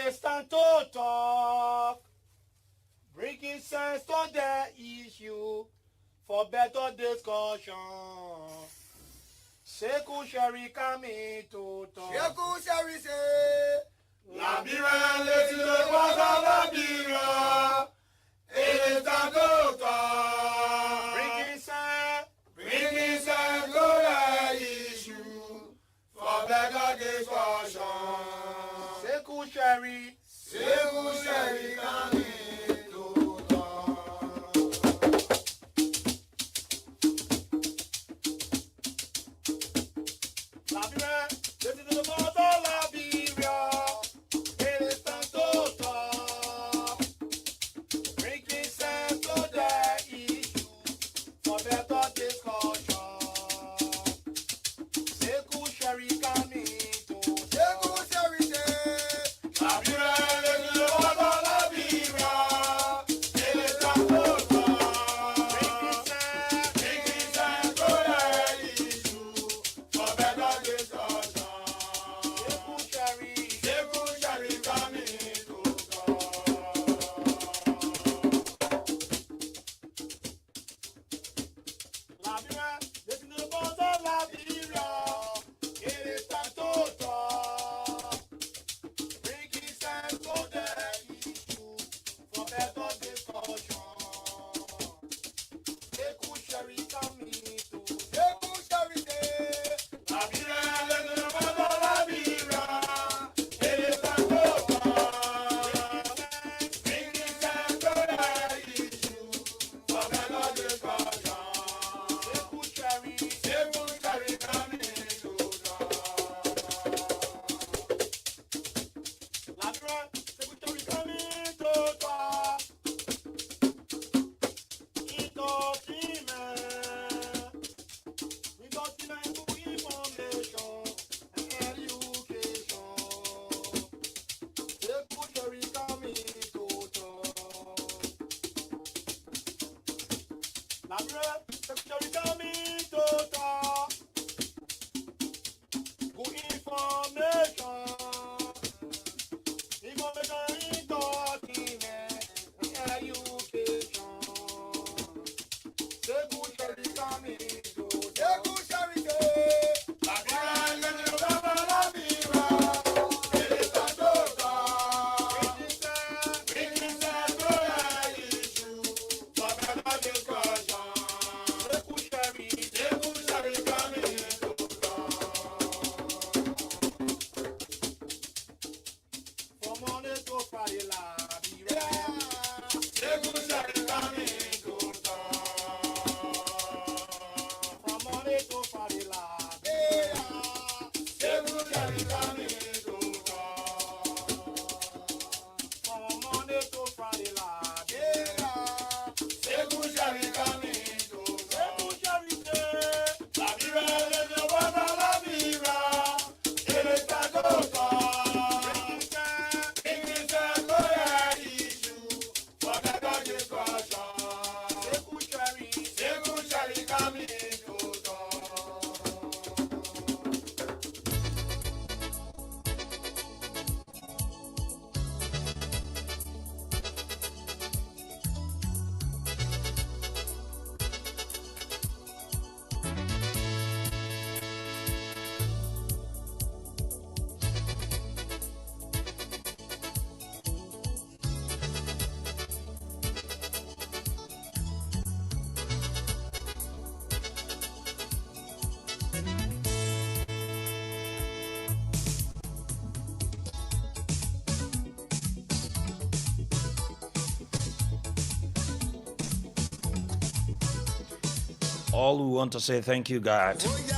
it's time to talk. Bringing sense to the issue for better discussion. Seku Sherry coming to talk. Seku Sherry say, Labira, let's do the Labira. It is time to talk. Bringing sense to the issue for better discussion. Seku Sherry coming to talk. Labira, let's do the Labira. It is time to talk. Bringing sense to the issue for better discussion. Seku Sherry coming to talk. Seku Sherry say, Labira, let's do the Labira. It is time to talk. Bringing sense to the issue for better discussion. Seku Sherry coming to talk. Labira, listen to the voice of Liberia. It is time to talk. Bringing sense to the issue for better discussion. Seku Sherry coming to talk. Seku Sherry say, Labira, listen to the voice of Liberia. It is time to talk. Bringing sense to the issue for better discussion. Seku Sherry coming to talk. Labira, Seku Sherry coming to talk. Information and education. Seku Sherry coming to talk. Labira, Seku Sherry coming to talk. Good information. Information, document, and education. Seku Sherry coming to talk. Seku Sherry say, Labira, let's do the Labira. It is time to talk. Bringing sense to the issue for better discussion. Seku Sherry coming to talk. From Monday to Friday, Labira. Seku Sherry coming to talk. From Monday to Friday, Labira. Seku Sherry coming to talk. From Monday to Friday, Labira. Seku Sherry coming to talk. Seku Sherry say, Labira, let's do the Labira. It is time to talk. Bringing sense to the issue for better discussion. Seku Sherry coming to talk. All we want to say thank you, God. oh yeah,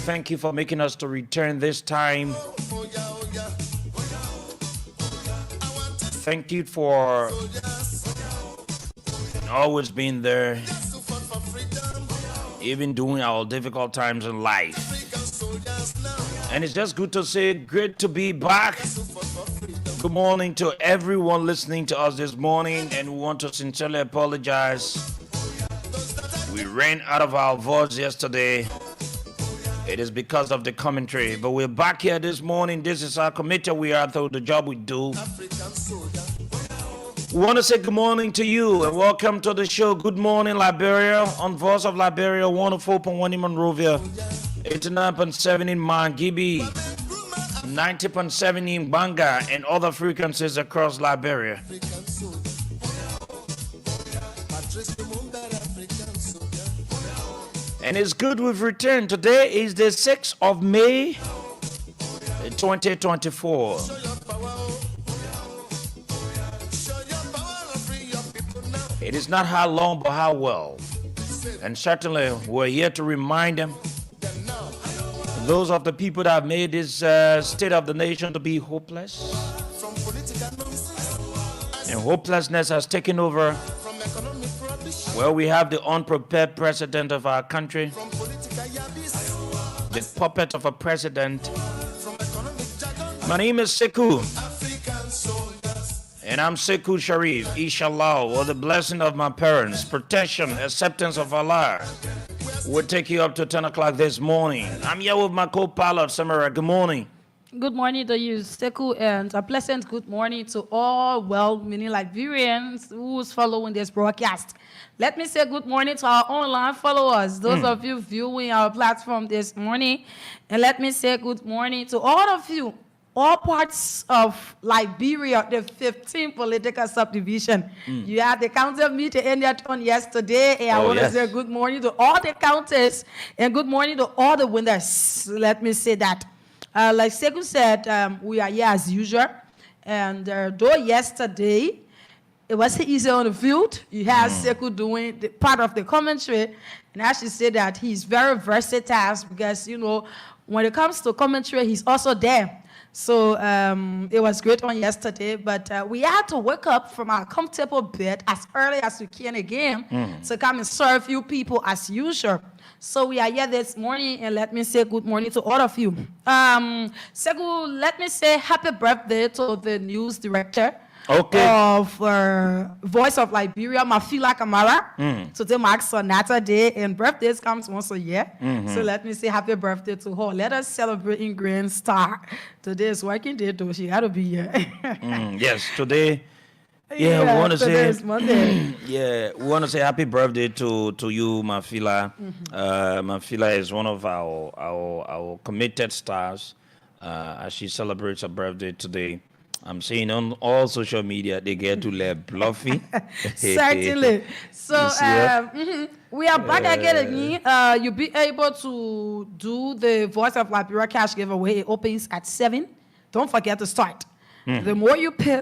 Thank you for making us to return this time. oh yeah, oh yeah, I want to Thank you for soldiers, always being there, just to fight for freedom, even during our difficult times in life. African soldiers now, And it's just good to say, great to be back. to fight for freedom. Good morning to everyone listening to us this morning, and we want to sincerely apologize. We ran out of our voice yesterday. It is because of the commentary. But we're back here this morning. This is our commitment. We are through the job we do. African soldier. We want to say good morning to you and welcome to the show. Good morning, Liberia, on Voice of Liberia, 104.1 in Monrovia, 89.7 in Mangibi, 90.7 in Banga, and other frequencies across Liberia. African soldier. Patrice Lumumba, African soldier. And it's good we've returned. Today is the 6th of May, 2024. Show your power, oh. Show your power and free your people now. It is not how long, but how well. And certainly, we're here to remind them, Them now. those of the people that have made this state of the nation to be hopeless. From political nonsense, And hopelessness has taken over, from economic rubbish, where we have the unprepared president of our country, from political yabbies, the puppet of a president. from economic jargon. My name is Sekou, African soldiers. and I'm Sekou Sharif. Inshallah, with the blessing of my parents, protection, acceptance of Allah, we'll take you up to 10 o'clock this morning. I'm here with my co-pilot, Samara. Good morning. Good morning to you, Sekou, and a pleasant good morning to all well-meaning Liberians who's following this broadcast. Let me say good morning to our online followers, those of you viewing our platform this morning. And let me say good morning to all of you, all parts of Liberia, the 15th political subdivision. You had the county meeting in your turn yesterday, and I Oh, want to yes. say good morning to all the counties, and good morning to all the winners. Let me say that. Like Sekou said, we are here as usual. And though yesterday, it wasn't easy on the field, you had Sekou doing the part of the commentary. And I should say that he's very versatile because, you know, when it comes to commentary, he's also there. So it was great on yesterday, but we had to wake up from our comfortable bed as early as we can again to come and serve you people as usual. So we are here this morning, and let me say good morning to all of you. Sekou, let me say happy birthday to the news director of Voice of Liberia, Mafila Kamara. Today marks Sonata Day, and birthdays comes once a year. So let me say happy birthday to her. Let us celebrate in Grand Star. Today is working day, though. She had to be here. Yes, today. Yeah, we want to today say. is Monday. Yeah, we want to say happy birthday to you, Mafila. Mafila is one of our committed stars. As she celebrates her birthday today. I'm seeing on all social media they get to let bluffy. Certainly. So You see it? we are back again. You'll be able to do the Voice of Liberia cash giveaway. It opens at 7. Don't forget to start. The more you play,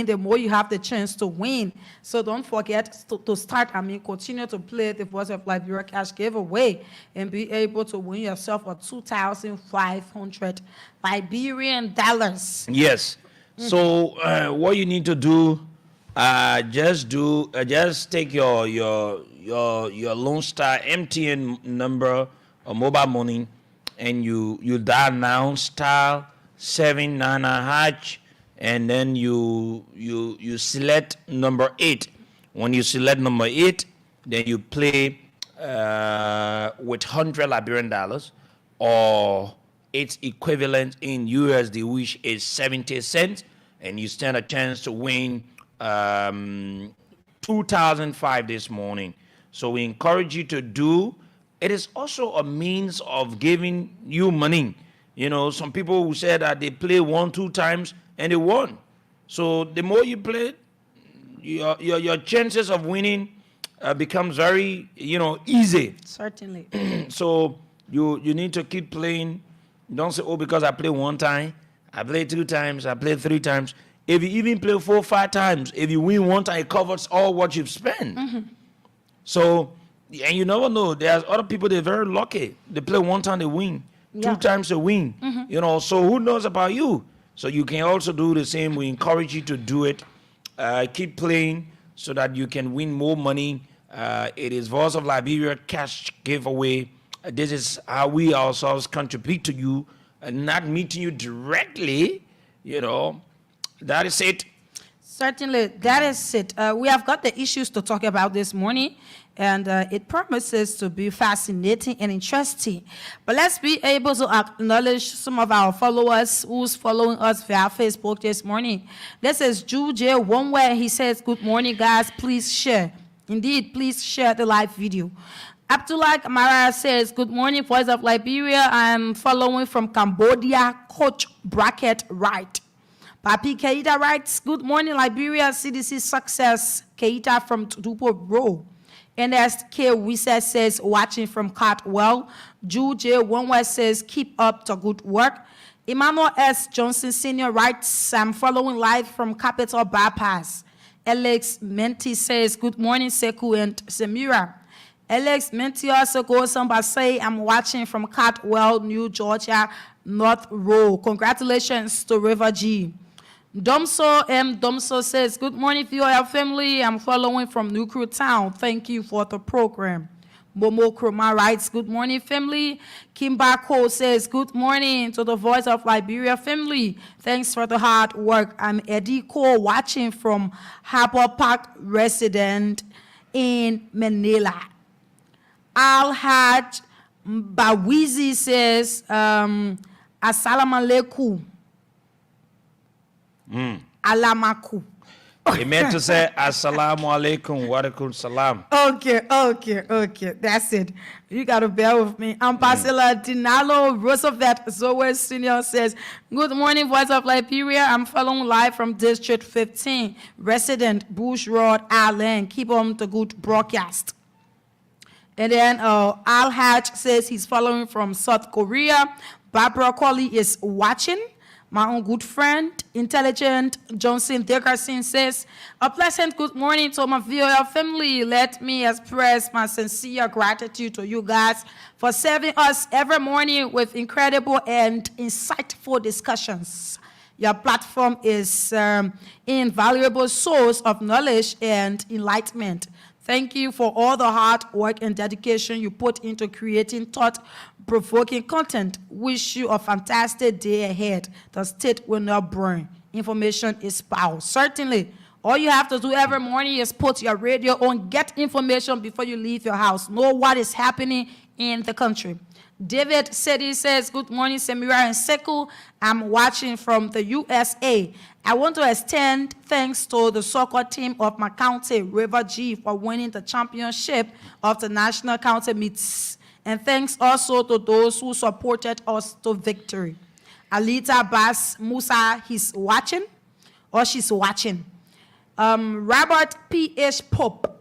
the more you have the chance to win. So don't forget to start, continue to play the Voice of Liberia cash giveaway and be able to win yourself a 2,500 Liberian dollars. Yes. So what you need to do, just take your Lone Star MTN number or mobile money, and you dial now *799#, and then you select number 8. When you select number 8, then you play with 100 Liberian dollars or its equivalent in USD, which is 70 cents, and you stand a chance to win 2,005 this morning. So we encourage you to do. It is also a means of giving you money. You know, some people who said that they play 1-2 times and they won. So the more you play, your chances of winning becomes very, easy. Certainly. So you need to keep playing. Don't say, oh, because I played 1 time, I played 2 times, I played 3 times. If you even play 4 or 5 times, if you win 1 time, it covers all what you've spent. So, and you never know. There's other people, they're very lucky. They play 1 time, they win. 2 times, they win. So who knows about you? So you can also do the same. We encourage you to do it. Keep playing so that you can win more money. It is Voice of Liberia cash giveaway. This is how we ourselves contribute to you, and not meeting you directly. That is it. Certainly, that is it. We have got the issues to talk about this morning, and it promises to be fascinating and interesting. But let's be able to acknowledge some of our followers who's following us via Facebook this morning. This is Ju J. Wongwe. He says, good morning, guys. Please share. Indeed, please share the live video. Abdullah Kamara says, good morning, Voice of Liberia. I'm following from Cambodia, Coach Bracket Right. Papi Keita writes, good morning, Liberia CDC success. Keita from Tudupo Row. NSK Wisa says, watching from Cartwell. Ju J. Wonwa says, keep up the good work. Emmanuel S. Johnson Sr. writes, I'm following live from Capital Bypass. Alex Menti says, good morning, Seku and Samira. Alex Menti also goes on by saying, I'm watching from Cartwell, New Georgia, North Row. Congratulations to River G. Domso M. Domso says, good morning, VOL family. I'm following from New Crew Town. Thank you for the program. Momo Kroma writes, good morning, family. Kimbako says, good morning to the Voice of Liberia family. Thanks for the hard work. I'm Eddie Cole watching from Harbour Park resident in Manila. Al-Haj Bawizi says, Assalamu alaikum. Alamaku. He meant to say assalamu alaikum wa alaikum salam. Okay. That's it. You got to bear with me. Ambassador Dinalo Roosevelt Zoe Sr. says, good morning, Voice of Liberia. I'm following live from District 15, resident Bush Road, Island. Keep on the good broadcast. And then Al Hatch says he's following from South Korea. Barbara Colley is watching. My own good friend, intelligent Johnson Dickerson says, a pleasant good morning to my VOL family. Let me express my sincere gratitude to you guys for serving us every morning with incredible and insightful discussions. Your platform is an invaluable source of knowledge and enlightenment. Thank you for all the hard work and dedication you put into creating thought-provoking content. Wish you a fantastic day ahead. The state will not burn. Information is power. Certainly, all you have to do every morning is put your radio on, get information before you leave your house. Know what is happening in the country. David Sedi says, good morning, Samira and Seku. I'm watching from the USA. I want to extend thanks to the soccer team of my county, River G, for winning the championship of the national county meets. And thanks also to those who supported us to victory. Alita Bass Musa, he's watching, or she's watching. Robert P.H. Pope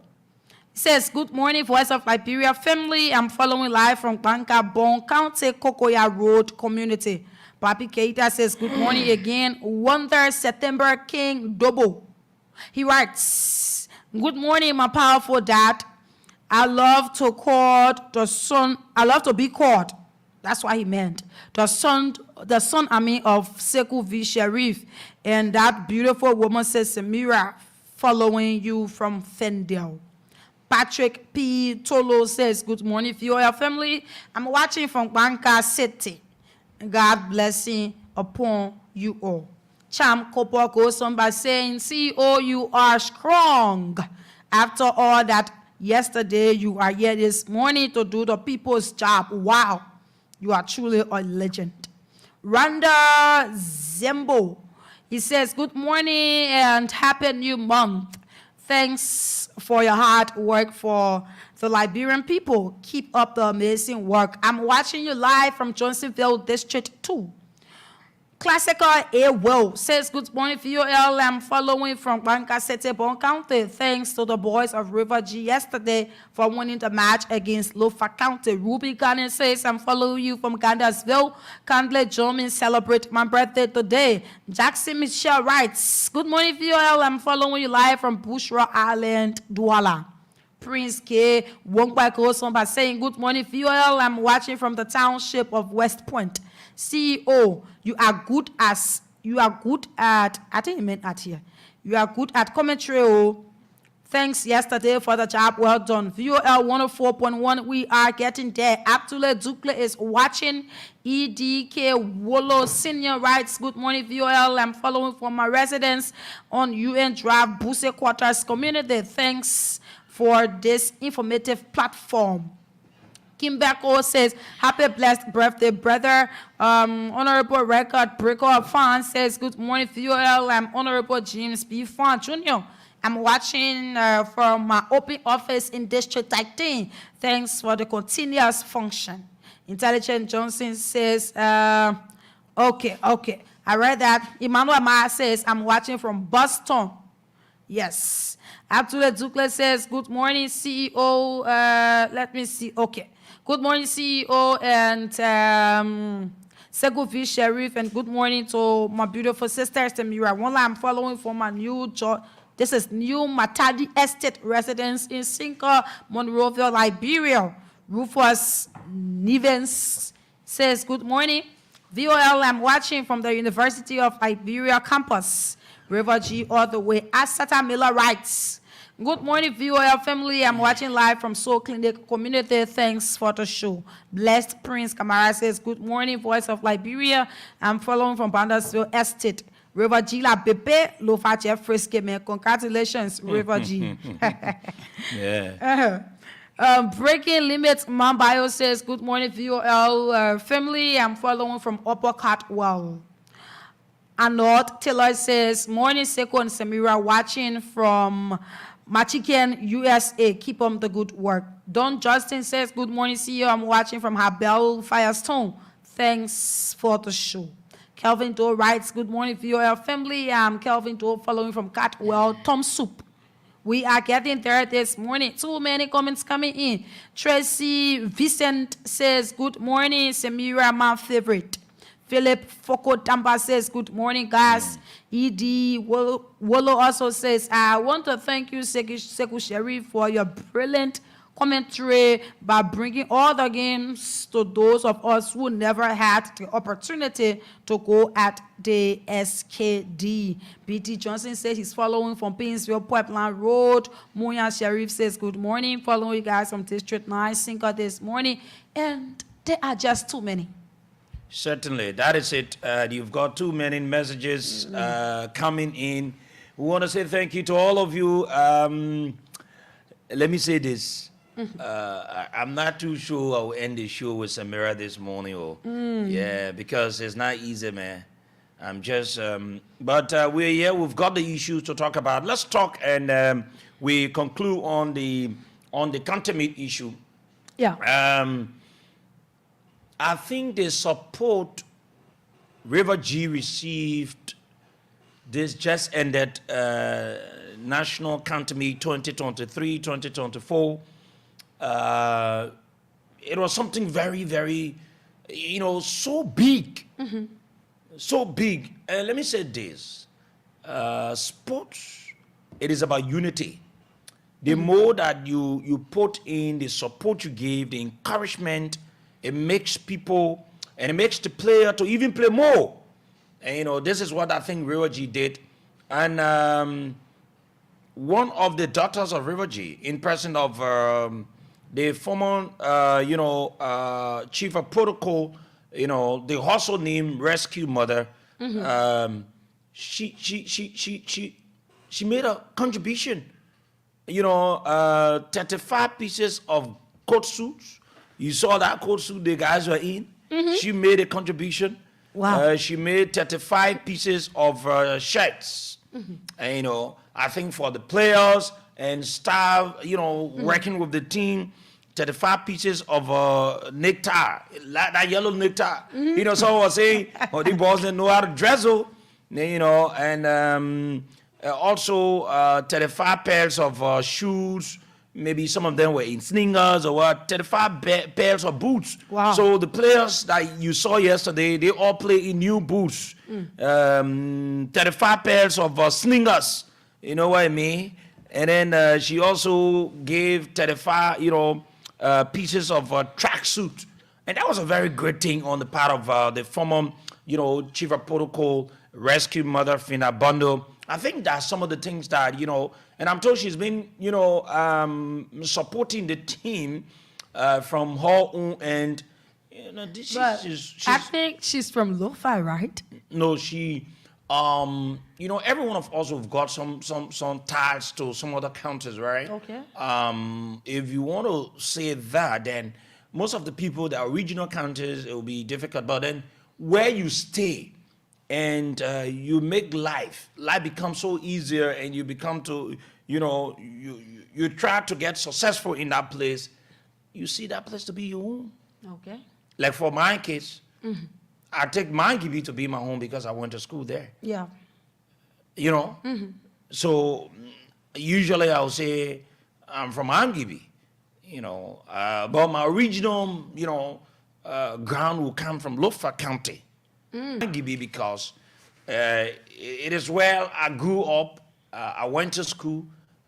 says, good morning, Voice of Liberia family. I'm following live from Banka Bon County, Kokoya Road community. Papi Keita says, good morning again. Wonder September King Dobo. He writes, good morning, my powerful dad. I love to be called. That's what he meant. The son of Seku V. Sharif. And that beautiful woman says, Samira, following you from Fendel. Patrick P. Tolo says, good morning, VOL family. I'm watching from Banka City. God blessing upon you all. Cham Kopo goes on by saying, CEO, you are strong. After all that yesterday, you are here this morning to do the people's job. Wow, you are truly a legend. Randa Zembo, he says, good morning and happy new month. Thanks for your hard work for the Liberian people. Keep up the amazing work. I'm watching you live from Johnsonville District 2. Classical A. Will says, good morning, VOL. I'm following from Banka City, Bon County. Thanks to the boys of River G yesterday for winning the match against Lofa County. Ruby Garden says, I'm following you from Gandasville. Kindly join me celebrate my birthday today. Jackson Michelle writes, good morning, VOL. I'm following you live from Bushra Island, Douala. Prince K. Wongba goes on by saying, good morning, VOL. I'm watching from the township of West Point. CEO, you are good at, I think he meant at here. You are good at commentary Thanks yesterday for the job well done. VOL 104.1, we are getting there. Abdullah Dukle is watching. EDK Wolo Senior writes, good morning, VOL. I'm following from my residence on UN Drive, Buse Quarters Community. Thanks for this informative platform. Kimbeko says, happy blessed birthday, brother. Honorable Record Breaker of Fan says, good morning, VOL. I'm Honorable James B. Fan Jr. I'm watching from my open office in District 13. Thanks for the continuous function. Intelligent Johnson says, okay. I read that. Emmanuel Ma says, I'm watching from Boston. Yes. Abdullah Dukle says, good morning, CEO. Let me see. Okay. Good morning, CEO and Seguvi Sheriff, and good morning to my beautiful sister, Samira. One I'm following for my new job. This is New Matadi Estate residence in Sinka, Monrovia, Liberia. Rufus Nivens says, good morning. VOL, I'm watching from the University of Liberia campus. River G all the way. Asata Miller writes, good morning, VOL family. I'm watching live from Soul Clinic Community. Thanks for the show. Blessed Prince Kamara says, good morning, Voice of Liberia. I'm following from Bandersville Estate. River G La Bebe, Lofa Friske, man. Congratulations, River G. Yeah. Breaking Limits, Mambayo says, good morning, VOL family. I'm following from Upper Catwell. Arnold Taylor says, morning, Seko and Samira, watching from Machiken, USA. Keep up the good work. Don Justin says, good morning, CEO. I'm watching from Habel Firestone. Thanks for the show. Kelvin Doe writes, good morning, VOL family. I'm Kelvin Doe following from Catwell, Tom Soup. We are getting there this morning. Too many comments coming in. Tracy Vicent says, good morning, Samira, my favorite. Philip Foko Tamba says, good morning, guys. E.D. Wolo also says, I want to thank you, Sekou Sherif, for your brilliant commentary by bringing all the games to those of us who never had the opportunity to go at the SKD. B.T. Johnson says he's following from Painesville Pipeline Road. Moya Sherif says, good morning, following you guys from District 9, Sinker this morning. And there are just too many. Certainly, that is it. You've got too many messages coming in. We want to say thank you to all of you. Let me say this. I'm not too sure I'll end the show with Samira this morning. Yeah, because it's not easy, man. I'm just, but we're here. We've got the issues to talk about. Let's talk, and we conclude on the Kantemit issue. Yeah. I think the support River G received this just ended National Kantemit 2023-2024. It was something very, very, so big. So big. Let me say this. Sports, it is about unity. The more that you put in, the support you give, the encouragement, it makes people, and it makes the player to even play more. And, this is what I think River G did. And one of the daughters of River G, in person of the former, chief of protocol, the hustle named Rescue Mother, she made a contribution. 35 pieces of coat suits. You saw that coat suit the guys were in. She made a contribution. Wow. She made 35 pieces of shirts. And, I think for the players and staff, working with the team, 35 pieces of nectar, that yellow nectar. Someone was saying, the boys didn't know how to dress, and also 35 pairs of shoes. Maybe some of them were in sneakers or what, 35 pairs of boots. Wow. So the players that you saw yesterday, they all play in new boots. 35 pairs of sneakers, you know what I mean? And then she also gave 35, pieces of tracksuit. And that was a very great thing on the part of the former, chief of protocol, Rescue Mother Fina Bundle. I think that's some of the things that, and I'm told she's been, supporting the team from her own end. But She's I think she's from Lo-Fi, right? no, she, every one of us have got some ties to some other counties, right? Okay. If you want to say that, then most of the people that are regional counties, it will be difficult. But then where you stay and you make life becomes so easier, and you become to, you try to get successful in that place. You see that place to be your home. Okay. Like for my case, I take my Gibi to be my home because I went to school there. Yeah. So usually I'll say I'm from Angibi, but my original, ground will come from Lofa County, Angibi, because it is where I grew up. I went to school.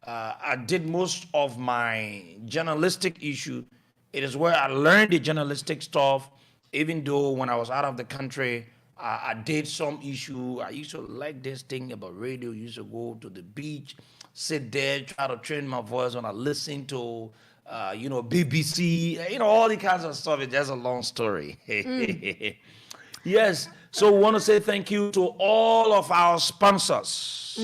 I did most of my journalistic issue. It is where I learned the journalistic stuff, even though when I was out of the country, I did some issue. I used to like this thing about radio. I used to go to the beach, sit there, try to train my voice when I listen to, BBC, all the kinds of stuff. It's just a long story. Yes. So we want to say thank you to all of our sponsors.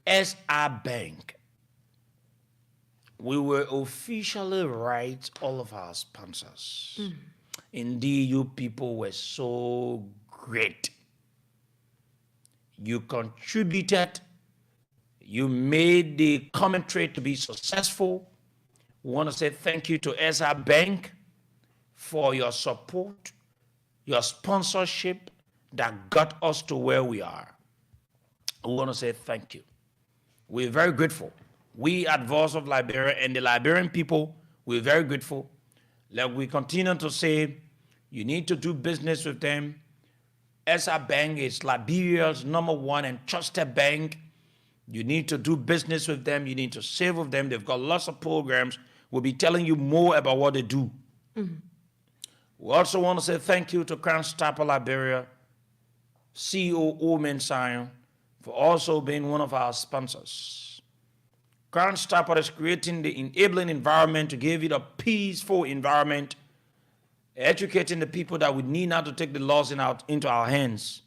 SR Bank. We will officially write all of our sponsors. Indeed, you people were so great. You contributed. You made the commentary to be successful. We want to say thank you to SR Bank for your support, your sponsorship that got us to where we are. We want to say thank you. We're very grateful. We at Voice of Liberia and the Liberian people, we're very grateful. Like we continue to say, you need to do business with them. SR Bank is Liberia's #1 and trusted bank. You need to do business with them. You need to save with them. They've got lots of programs. We'll be telling you more about what they do. We also want to say thank you to Crown Stapper Liberia, CEO Omen Sion, for also being one of our sponsors. Crown Stapper is creating the enabling environment to give it a peaceful environment, educating the people that we need now to take the laws into our hands.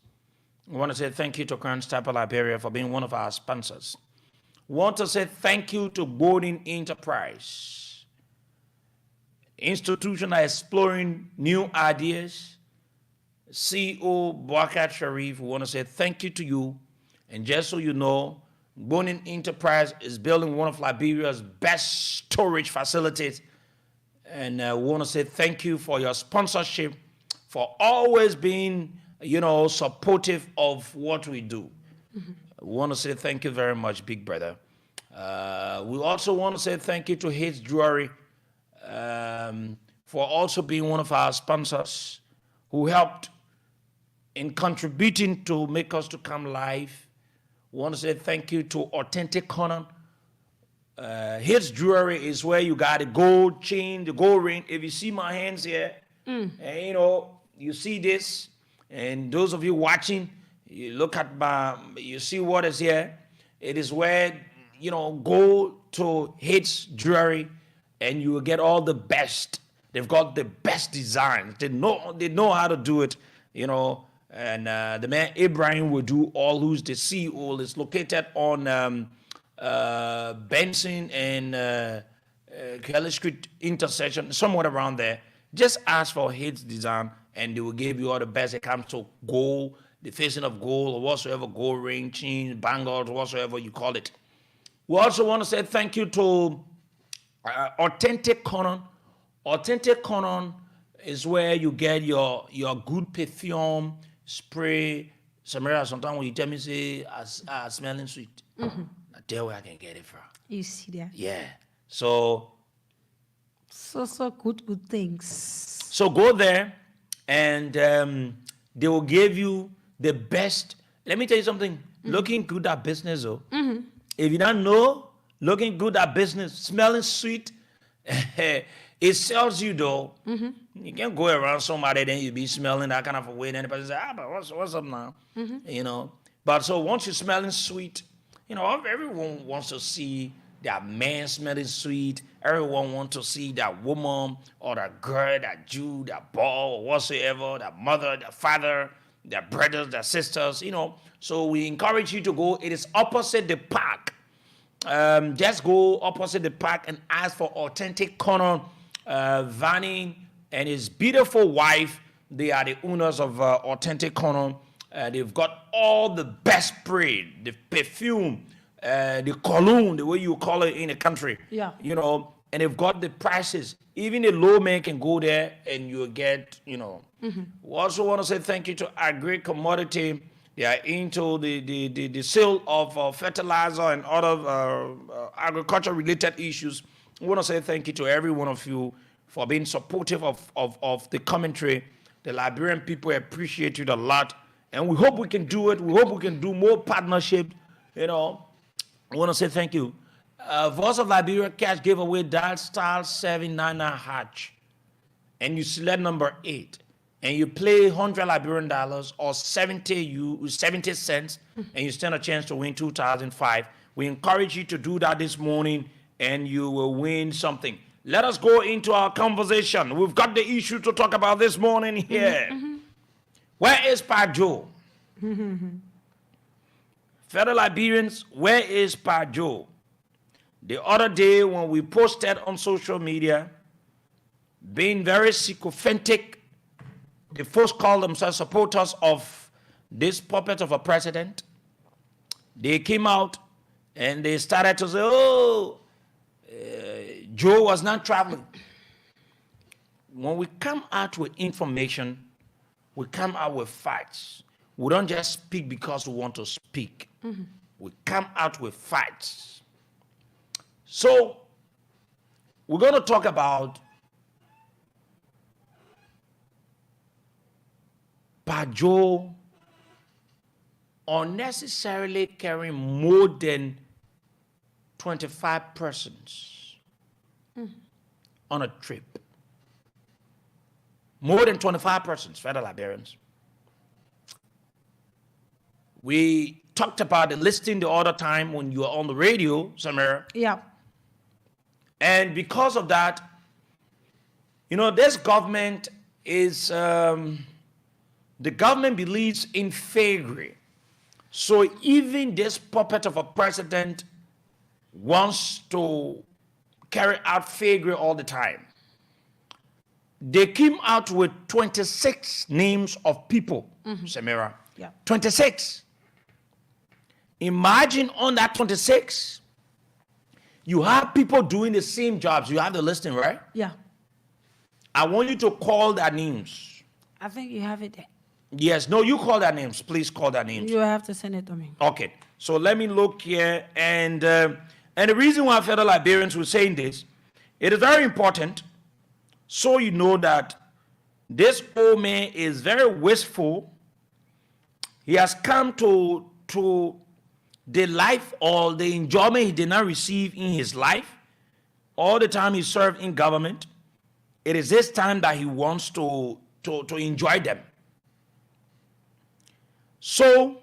We want to say thank you to Crown Stapper Liberia for being one of our sponsors. We want to say thank you to Morinng Enterprise, institution that is exploring new ideas. CEO Bwakat Sharif, we want to say thank you to you. And just so you know, Morinng Enterprise is building one of Liberia's best storage facilities. And we want to say thank you for your sponsorship, for always being, supportive of what we do. We want to say thank you very much, big brother. We also want to say thank you to Hits Jewelry for also being one of our sponsors who helped in contributing to make us to come live. We want to say thank you to Authentic Conan. Hits Jewelry is where you got the gold chain, the gold ring. If you see my hands here, and you see this, and those of you watching, you look at you see what is here. It is where, go to Hits Jewelry, and you will get all the best. They've got the best designs. They know how to do it, And the man Abraham will do all, who's the CEO. It's located on Benson and Kelly Street intersection, somewhere around there. Just ask for Hits Design, and they will give you all the best. It comes to gold, the facing of gold, or whatsoever, gold ring, chain, bangles, whatsoever you call it. We also want to say thank you to Authentic Conan. Authentic Conan is where you get your good perfume, spray. Samira, sometimes when you tell me, say, I smelling sweet. I tell where I can get it from. You see that? Yeah. So good things. So go there, and they will give you the best. Let me tell you something. Looking good at business, though. If you don't know, looking good at business, smelling sweet, it sells you, though. You can't go around somebody, then you be smelling that kind of a way, and the person say, but what's up now? But so once you're smelling sweet, you know, everyone wants to see that man smelling sweet. Everyone wants to see that woman or that girl, that Jew, that boy, or whatsoever, that mother, that father, that brothers, that sisters, you know. So we encourage you to go. It is opposite the park. Just go opposite the park and ask for Authentic Corner. Vanny and his beautiful wife, they are the owners of Authentic Corner. They've got all the best spray, the perfume, the cologne, the way you call it in the country. Yeah. You know, and they've got the prices. Even the low man can go there and you'll get, you know. We also want to say thank you to Agri Commodity. They are into the sale of fertilizer and other agriculture related issues. We want to say thank you to every one of you for being supportive of the commentary. The Liberian people appreciate it a lot. And we hope we can do it. We hope we can do more partnership. You know, I want to say thank you. Voice of Liberia cash giveaway, dial star 799 hatch. And you select number 8. And you play $100 Liberian dollars or 70 cents, and you stand a chance to win 2005. We encourage you to do that this morning, and you will win something. Let us go into our conversation. We've got the issue to talk about this morning here. Where is Pa Joe? Fellow Liberians, where is Pa Joe? The other day when we posted on social media, being very sycophantic, the folks call themselves supporters of this puppet of a president. They came out and they started to say, oh, Joe was not traveling. When we come out with information, we come out with facts. We don't just speak because we want to speak. We come out with facts. So we're going to talk about Pa Joe unnecessarily carrying more than 25 persons on a trip. More than 25 persons, fellow Liberians. We talked about the listing the other time when you were on the radio, Samira. Yeah. And because of that, you know, this government is... the government believes in fakery. So even this puppet of a president wants to carry out fakery all the time. They came out with 26 names of people, Samira. Yeah. 26. Imagine on that 26, you have people doing the same jobs. You have the listing, right? Yeah. I want you to call their names. I think you have it there. Yes, no, you call their names. Please call their names. You have to send it to me. Okay, so let me look here. And the reason why fellow Liberians were saying this, it is very important so you know that this old man is very wasteful. He has come to the life or the enjoyment he did not receive in his life. All the time he served in government, it is this time that he wants to enjoy them. So,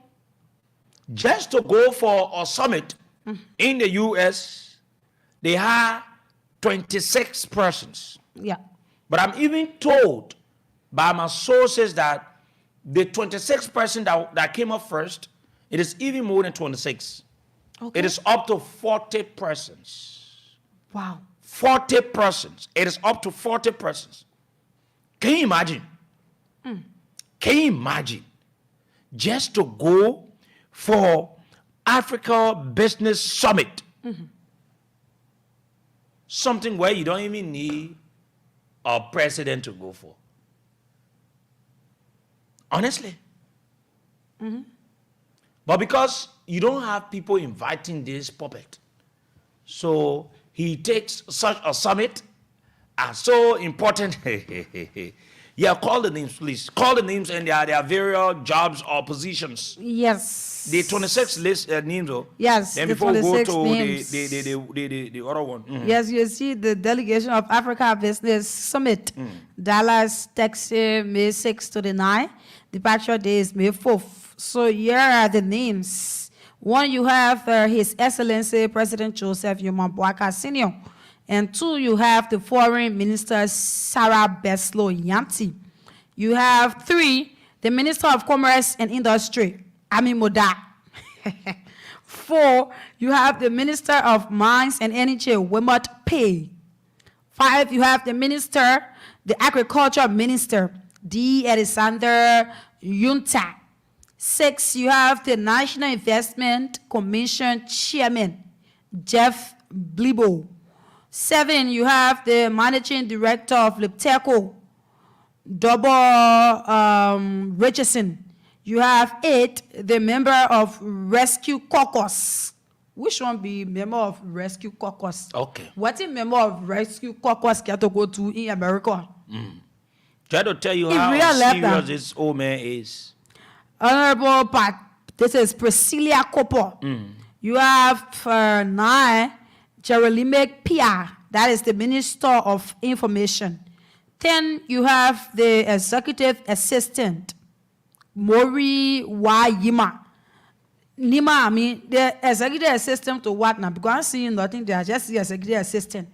just to go for a summit in the U.S., they had 26 persons. Yeah. But I'm even told by my sources that the 26 person that came up first, it is even more than 26. Okay. It is up to 40 persons. Wow. 40 persons. It is up to 40 persons. Can you imagine? Can you imagine? Just to go for Africa Business Summit. Something where you don't even need a president to go for. Honestly. But because you don't have people inviting this puppet, so he takes such a summit as so important. Yeah, call the names, please. Call the names and their various jobs or positions. Yes. The 26 list names, though. Yes, Then the before we go 26 to names. the other one. Yes, you see the delegation of Africa Business Summit, Dallas, Texas, May 6 to the 9. Departure day is May 4th. So here are the names. One, you have His Excellency President Joseph Yuma Boaka Sr. And two, you have the Foreign Minister Sarah Beslow Yanti. You have three, the Minister of Commerce and Industry, Ami Moda. Four, you have the Minister of Mines and Energy, Wimot Pay. Five, you have the Minister, the Agriculture Minister, D. Alexander Yunta. Six, you have the National Investment Commission Chairman, Jeff Blibo. Seven, you have the Managing Director of Lipteco, Richardson. You have 8, the member of Rescue Caucus. Which one be member of Rescue Caucus? Okay. What is member of Rescue Caucus get to go to in America? Try to tell you In how real life, serious this old man is. Honorable Pat, this is Priscilla Cooper. You have 9, Jeremy Pia, that is the Minister of Information. 10, you have the Executive Assistant, Morinng Yima. Nima, I mean, the Executive Assistant to what now? Because I'm seeing nothing there, just the Executive Assistant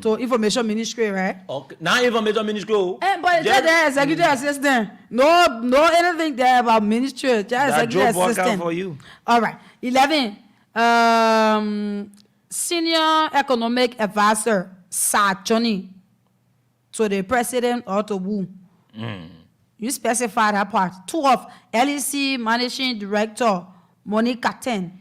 to Information Ministry, right? Okay. Now Information Ministry. But just the Executive Assistant. No anything there about Ministry, just Executive Assistant. For you. All right. 11, Senior Economic Advisor, Sir Johnny, to the President or to who? You specify that part. 12, LEC Managing Director, Monica 10.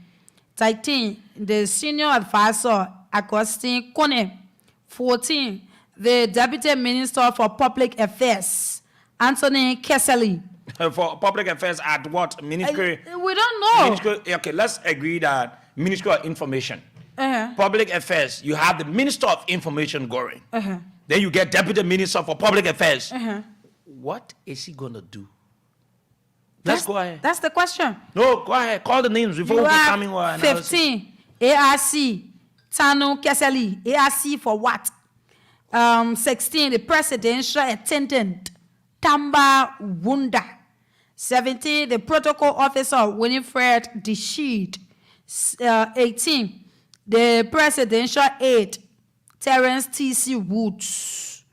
13, the Senior Advisor, Agustin Kone. 14, the Deputy Minister for Public Affairs, Anthony Kesseley. For public affairs at what ministry? We don't know. Ministry, okay, let's agree that Ministry of Information. Public affairs, you have the Minister of Information going. Then you get Deputy Minister for Public Affairs. What is he going to do? Let's go ahead. That's the question. No, go ahead. Call the names before You we have come in. 15, ARC, Tano Kesseley. ARC for what? 16, the Presidential Attendant, Tamba Wunda. 17, the Protocol Officer, Winifred Desheed. 18, the Presidential Aide, Terence T.C. Woods.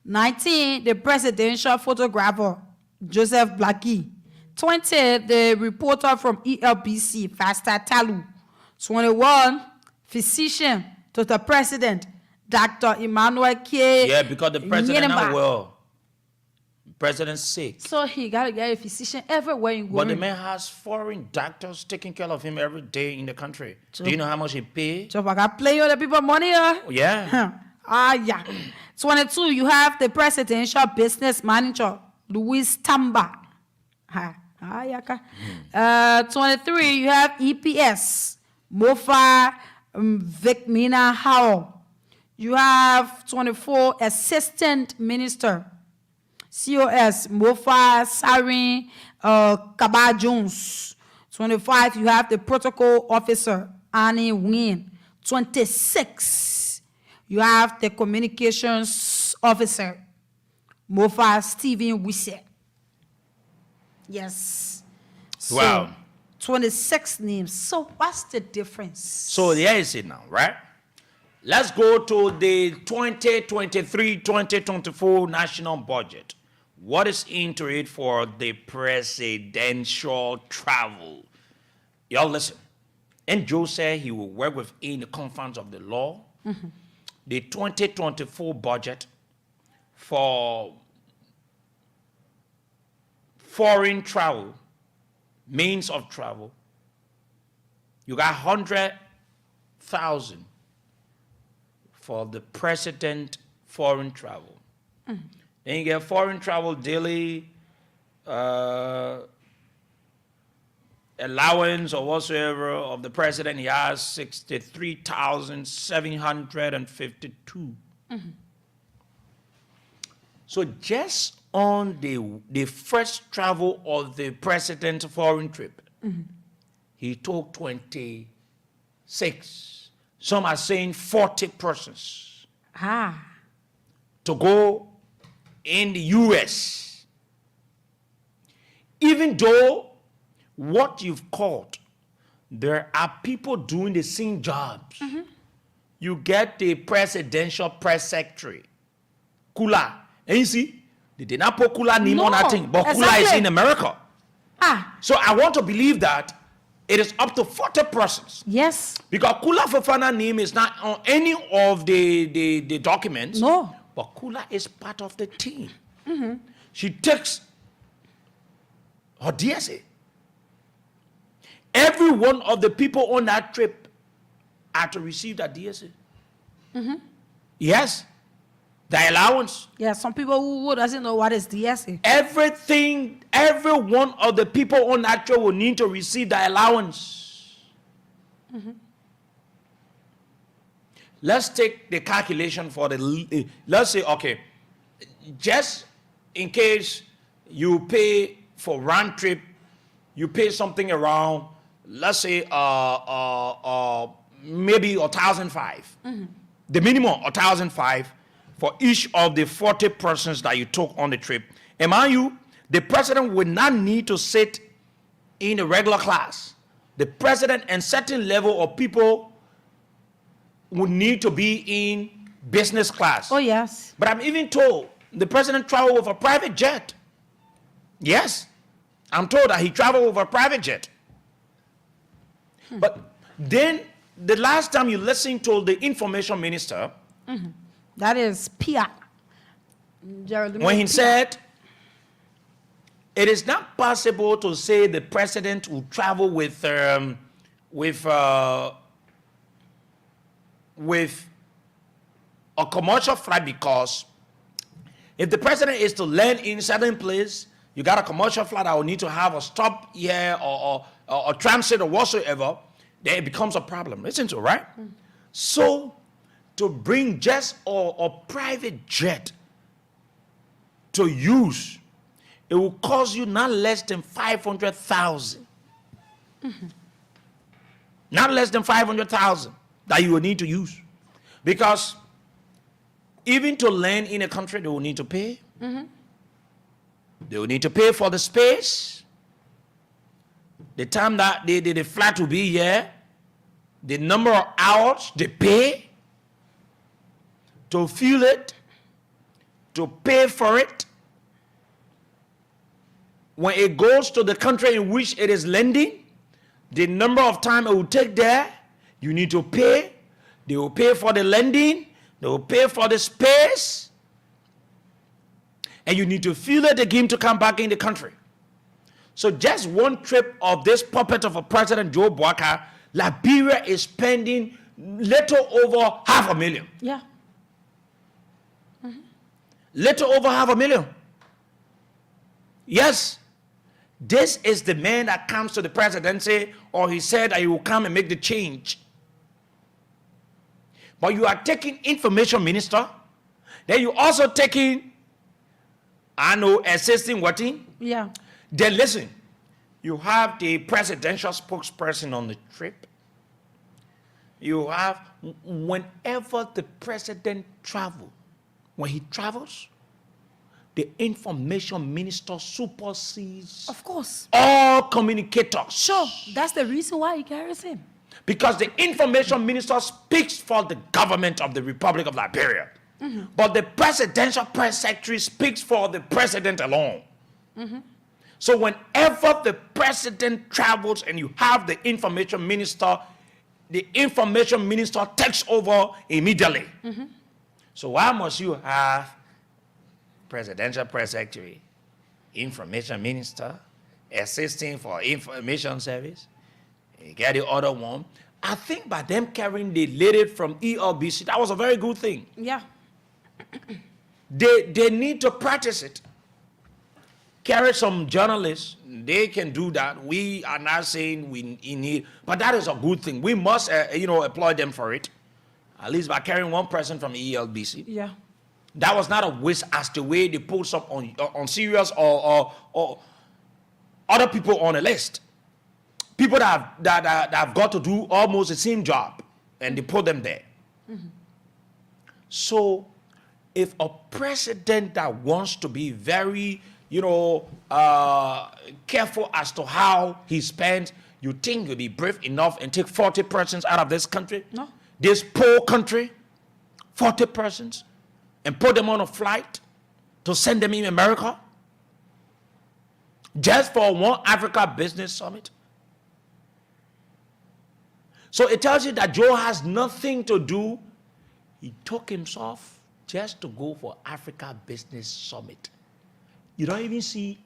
19, the Presidential Photographer, Joseph Blackie. 20, the reporter from ELBC, Fasta Talu. 21, physician to the President, Dr. Emmanuel K. Yeah, because the president Yenema. not well. President's sick. So he got to get a physician everywhere you go. But the man has foreign doctors taking care of him every day in the country. Do you know how much he pays? So I got play other people money. Yeah. Yeah. 22, you have the Presidential Business Manager, Louis Tamba. 23, you have EPS, Mofa Vicmina Howell. You have 24, Assistant Minister, COS, Mofa Sarin Kaba Jones. 25, you have the Protocol Officer, Annie Wynn. 26, you have the Communications Officer, Mofa Stephen Wisse. Yes. So, Wow. 26 names. So what's the difference? So there is it now, right? Let's go to the 2023-2024 national budget. What is into it for the presidential travel? Y'all listen. And Joe said he will work within the confines of the law. The 2024 budget for foreign travel, means of travel, you got 100,000 for the president foreign travel. Then you get foreign travel daily allowance or whatsoever of the president. He has 63,752. So just on the first travel of the president's foreign trip, he took 26. Some are saying 40 persons to go in the U.S. even though what you've called, there are people doing the same jobs. You get the presidential press secretary, Kula. And you see, they did not put Kula name on that thing, but Kula is in America. So I want to believe that it is up to 40 persons. Yes. Because Kula Fofana name is not on any of the documents. No. But Kula is part of the team. She takes her DSA. Every one of the people on that trip had to receive that DSA. Yes. The allowance. Yeah, some people who doesn't know what is DSA. Everything, every one of the people on that trip will need to receive the allowance. Let's take the calculation for the, let's say, okay, just in case you pay for round trip, you pay something around, let's say, maybe 1,005. The minimum 1,005 for each of the 40 persons that you took on the trip. And mind you, the president would not need to sit in a regular class. The president and certain level of people would need to be in business class. Oh, yes. But I'm even told the president traveled with a private jet. Yes, I'm told that he traveled with a private jet. But then the last time you listened to the information minister, That is Pia. when he said, it is not possible to say the president will travel with a commercial flight, because if the president is to land in certain place, you got a commercial flight that will need to have a stop here or transit or whatsoever, then it becomes a problem. Isn't it, right? So to bring just a private jet to use, it will cost you not less than 500,000. Not less than 500,000 that you will need to use. Because even to land in a country, they will need to pay. They will need to pay for the space, the time that the flight will be here, the number of hours they pay, to fuel it, to pay for it. When it goes to the country in which it is landing, the number of time it will take there, you need to pay. They will pay for the landing, they will pay for the space, and you need to fuel it again to come back in the country. So just one trip of this puppet of a President Joe Boakai, Liberia is spending little over $500,000. Yeah. Little over $500,000. Yes, this is the man that comes to the presidency, or he said that he will come and make the change. But you are taking information minister, then you also taking, assisting what in? Yeah. Then listen, you have the presidential spokesperson on the trip. You have, whenever the president travels, when he travels, the information minister supersedes, Of course. all communicators. Sure. That's the reason why he carries him. Because the information minister speaks for the government of the Republic of Liberia. But the presidential press secretary speaks for the president alone. So whenever the president travels and you have the information minister takes over immediately. So why must you have presidential press secretary, information minister, assisting for information service? You get the other one. I think by them carrying the lady from ELBC, that was a very good thing. Yeah. They need to practice it. Carry some journalists, they can do that. We are not saying we need, but that is a good thing. We must, employ them for it. At least by carrying one person from ELBC. Yeah. That was not a waste as the way they put some on serious or other people on a list. People that have got to do almost the same job, and they put them there. So if a president that wants to be very, careful as to how he spends, you think you'll be brave enough and take 40 persons out of this country? No. This poor country, 40 persons, and put them on a flight to send them in America? Just for one Africa Business Summit? So it tells you that Joe has nothing to do. He took himself just to go for Africa Business Summit. You don't even see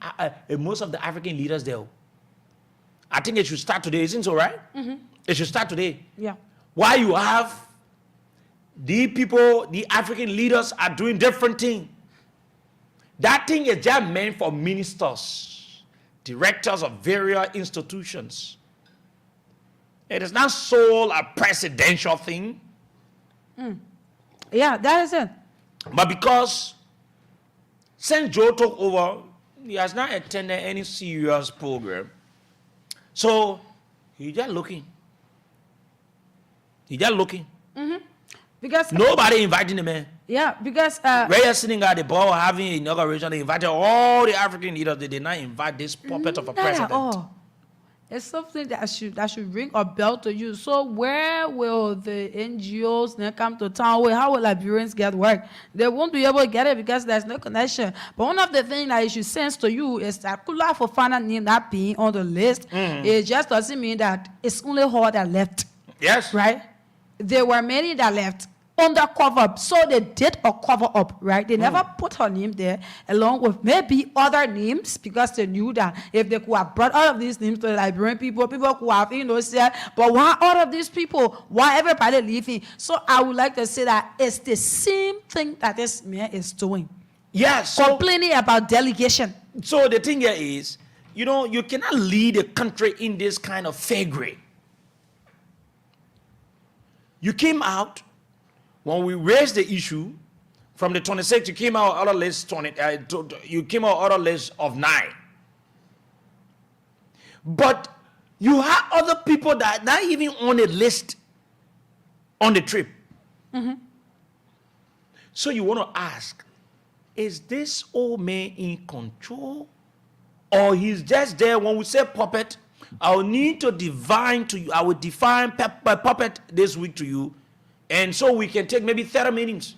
most of the African leaders there. I think it should start today, isn't it so, right? Mm-hmm. It should start today. Yeah. Why you have the people, the African leaders are doing different things. That thing is just meant for ministers, directors of various institutions. It is not so a presidential thing. Yeah, that is it. But because since Joe took over, he has not attended any serious program. So he's just looking. He's just looking. Because nobody inviting him in. yeah, because We're sitting at the ball having inauguration. They invited all the African leaders. They did not invite this puppet of a not president. at all. It's something that should ring a bell to you. So where will the NGOs then come to town? How will Liberians get work? They won't be able to get it because there's no connection. But one of the things that it should sense to you is that Kula Fofana name not being on the list. It just doesn't mean that it's only her that left. Yes. Right? There were many that left undercover, so they did a cover up, right? They never put her name there along with maybe other names because they knew that if they could have brought all of these names to the Liberian people could have, said, but why all of these people? Why everybody leaving? So I would like to say that it's the same thing that this man is doing. Yes. Complaining about delegation. So the thing here is, you cannot lead a country in this kind of faggery. You came out. When we raised the issue from the 26th, you came out other list you came out other list of 9. But you have other people that are not even on the list on the trip. So you want to ask, is this old man in control? Or he's just there? When we say puppet, I will need to define to you, I will define puppet this week to you. And so we can take maybe 30 minutes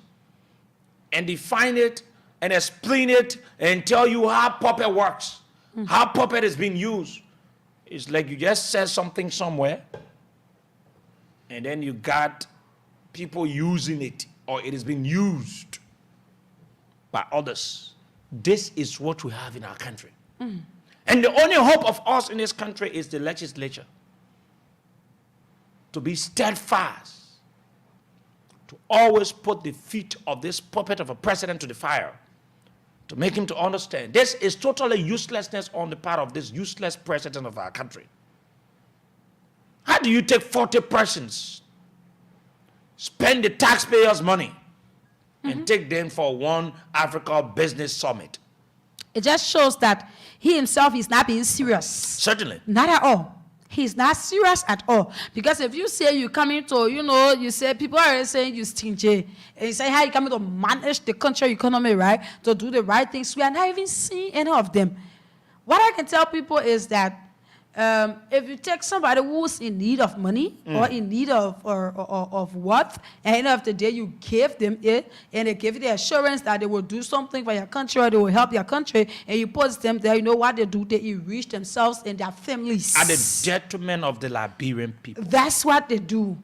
and define it and explain it and tell you how puppet works, how puppet is being used. It's like you just said something somewhere and then you got people using it or it is being used by others. This is what we have in our country. And the only hope of us in this country is the legislature to be steadfast, to always put the feet of this puppet of a president to the fire, to make him to understand this is totally uselessness on the part of this useless president of our country. How do you take 40 persons, spend the taxpayers' money, and take them for one Africa Business Summit? It just shows that he himself is not being serious. Certainly. Not at all. He's not serious at all. Because if you say you're coming to, you say people are saying you're stingy. And you say how you coming to manage the country economy, right? To do the right things. We are not even seeing any of them. What I can tell people is that if you take somebody who's in need of money or in need of wealth, and at the end of the day you give them it, and they give you the assurance that they will do something for your country or they will help your country, and you put them there, you know what they do? They enrich themselves and their families. At the detriment of the Liberian people. That's what they do.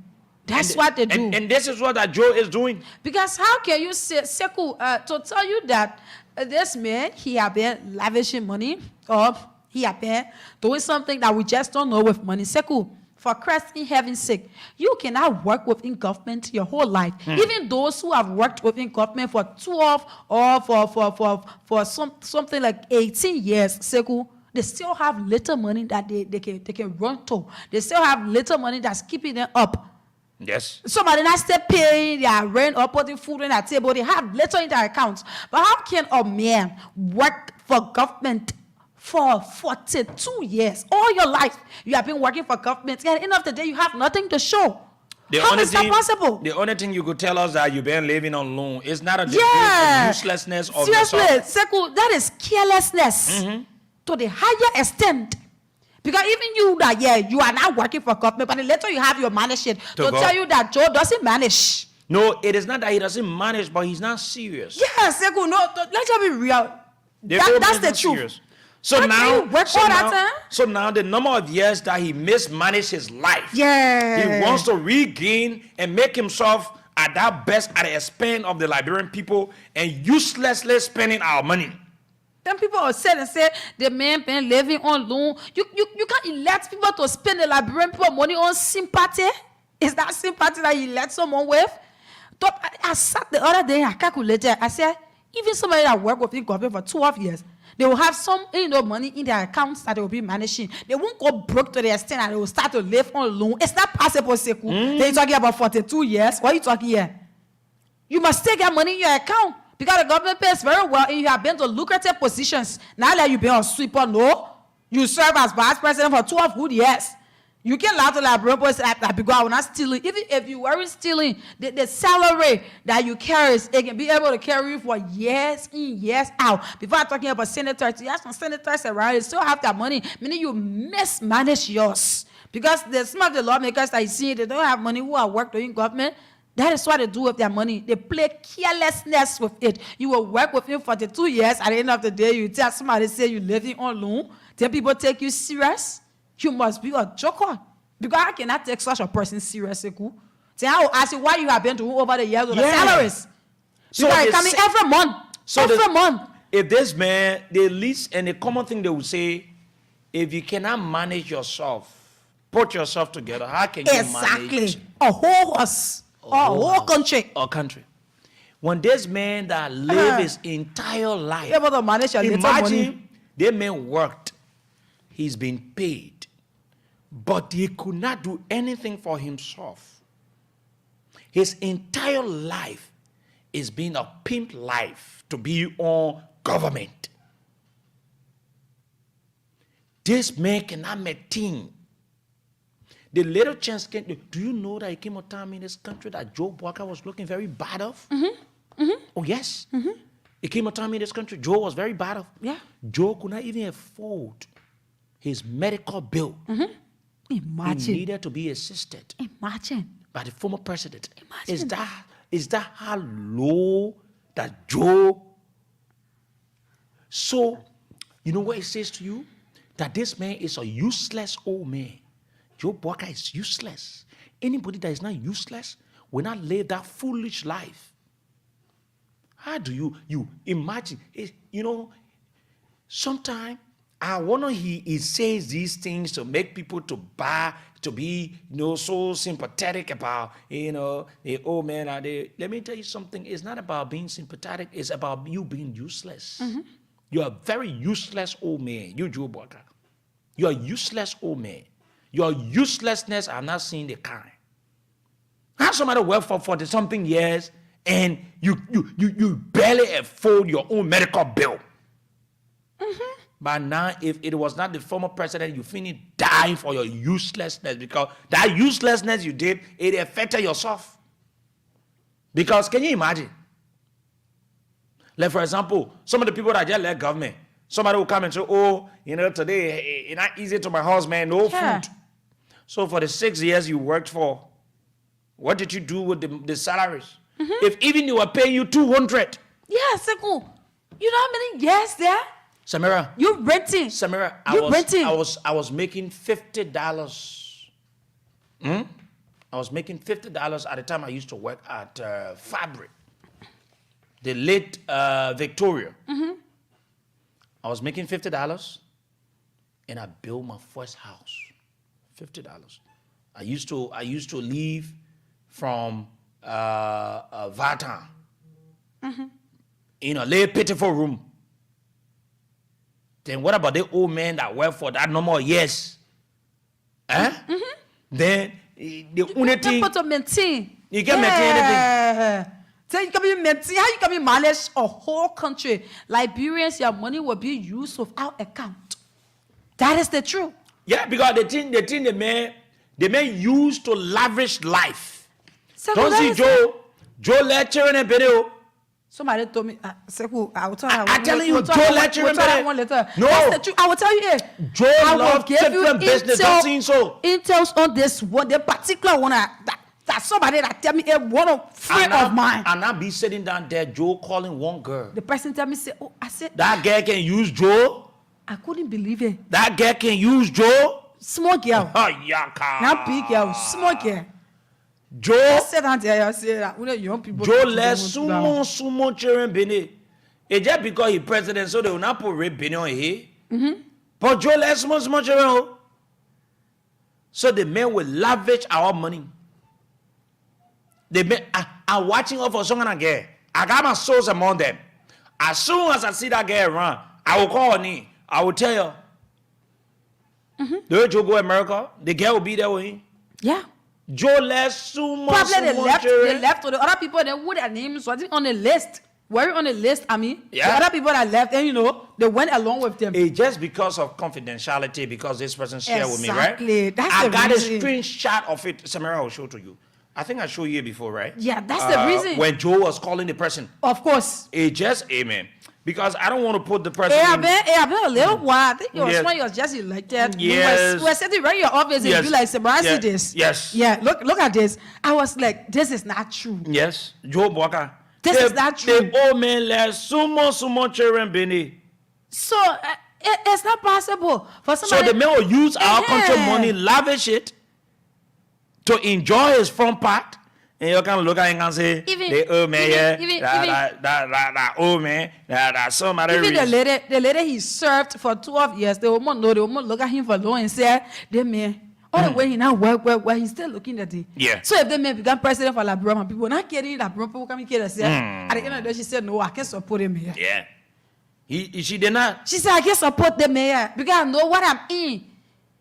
That's what they do. And this is what that Joe is doing. Because how can you say, Sekou, to tell you that this man, he have been lavishing money, or he have been doing something that we just don't know with money. Sekou, for Christ in heaven's sake, you cannot work within government your whole life. Even those who have worked within government for 12 or for something like 18 years, Sekou, they still have little money that they can run to. They still have little money that's keeping them up. Yes. Somebody not still paying their rent or putting food on their table. They have little in their accounts. But how can a man work for government for 42 years? All your life, you have been working for government. And at the end of the day, you have nothing to show. How is that possible? The only thing you could tell us that you've been living on loan is not a Yeah. uselessness of Seriously, yourself. Seku, that is carelessness to the higher extent. Because even you that, you are now working for government, but later you have your management to go. tell you that Joe doesn't manage. No, it is not that he doesn't manage, but he's not serious. Yes, Seku, no, let's just be real. That's the truth. Serious. So How can now, you work all that time? so now the number of years that he mismanaged his life, Yeah. he wants to regain and make himself at that best at the expense of the Liberian people and uselessly spending our money. Then people are said and say the man been living on loan. You can't elect people to spend the Liberian people money on sympathy. Is that sympathy that you elect someone with? I sat the other day, I calculated. I said, even somebody that worked with the government for 12 years, they will have some money in their accounts that they will be managing. They won't go broke to the extent that they will start to live on loan. It's not possible, Seku. Then you're talking about 42 years. What are you talking here? You must take your money in your account because the government pays very well and you have been to lucrative positions. Now that you've been on sweeper, no. You serve as vice president for 12 good years. You can lie to Liberian boys because I will not stealing. Even if you weren't stealing, the salary that you carry, it can be able to carry you for years in, years out. Before I'm talking about senators, you have some senators around, you still have that money, meaning you mismanage yours. Because some of the lawmakers that you see, they don't have money who are working in government. That is what they do with their money. They play carelessness with it. You will work with him for 2 years. At the end of the day, you tell somebody, say you're living on loan. Then people take you serious. You must be a joker. Because I cannot take such a person seriously. Then I will ask you why you have been doing over the years with the salaries. So because it's coming every month. So every month. If this man, the least and the common thing they will say, if you cannot manage yourself, put yourself together, how can you manage a whole horse, a whole country? A country. When this man that lived his entire life, able to manage your little money. imagine the man worked, he's been paid, but he could not do anything for himself. His entire life is being a pimp life to be on government. This man cannot maintain. The little chance came. Do you know that it came a time in this country that Joe Walker was looking very bad of? Oh, yes. It came a time in this country Joe was very bad of. Yeah. Joe could not even afford his medical bill. Imagine. He needed to be assisted Imagine. by the former president. Imagine. Is that how low that Joe? So, you know what it says to you? That this man is a useless old man. Joe Walker is useless. Anybody that is not useless will not live that foolish life. How do you imagine? Sometimes I wonder he says these things to make people to be so sympathetic about the old man out there. Let me tell you something. It's not about being sympathetic. It's about you being useless. You're a very useless old man. You Joe Walker. You're a useless old man. Your uselessness, I'm not seeing the kind. Have somebody work for 40-something years and you barely afford your own medical bill. But now, if it was not the former president, you finish dying for your uselessness because that uselessness you did, it affected yourself. Because can you imagine? Like, for example, some of the people that just left government, somebody will come and say, today it's not easy to my house, man, no food. So for the 6 years you worked for, what did you do with the salaries? If even you were paying you 200. Yeah, Seku. You know how many years there? Samira. You renting. Samira, I was making $50. I was making $50 at the time I used to work at Fabric. The late Victoria. I was making $50 and I built my first house. $50. I used to leave from Vatan in a little pitiful room. Then what about the old man that worked for that number of years? Then the only thing to maintain. You can't maintain anything. So you can be maintain, how you can be manage a whole country? Liberians, your money will be used without account. That is the truth. Yeah, because the man used to lavish life. Don't see Joe lecturing and video. Somebody told me, Seku, I will tell you. I'm telling you, Joe lecturing later. No. That's the truth. I will tell you. Joe loves different business. Don't see so. Intel's on this one, the particular one that somebody that tell me one of friend of mine. And I be sitting down there, Joe calling one girl. The person tell me, say, oh, I said that girl can use Joe. I couldn't believe it. That girl can use Joe. Small girl. Oh, yaka. Not big girl, small girl. Joe. I said that I said that when young people. Joe less sumo children Benin. It's just because he president, so they will not put red Benin on here. But Joe less sumo children. So the men will lavish our money. The men are watching out for someone again. I got my souls among them. As soon as I see that girl around, I will call her. I will tell you. The way Joe go to America, the girl will be there with him. Yeah. Joe less sumo. Probably they left to the other people that would their names was on the list. Were you on the list, I mean? Yeah. The other people that left, and they went along with them. It's just because of confidentiality, because this person shared with me, right? Exactly. That's I the got reason. a screenshot of it. Samara, I will show to you. I think I showed you before, right? Yeah, that's the reason. When Joe was calling the person. Of course. It just, amen. Because I don't want to put the person I've been a little while. I think it was Yes. when you was just elected. Yes. We were sitting right in your office and Yes. be like, Samara, see Yeah. this. Yes. Yeah, look at this. I was like, this is not true. Yes, Joe Boka. This is not true. The old man left sumo children Benin. So it's not possible for So somebody. the man will use our country Yeah. money, lavish it, to enjoy his front part. And you can look at him and say, the old man, that old man, that somebody Even rich. the lady he served for 12 years, the woman look at him for long and say, the man, all the way he now work, he's still looking at it. Yeah. So if the man become president for Liberia, people not getting Liberia, people come here and say, at the end of the day, she said, no, I can't support him here. Yeah. She did not. She said, I can't support them here because I know what I'm in.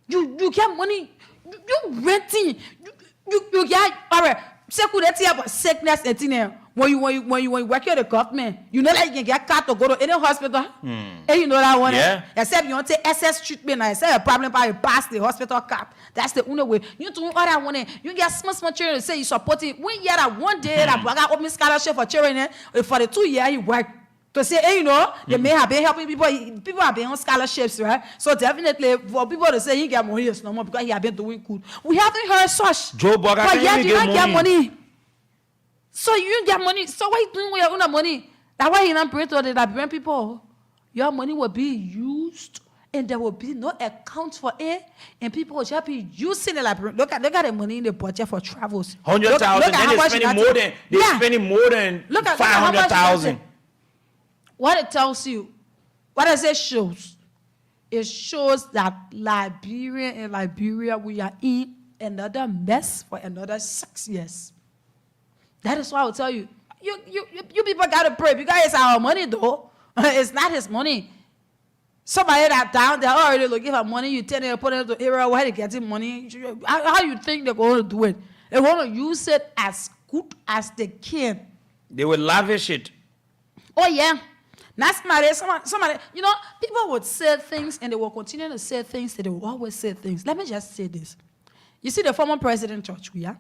You get money, you renting, you get, all right. Security about sickness and thing. When you work at the government, you know that you can get cut to go to any hospital. And you know that one. Yeah. Except you want to take SS treatment. I say a problem by you pass the hospital cap. That's the only way. You do all that one. You get small children say you support it. When you that one day that got open scholarship for children for the 2 years you work. To say, hey, they may have been helping people. People have been on scholarships, right? So definitely for people to say he get money, it's no more because he have been doing good. We haven't heard such. Joe Boga But yet you don't get money. money. So you get money. So what you doing with your own money? That's why you don't pray to the Liberian people. Your money will be used, and there will be no account for it, and people will just be using the Liberian. Look at the money in the budget for travels. 100,000. Then they're spending more than spending more than 500,000. What it tells you, what does it shows? It shows that Liberia, we are in another mess for another 6 years. That is why I will tell you, you people got to pray because it's our money though. It's not his money. Somebody that down there already looking for money, you tell them to put it into area where they getting money. How you think they're going to do it? They want to use it as good as they can. They will lavish it. Oh yeah. Now somebody, people would say things and they will continue to say things and they will always say things. Let me just say this. You see the former president, George Weah?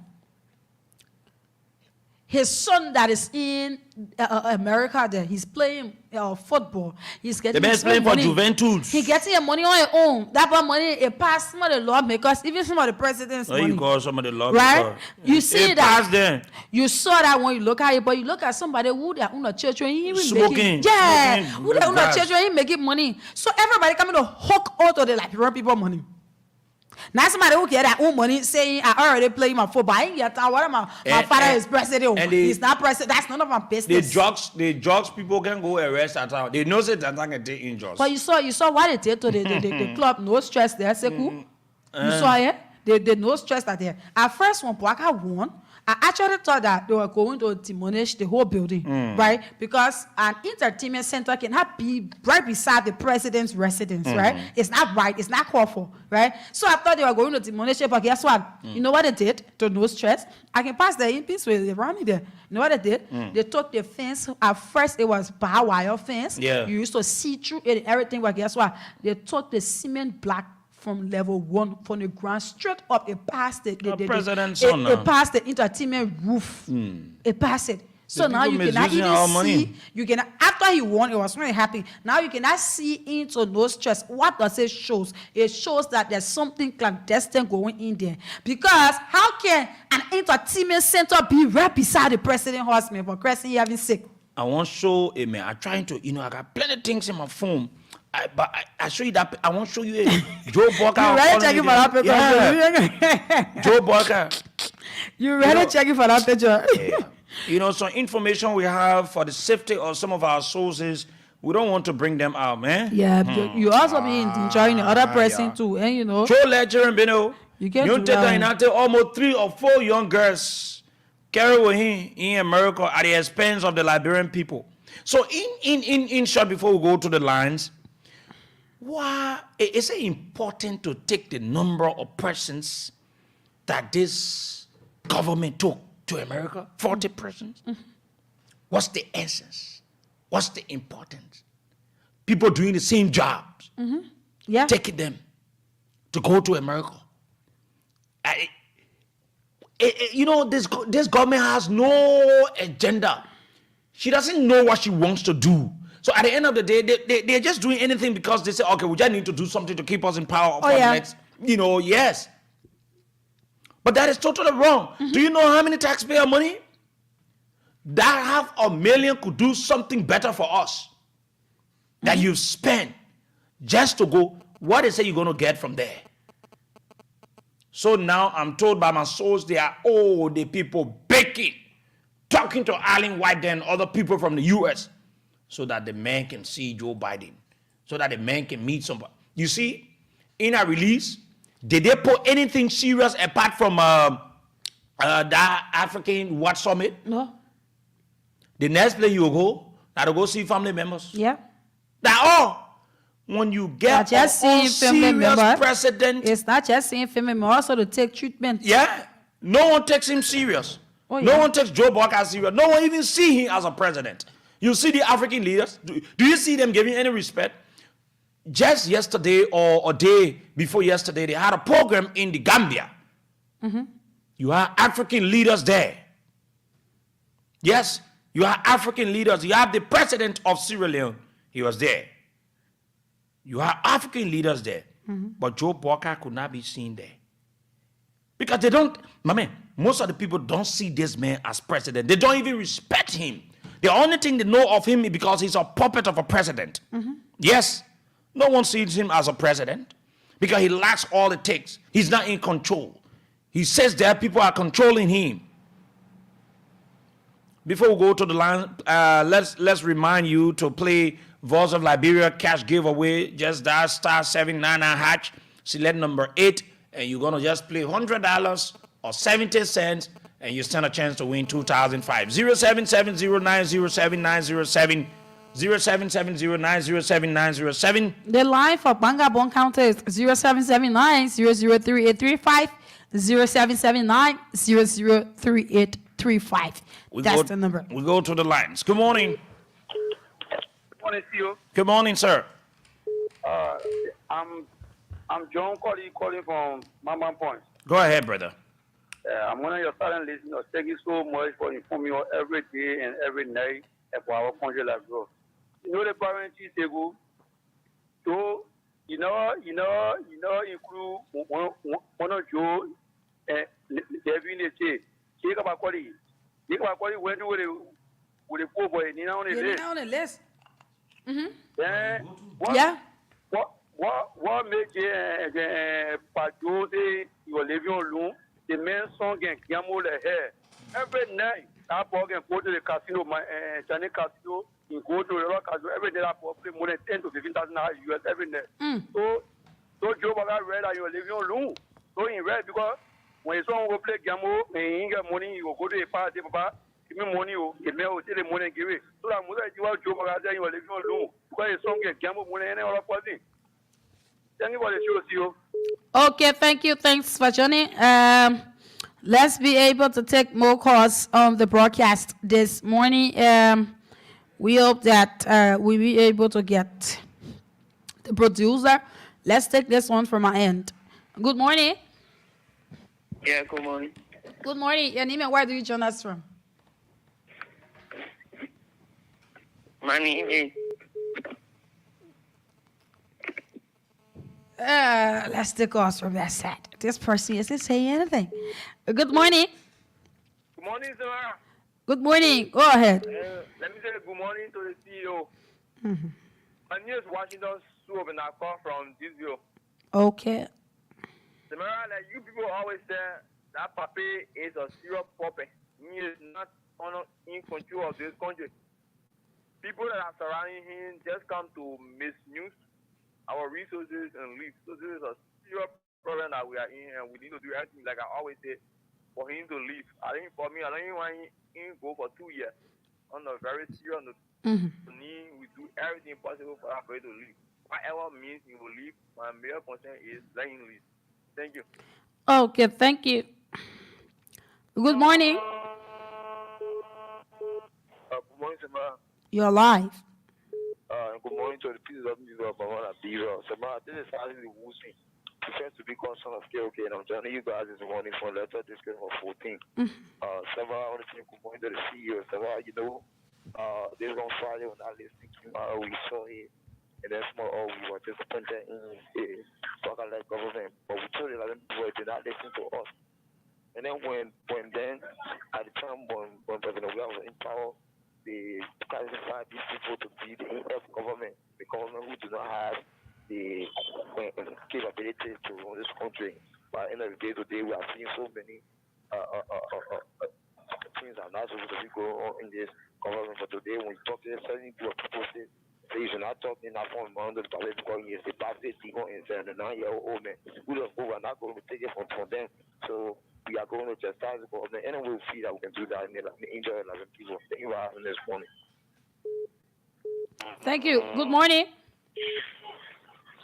His son that is in America there, he's playing football. He's getting the man's playing money. for Juventus. He's getting your money on his own. That money, it passed some of the lawmakers, even some of the president's money. You call some of the lawmakers. Right? You see it that. passed them. You saw that when you look at it, but you look at somebody who they own a church and he even Smoking. who they own a church and he making money. So everybody coming to hook out of the Liberian people money. Now somebody who get their own money saying, I already play my football. I ain't get what my father is president. He's not president. That's none of my business. The drugs people can go arrest at all. They know that they can take injuries. But you saw what they did to the club, no stress there, Seku. You saw it? They no stress that there. At first when Puaka won, I actually thought that they were going to demolish the whole building, right? Because an entertainment center cannot be right beside the president's residence, right? It's not right. It's not called for, right? So I thought they were going to demolish it, but guess what? You know what they did? To no stress. I can pass the in-peace with around me there. You know what they did? They took the fence. At first, it was barbed wire fence. Yeah. You used to see through it and everything, but guess what? They took the cement block from level 1, from the ground straight up. It passed president's it, son it now. passed the entertainment roof. It passed it. So now you people cannot misusing our even money. see. You can, after he won, it was really happy. Now you cannot see into those chests. What does it show? It shows that there's something clandestine going in there. Because how can an entertainment center be right beside the president husband for Christ having sick? I want to show, amen. I'm trying to, I got plenty of things in my phone. But I show you that. I want to show you Joe Barker. You ready checking for that picture? Yeah. Joe Barker. You ready checking for that picture? Yeah. Some information we have for the safety of some of our sources, we don't want to bring them out, man. Yeah, you also be enjoying the other person too, and Joe Ledger and Beno. You get you to take that United almost 3 or 4 young girls carry with him in America at the expense of the Liberian people. So in short, before we go to the lines, why is it important to take the number of persons that this government took to America? 40 persons? What's the essence? What's the importance? People doing the same jobs, yeah, taking them to go to America. This government has no agenda. She doesn't know what she wants to do. So at the end of the day, they're just doing anything because they say, okay, we just need to do something to keep us in power for the next, yes. But that is totally wrong. Do you know how many taxpayer money? That $500,000 could do something better for us. That you've spent just to go, what is it you're going to get from there? So now I'm told by my source, they are all the people baking, talking to Allen White and other people from the U.S., so that the man can see Joe Biden, so that the man can meet somebody. You see, in a release, did they put anything serious apart from that African What Summit? No. The next place you go, to go see family members. Yeah. That's all. When you get just a seeing family serious member, president. It's not just seeing family member, also to take treatment. Yeah. No one takes him serious. Oh, No yeah. one takes Joe Barker serious. No one even see him as a president. You see the African leaders. Do you see them giving any respect? Just yesterday or a day before yesterday, they had a program in the Gambia. You have African leaders there. Yes, you have African leaders. You have the president of Sierra Leone. He was there. You have African leaders there. But Joe Barker could not be seen there. Because they don't, most of the people don't see this man as president. They don't even respect him. The only thing they know of him is because he's a puppet of a president. Yes, no one sees him as a president because he lacks all it takes. He's not in control. He says that people are controlling him. Before we go to the line, let's remind you to play Voice of Liberia cash giveaway. Just dial *799#, select number 8, and you're gonna just play $100 or 70 cents, and you stand a chance to win 2005. 0770907907, 0770907907. The line for Bangabon Counter is 0779-003835, 0779-003835. That's the number. We go to the lines. Good morning. Good morning, CEO. Good morning, sir. I'm John calling from Mama Point. Go ahead, brother. I'm one of your silent listeners. Thank you so much for informing me every day and every night about our country like growth. You know the parents say go. So include one of Joe and Devin say, take up a quality. Take up a quality went with the poor boy. You know on the list. Mm-hmm. Then what made Pajo say you are living alone? The men song and Gamble hair. Every night, I go to the casino, Chinese casino, in go to the rock casino. Every day, I play more than 10 to 15,000 US every day. So Joe Baga read that you are living alone. So in red because when someone go play Gamble, and you get money, you go to a party, papa. Give me money, you may take the money and give it. So that most of you are Joe Baga you are living alone. Because the song and Gamble money and all of that. Thank you for the show, CEO. Okay, thank you. Thanks for joining. Let's be able to take more calls on the broadcast this morning. We hope that we'll be able to get the producer. Let's take this one from my end. Good morning. Yeah, good morning. Good morning. Your name and where do you join us from? My name is Let's take us from that side. This person isn't saying anything. Good morning. Good morning, sir. Good morning. Go ahead. Let me say good morning to the CEO. My name is Washington Soup, and I call from Disville. Okay. Samara, like you people always say, that Pape is a serious puppet. He is not in control of this country. People that are surrounding him just come to misuse our resources and leave. So this is a serious problem that we are in, and we need to do everything, like I always say, for him to leave. I think for me, I don't even want him to go for 2 years. On a very serious note, we do everything possible for that boy to leave. Whatever means he will leave, my major concern is let him leave. Thank you. Okay, thank you. Good morning. Good morning, Samara. You're live. Good morning to the pieces of music of Bavana B-Roll. Samara, this is how the Wusi. Prefers to be called son of KOK, and I'm joining you guys this morning for letter discussion for 14. Samara, I want to say good morning to the CEO. Samara, you know, this on Friday when I listened to we saw it, and that's more all we were disappointed in talking like government, but we told it like people did not listen to us. And then when then at the time when President William was in power, they classified these people to be the AF government, the government who do not have the capability to run this country. But in the day to day, we are seeing so many things that are not supposed to be going on in this government. But today, when you talk to certain people say you should not talk in that form of the public because he is a past 51 and 79-year-old man. We don't go, we're not going to take it from them. So we are going to chastise the government, and we'll see that we can do that and enjoy 11 people. Thank you for having this morning. Thank you. Good morning.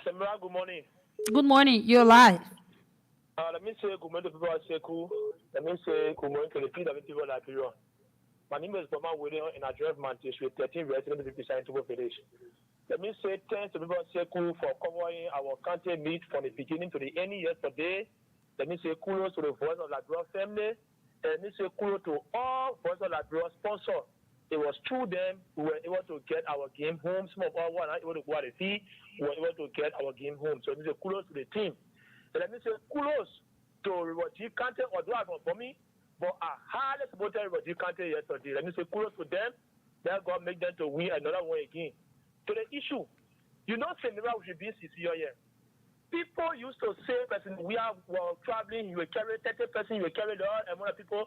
Samara, good morning. Good morning. You're live. Let me say good morning to people at Seku. Let me say good morning to the people at Liberia. My name is Bama William, and I drive Mantis with 13 residents of the Scientific Village. Let me say thanks to people at Seku for covering our county meet from the beginning to the end yesterday. Let me say kudos to the Voice of Liberia family. Let me say kudos to all Voice of Liberia sponsors. It was through them we were able to get our game home. Some of us were not able to go out and see. We were able to get our game home. So let me say kudos to the team. And let me say kudos to Riverview County, although I don't for me, but I highly supported Riverview County yesterday. Let me say kudos to them. Let God make them to win another one again. To the issue, you know, Senator, we should be sincere here. People used to say, person, we were traveling, you will carry 30 person, you will carry the other, and other people,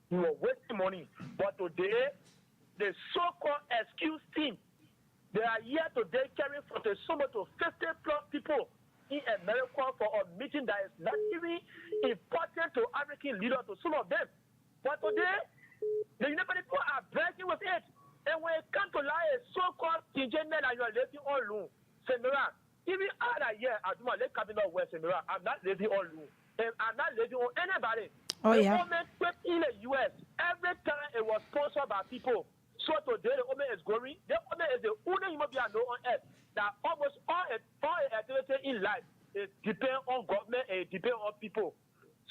you were wasting money. But today, the so-called excuse team, they are here today carrying from the summer to 50 plus people in America for a meeting that is not even important to African leaders, to some of them. But today, the United people are breaking with it. And when it comes to lie, a so-called engineer that you are letting all alone, Senator, even other year, I do not let cabinet West Senator, I'm not letting all alone. And I'm not letting on anybody. Oh, the yeah. government in the U.S., every time it was sponsored by people. So today the government is growing. The government is the only human being I know on earth that almost all activity in life is depend on government and depend on people.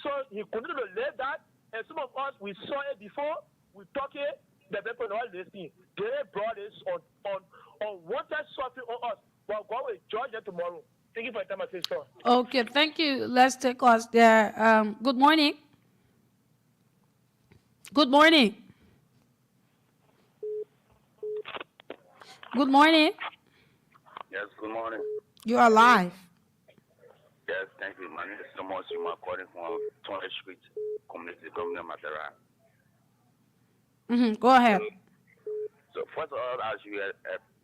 So he continued to live that, and some of us we saw it before. We talk it. The people not listening. They brought this on wanted suffering on us. Well, God will judge them tomorrow. Thank you for your time, my sister. Okay, thank you. Let's take us there. Good morning. Good morning. Good morning. yes, good morning. You are live. Yes, thank you. My name is Thomas. I'm calling from 20th Street Community Government Matera. Go ahead. So first of all, I should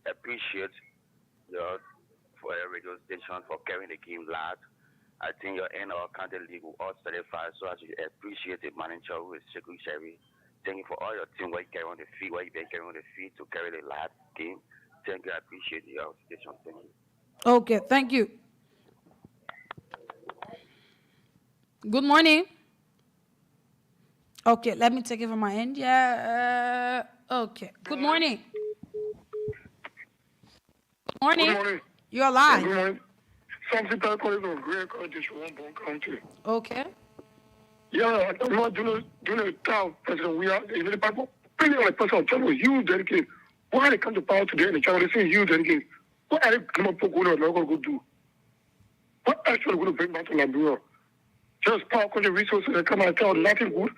appreciate your for a radio station for carrying the game loud. I think your in our county league will all certified, so I should appreciate the manager who is Secretary. Thank you for all your team, what you carry on the field, what you been carrying on the field to carry the live game. Thank you, I appreciate your station. Thank you. Okay, thank you. Good morning. Okay, let me take it from my end. Yeah. Okay. Good morning. Morning. Good morning. You're live. Good morning. some people call it a great country, one country. Okay. Yeah, I'm not doing a town president. We are in the Bible. Really, like person of China, huge dedicate. Why they come to power today in the China? They say huge dedicate. What are they going to go do? What actually going to bring back to Liberia? Just power country resources that come out and tell nothing good.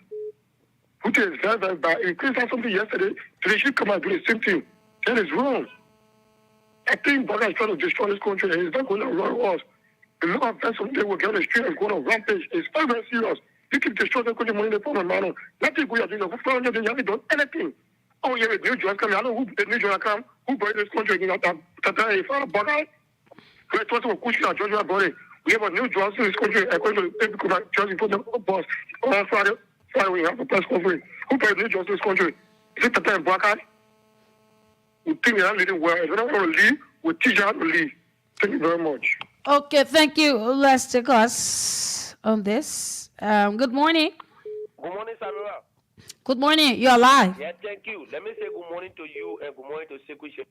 Which is very bad. In case I something yesterday, today should come out and do the same thing. That is wrong. I think Baga is trying to destroy this country and he's not going to run us. The look of vessels they will get on the street and go on rampage. It's very, very serious. You keep destroying the country money in the form of man. Nothing we are doing. For 400 days, you haven't done anything. Oh, yeah, the new judge coming. I know who the new judge come. Who brought this country in that if I'm a Baga, we're talking about Kushina, Georgia body. We have a new judge in this country according to the people that judge put the boss. On Friday we have a press conference. Who brought the new judge in this country? Is it Tata and Baga? We think they're leading well. If we don't want to leave, we'll teach you how to leave. Thank you very much. Okay, thank you. Let's take us on this. Good morning. Good morning, Samuel. Good morning. You're live. Yeah, thank you. Let me say good morning to you and good morning to Secretary.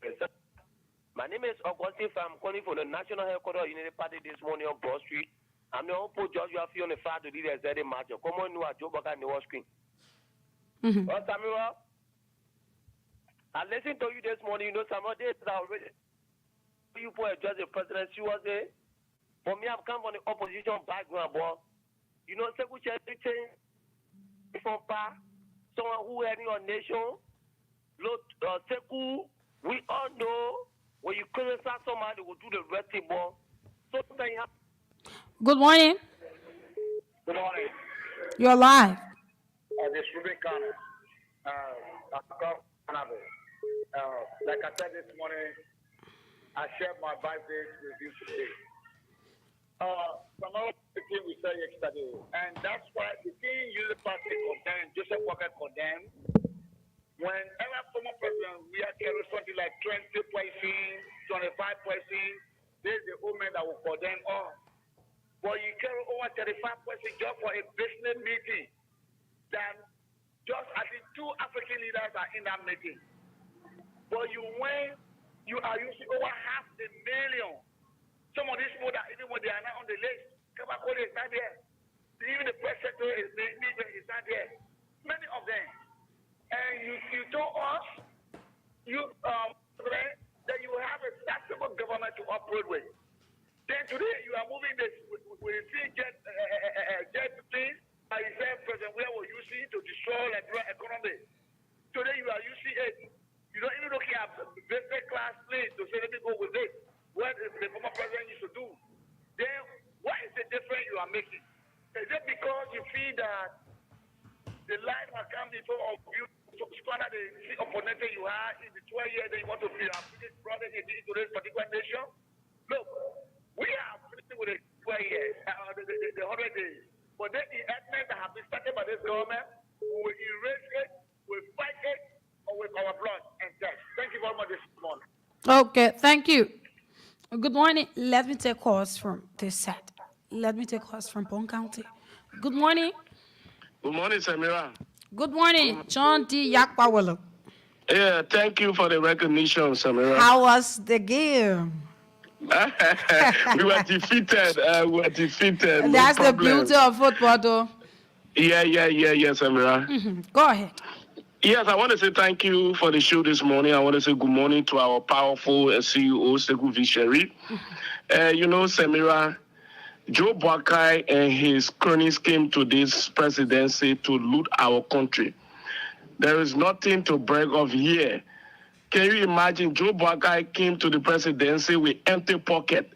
My name is Augustine. I'm calling from the National Headquarters of Unity Party this morning on Broad Street. I'm the Honorable Judge. You have on the file to lead the Zeddy March. Come on, you are Joe Baga on the screen. Well, Samuel, I listened to you this morning. You know, Samuel, this is already you for just the presidency was there. For me, I've come from the opposition background, but you know, Secretary from power, someone who had in your nation, Seku, we all know when you criticize somebody, will do the red thing, but something happens. Good morning. Good morning. You're live. This is Ruben Connor. Like I said this morning, I shared my birthday with you today. Some of the things we said yesterday, and that's why the thing you party condemned, Joseph Walker condemned. Whenever former president, we are carrying something like 20 points, 25 points, there's the woman that will condemn all. But you carry over 35 points just for a business meeting. Then just I think 2 African leaders are in that meeting. But you are using over 500,000. Some of these people that even when they are not on the list, Kabakole is not there. Even the press secretary is not there. Many of them. And you told us that you will have a sensible government to operate with. Then today you are moving this with the jet thing. You said President William was using to destroy Liberia economy. Today you are using it. You don't even look at business class plane to say let me go with it. What the former president used to do. Then what is the difference you are making? Is it because you feel that the life has come before of you to squander the opponent you have in the 12 years that you want to be a British brother into this particular nation? Look, we are finishing with the 12 years, the 100 days. But then the ethnics that have been started by this government, we will erase it, we will fight it, or with our blood and death. Thank you very much this morning. Okay, thank you. Good morning. Let me take calls from this side. Let me take calls from Pong County. Good morning. Good morning, Samira. Good morning, John D. Yakpawala. Yeah, thank you for the recognition, Samira. How was the game? We were defeated. That's the beauty of football, though. Yeah, Samira. Go ahead. Yes, I want to say thank you for the show this morning. I want to say good morning to our powerful CEO, Sekou Visheri. You know, Samira, Joe Boakai and his cronies came to this presidency to loot our country. There is nothing to brag of here. Can you imagine Joe Boakai came to the presidency with empty pocket?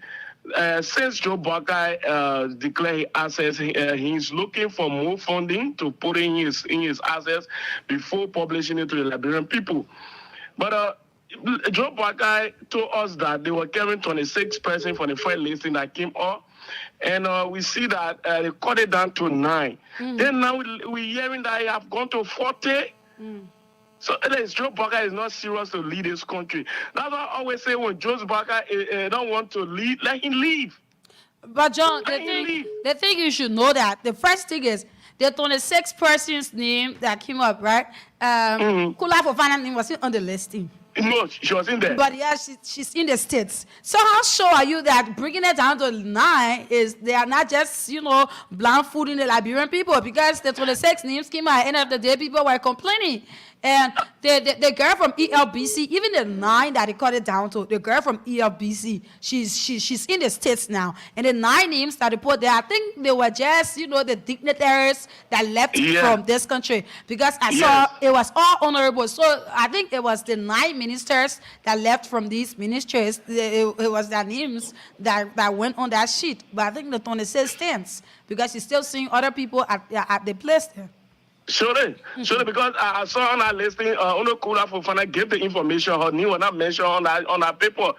Since Joe Boakai declared his assets, he's looking for more funding to put in his assets before publishing it to the Liberian people. But Joe Boakai told us that they were carrying 26 persons for the first listing that came up. And we see that they cut it down to 9. Then now we're hearing that they have gone to 40. So Joe Boakai is not serious to lead this country. That's why I always say when Joe Boakai don't want to lead, let him leave. But John, the thing you should know that the first thing is the 26 persons name that came up, right? Kula for finance name was on the listing. No, she wasn't there. But yeah, she's in the States. So how sure are you that bringing it down to 9 is they are not just, blindfolding the Liberian people? Because the 26 names came out at the end of the day, people were complaining. And the girl from ELBC, even the 9 that they cut it down to, the girl from ELBC, she's in the States now. And the 9 names that they put there, I think they were just, the dignitaries that left from this country. Because I saw it was all honorable. So I think it was the 9 ministers that left from these ministries. It was their names that went on that sheet. But I think the 26 stands because you're still seeing other people at the place there. Surely, because I saw on our listing, Ono Kula Fofana gave the information, her name was not mentioned on our paper.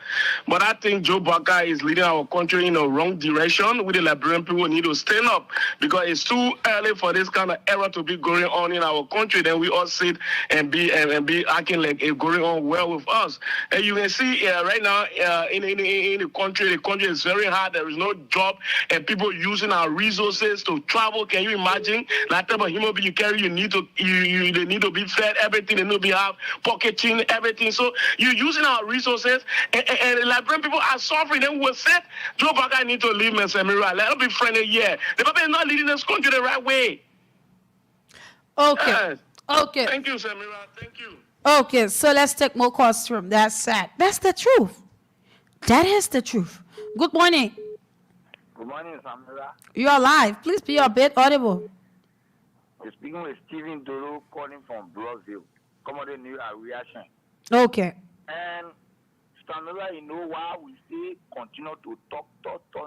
But I think Joe Baka is leading our country in the wrong direction. We, the Liberian people, need to stand up because it's too early for this kind of error to be going on in our country. Then we all sit and be acting like it's going on well with us. And you can see right now in the country is very hard. There is no job, and people using our resources to travel. Can you imagine that type of human being you carry? They need to be fed everything. They need to be have pocketing everything. So you're using our resources, and the Liberian people are suffering. Then we will say Joe Baka need to leave, Ms. Samira. Let us be friendly here. The people is not leading this country the right way. Okay. Okay. Thank you, Samira. Thank you. Okay, so let's take more calls from that side. That's the truth. That is the truth. Good morning. Good morning, Samira. You are live. Please be a bit audible. You're speaking with Stephen Dolo calling from Brookville. Come on, the new reaction. Okay. And Samira, you know why we still continue to talk,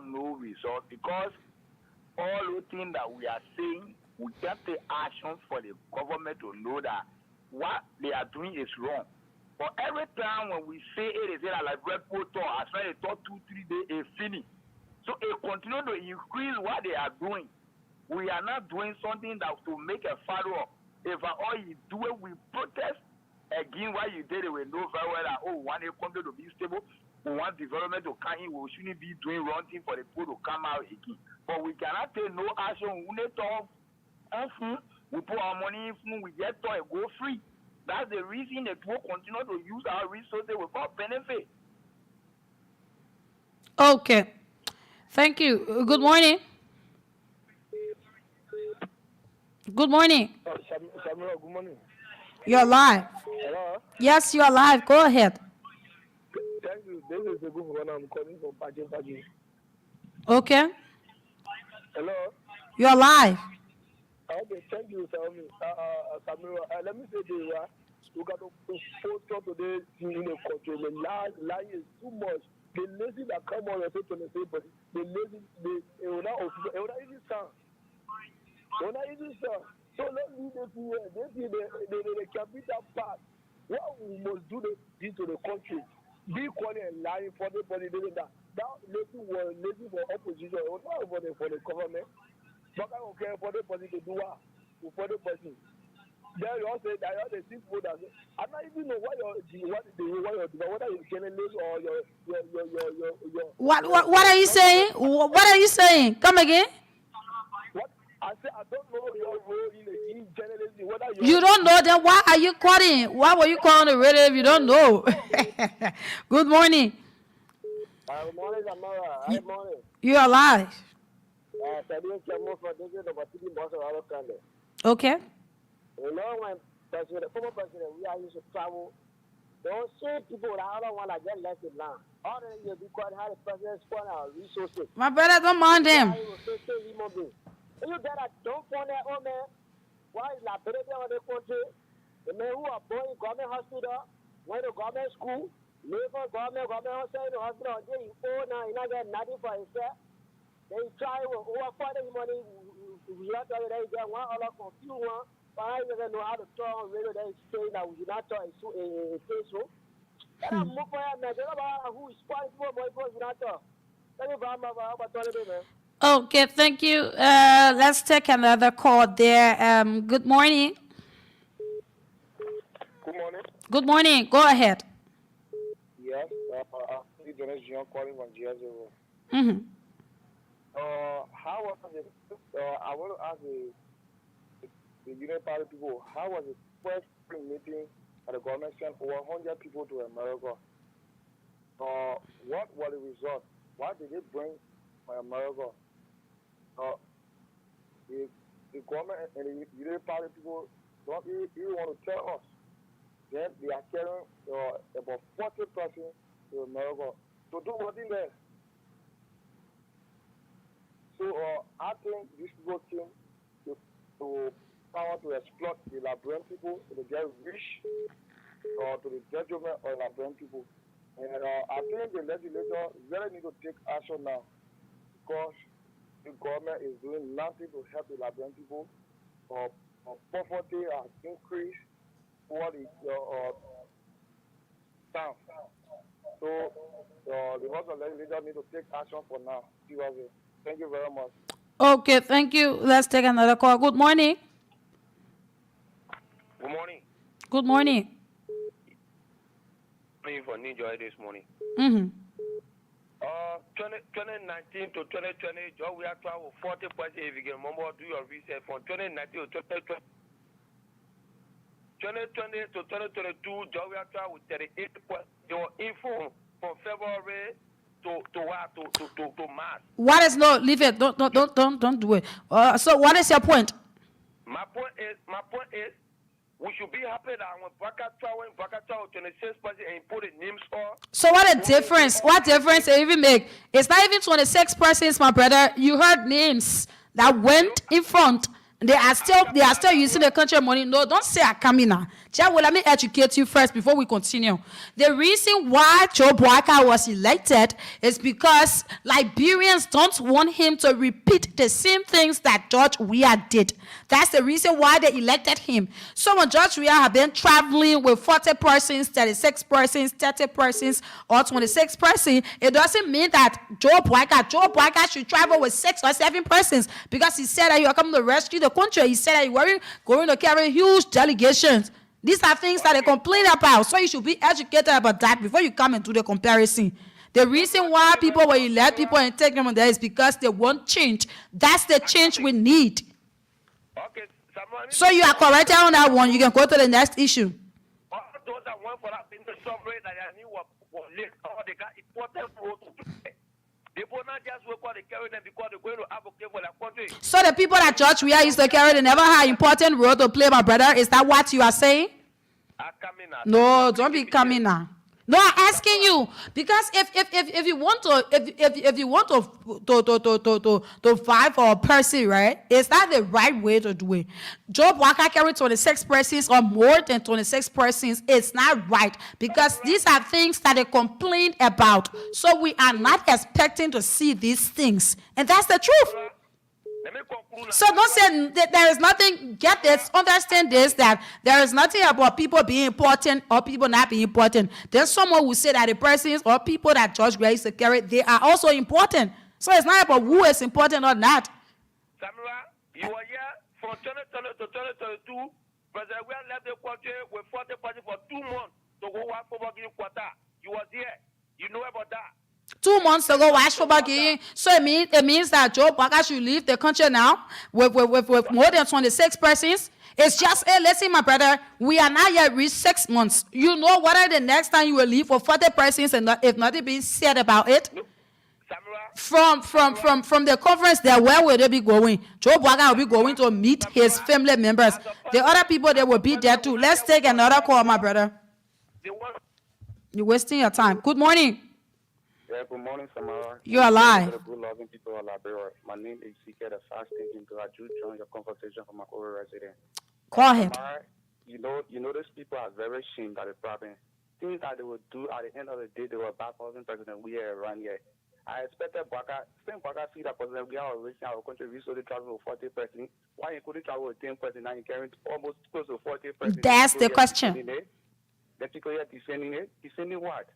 no result? Because all the things that we are saying, we get the action for the government to know that what they are doing is wrong. But every time when we say it is like red photo, as well as 2-3 days, it's finished. So it continue to increase what they are doing. We are not doing something that to make a follow-up. If all you do it, we protest again what you did. We know very well that, we want the country to be stable. We want development to come in. We shouldn't be doing wrong thing for the people to come out again. But we cannot take no action. We need to we put our money in, we get to go free. That's the reason that people continue to use our resources without benefit. Okay. Thank you. Good morning. Good morning. Samira, good morning. You're live. Hello? Yes, you're live. Go ahead. Thank you. This is the good one. I'm calling from Paji. Okay. Hello? You're live. Okay, thank you, Samira. Let me say this, we got to post today in the country. The lie is too much. The lazy that come on and say 26, but the lazy, it will not easy sound. So let's leave this here. This is the capital part. What we must do this to the country. Be quiet and lying for everybody doing that. That lazy was lazy for opposition. It was not for the government. But I don't care for the person to do what for the person. Then you all say that you all the people that I don't even know whether you're journalist or your What are you saying? What are you saying? Come again. What I say I don't know your role in journalism. Whether you don't know, then why are you calling? Why were you calling the radio if you don't know? Good morning. Good morning, Amara. Good morning. You are live. Okay. You know, when the former president, we are used to travel. Don't say people that I don't want to get left in line. All the you because how the president spend our resources. My brother, don't mind them. You better don't fund that old man. Why is Liberia on the country? The men who are born in government hospital, went to government school, live for government hospital, they own now, you not get nothing for himself. They try to overfund the money. We not tell you they get one other confused one. But I don't know how to turn on radio. They say that we should not turn a Facebook. And I'm more for that, man. They don't know who is responsible for my voice. Not turn. Thank you very much, man. Okay, thank you. Let's take another call there. Good morning. Good morning. Good morning. Go ahead. Yes, I'm calling from GSO. Mm-hmm. How was it? I want to ask the Union Party people, how was the first meeting and the government sent over 100 people to America. What was the result? Why did they bring America? The government and the United Party people don't even want to tell us. Then they are carrying about 40 persons to America to do what in there. So I think these people came to power to exploit the Liberian people, to get rich, or to the detriment of Liberian people. And I think the legislature really need to take action now, because the government is doing nothing to help the Liberian people. Poverty has increased over the town. So the House of Legislature need to take action for now. Thank you very much. Okay, thank you. Let's take another call. Good morning. Good morning. Good morning. Me for Ninja this morning. 2019 to 2020, Joe, we are travel 40%. If you can remember, do your research from 2019 to 2020. 2020 to 2022, Joe, we are travel 38%. Your info from February to March. What is no? Leave it. Don't do it. So what is your point? My point is, we should be happy that when Baka travel 26% and put the names on. So what a difference? What difference it even make? It's not even 26 persons, my brother. You heard names that went in front. They are still using the country money. No, don't say Akamina. Well, let me educate you first before we continue. The reason why Joe Boakai was elected is because Liberians don't want him to repeat the same things that George Weah did. That's the reason why they elected him. So when George Weah had been traveling with 40 persons, 36 persons, 30 persons, or 26 persons, it doesn't mean that Joe Boakai should travel with 6 or 7 persons, because he said that you are coming to rescue the country. He said that you are going to carry huge delegations. These are things that they complain about. So you should be educated about that before you come and do the comparison. The reason why people will elect people and take them on there is because they want change. That's the change we need. Okay, so you are correct on that one. You can go to the next issue. All those that went for that in the summary that I knew were late, or they got important role to play. They will not just work on the carry them because they're going to advocate for their country. So the people that George Weah used to carry, they never had important role to play, my brother. Is that what you are saying? No, don't be coming now. No, I'm asking you, because if you want to fight for a person, right? Is that the right way to do it? Joe Boakai carry 26 persons or more than 26 persons. It's not right, because these are things that they complain about. So we are not expecting to see these things, and that's the truth. So don't say that there is nothing. Get this, understand this, that there is nothing about people being important or people not being important. There's someone who say that the persons or people that George Weah used to carry, they are also important. So it's not about who is important or not. Samira, you were here from 2020 to 2022. President Weah left the country with 40 parties for 2 months to go work for Guinea Quarter. You was here. You know about that. 2 months ago, watch for Baggy. So it means that Joe Boakai should leave the country now with more than 26 persons. It's just, hey, listen, my brother, we are not yet reached 6 months. You know what are the next time you will leave for 40 persons, and if nothing being said about it? From the conference there, where will they be going? Joe Boakai will be going to meet his family members. The other people, they will be there too. Let's take another call, my brother. You're wasting your time. Good morning. Yeah, good morning, Samara. You are live. Good loving people of Liberia. My name is Zeke, the fast agent. I do join your conversation from my co-resident. Go ahead. Samara, you know those people are very ashamed at the problem. Things that they will do at the end of the day, they were back thousand president we are around here. I expected Boakai, same Boakai see that president we are reaching our country, we saw the travel with 40 percent. Why you couldn't travel with 10 percent? Now you carrying almost close to 40 percent. That's the question. The people here defending it. Defending what?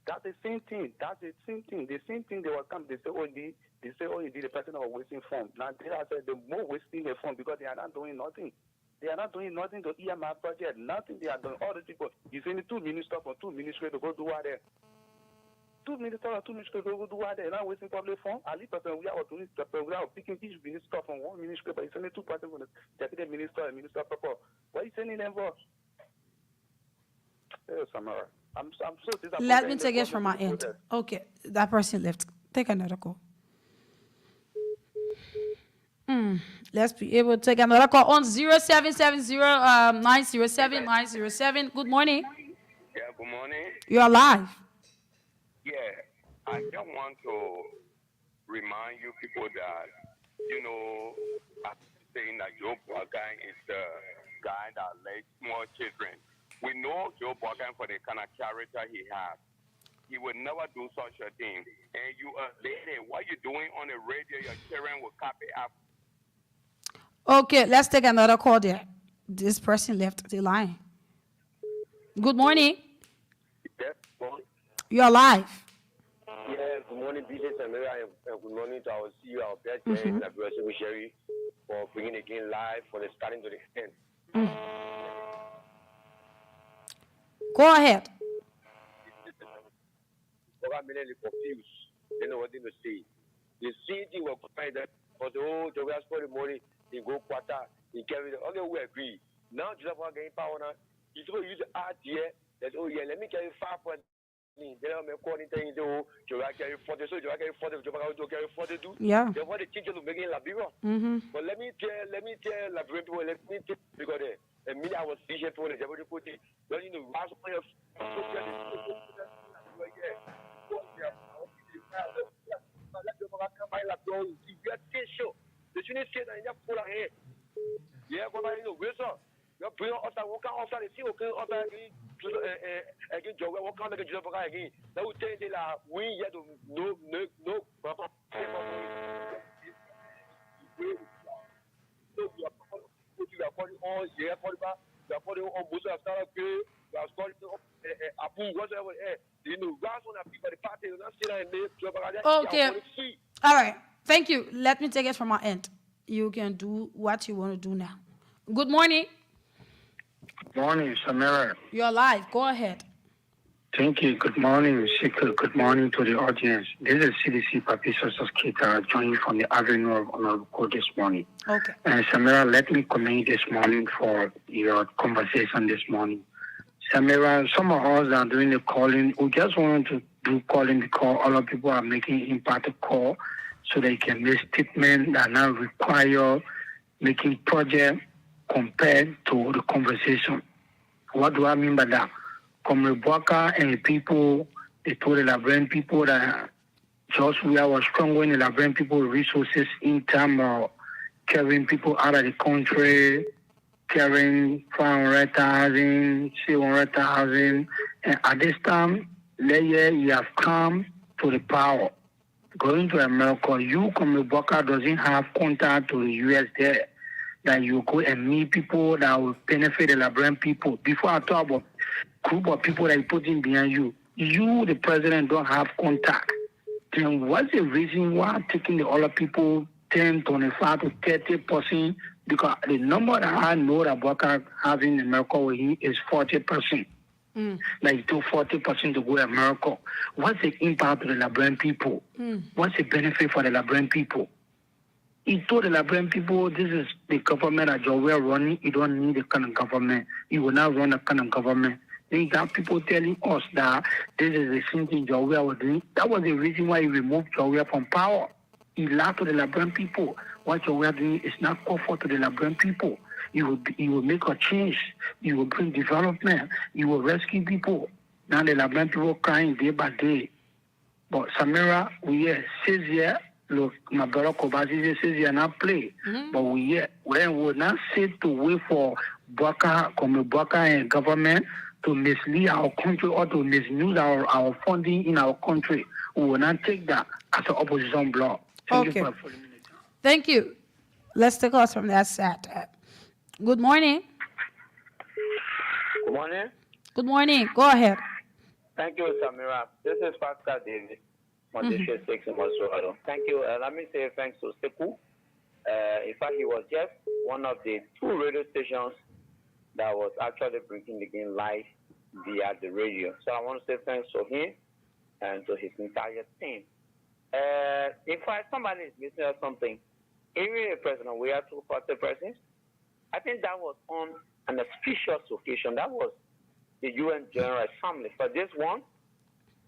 That's the same thing. That's the same thing. The same thing they will come. They say, the person was wasting funds. Now they are saying the more wasting the funds because they are not doing nothing. They are not doing nothing to EMI project. Nothing they are doing. All the people. You send 2 ministers from 2 ministries to go do what there. 2 ministers or 2 ministries to go do what there. Not wasting public funds. At least we are picking each minister from 1 ministry, but you send 2 persons from the deputy minister and minister purple. Why are you sending them for? Hey, Samara. I'm so disappointed. Let me in the take it from my government end. protest. Okay, that person left. Take another call. Let's be able to take another call on 0770 907 907. Good morning. Yeah, good morning. You're live. Yeah, I just want to remind you people that, I'm saying that Joe Bogan is the guy that led small children. We know Joe Bogan for the kind of character he has. He would never do such a thing. And you a lady, what you doing on the radio, your children will copy up. Okay, let's take another call there. This person left the line. Good morning. Yes, You're live. good morning, BJ Samira, and good morning to our CEO, our best friend, Liberia-VOL Sherry, for bringing again live from the starting to the end. Go ahead. Many confused. They know what to say. The city will find that for the whole Jovial Sport money, he go quarter, he carry the other way agree. Now, just want to get power. He's going to use the art here that, oh, yeah, let me carry 5 points. Then I'm calling things, oh, Jovial carry 40, so Jovial carry 40, Jovial carry 42. Yeah. They want the teacher to make it Liberia. But let me tell Liberia people, let me tell you, because me, I was teaching for the Jabba put it. Well, you know, last point of Okay. All right. Thank you. Let me take it from my end. You can do what you want to do now. Good morning. Morning, Samara. You're live. Go ahead. Thank you. Good morning, Shika. Good morning to the audience. This is CDC Papi Sosos Kita joining from the Avenue of Honorable Court this morning. Okay. And Samara, let me commend this morning for your conversation this morning. Samira, some of us are doing the calling. We just want to do calling because all of people are making impact call so they can make statements that now require making project compared to the conversation. What do I mean by that? Comrade Bwaka and the people, they told the Liberian people that just we are strong in the Liberian people resources in terms of carrying people out of the country, carrying 500,000, 700,000. And at this time, you have come to the power. Going to America, you, Comrade Bwaka, doesn't have contact to the U.S. there. That you go and meet people that will benefit the Liberian people. Before I talk about group of people that you put in behind you, the president, don't have contact. Then what's the reason why taking the other people 10, 25 to 30%? Because the number that I know that Bwaka having in America with him is 40%. Like it took 40% to go to America. What's the impact to the Liberian people? What's the benefit for the Liberian people? He told the Liberian people, this is the government that we are running. You don't need a kind of government. You will not run a kind of government. Then you got people telling us that this is the same thing Jawea was doing. That was the reason why he removed Jawea from power. He lied to the Liberian people. What Jawea doing is not comfort to the Liberian people. You will make a change. You will bring development. You will rescue people. Now the Liberian people crying day by day. But Samira, we are 6 years. Look, my brother Kobazi says you are not play. But we will not sit to wait for Bwaka and government to mislead our country or to misuse our funding in our country. We will not take that as an opposition bloc. Thank you for following me. Thank you. Let's take us from that side. Good morning. Good morning. Good morning. Go ahead. Thank you, Samira. This is Pascal David. Thank you. Let me say thanks to Sekou. In fact, he was just one of the 2 radio stations that was actually bringing the game live via the radio. So I want to say thanks to him and to his entire team. In fact, somebody is missing or something. Even the president, we are 2 party presidents. I think that was on an auspicious occasion. That was the UN General Assembly. For this one,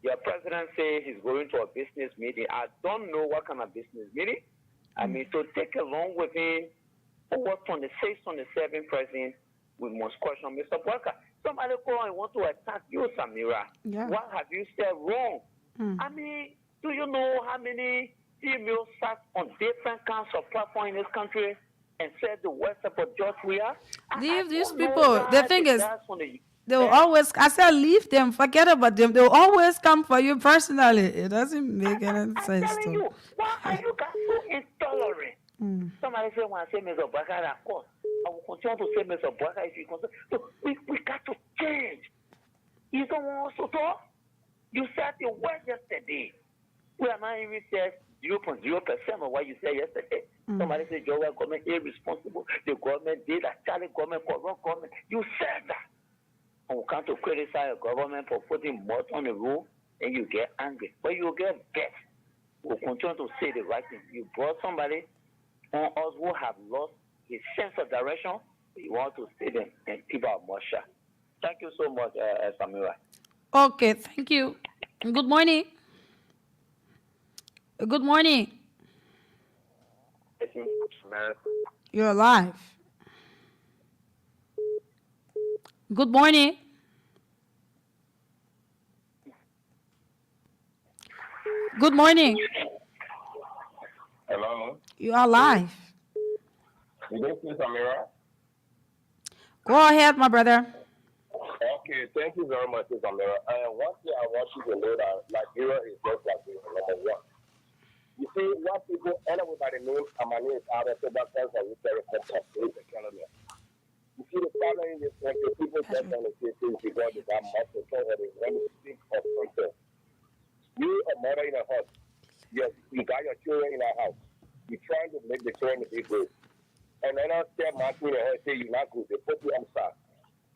your president say he's going to a business meeting. I don't know what kind of business meeting. I mean, to take along with him, over 26, 27 president, we must question Mr. Walker. Somebody call and want to attack you, Samira. Yeah. What have you said wrong? I mean, do you know how many females sat on different kinds of platforms in this country and said the worst about George we are? Leave these don't know people. why The thing is, guys on the- they will always, I said, leave them, forget about them. They will always come for you personally. It doesn't make any sense telling to. you, why are you guys so intolerant? Somebody say, when I say Mr. Baka, of course, I will continue to say Mr. Baka if you continue. So we got to change. You don't want us to talk? You said the word yesterday. We are not even said 0.0% of what you said yesterday. Somebody said your government irresponsible. The government did that. Charlie government, corrupt government. You said that. And we come to criticize the government for putting mud on the road, and you get angry. But you get vexed. We'll continue to say the right thing. You brought somebody on us who have lost his sense of direction. You want to stay them and keep our Mosha. Thank you so much, Samira. Okay, thank you. Good morning. Good morning. You're alive. Good morning. Good morning. Hello. You are live. You don't see Samira? Go ahead, my brother. Okay, thank you very much, Samira. One thing I want you to know that Liberia is just like number one. You see, what people, everybody knows, my name is Albert, so that's why we very complete economy. You see, the problem in this country, people just want to say things because they got muscle, so they want to think of something. You, a mother in a house, you got your children in a house. You're trying to make the children be good. And then I'll tell my children, say you're not good. They put you on side.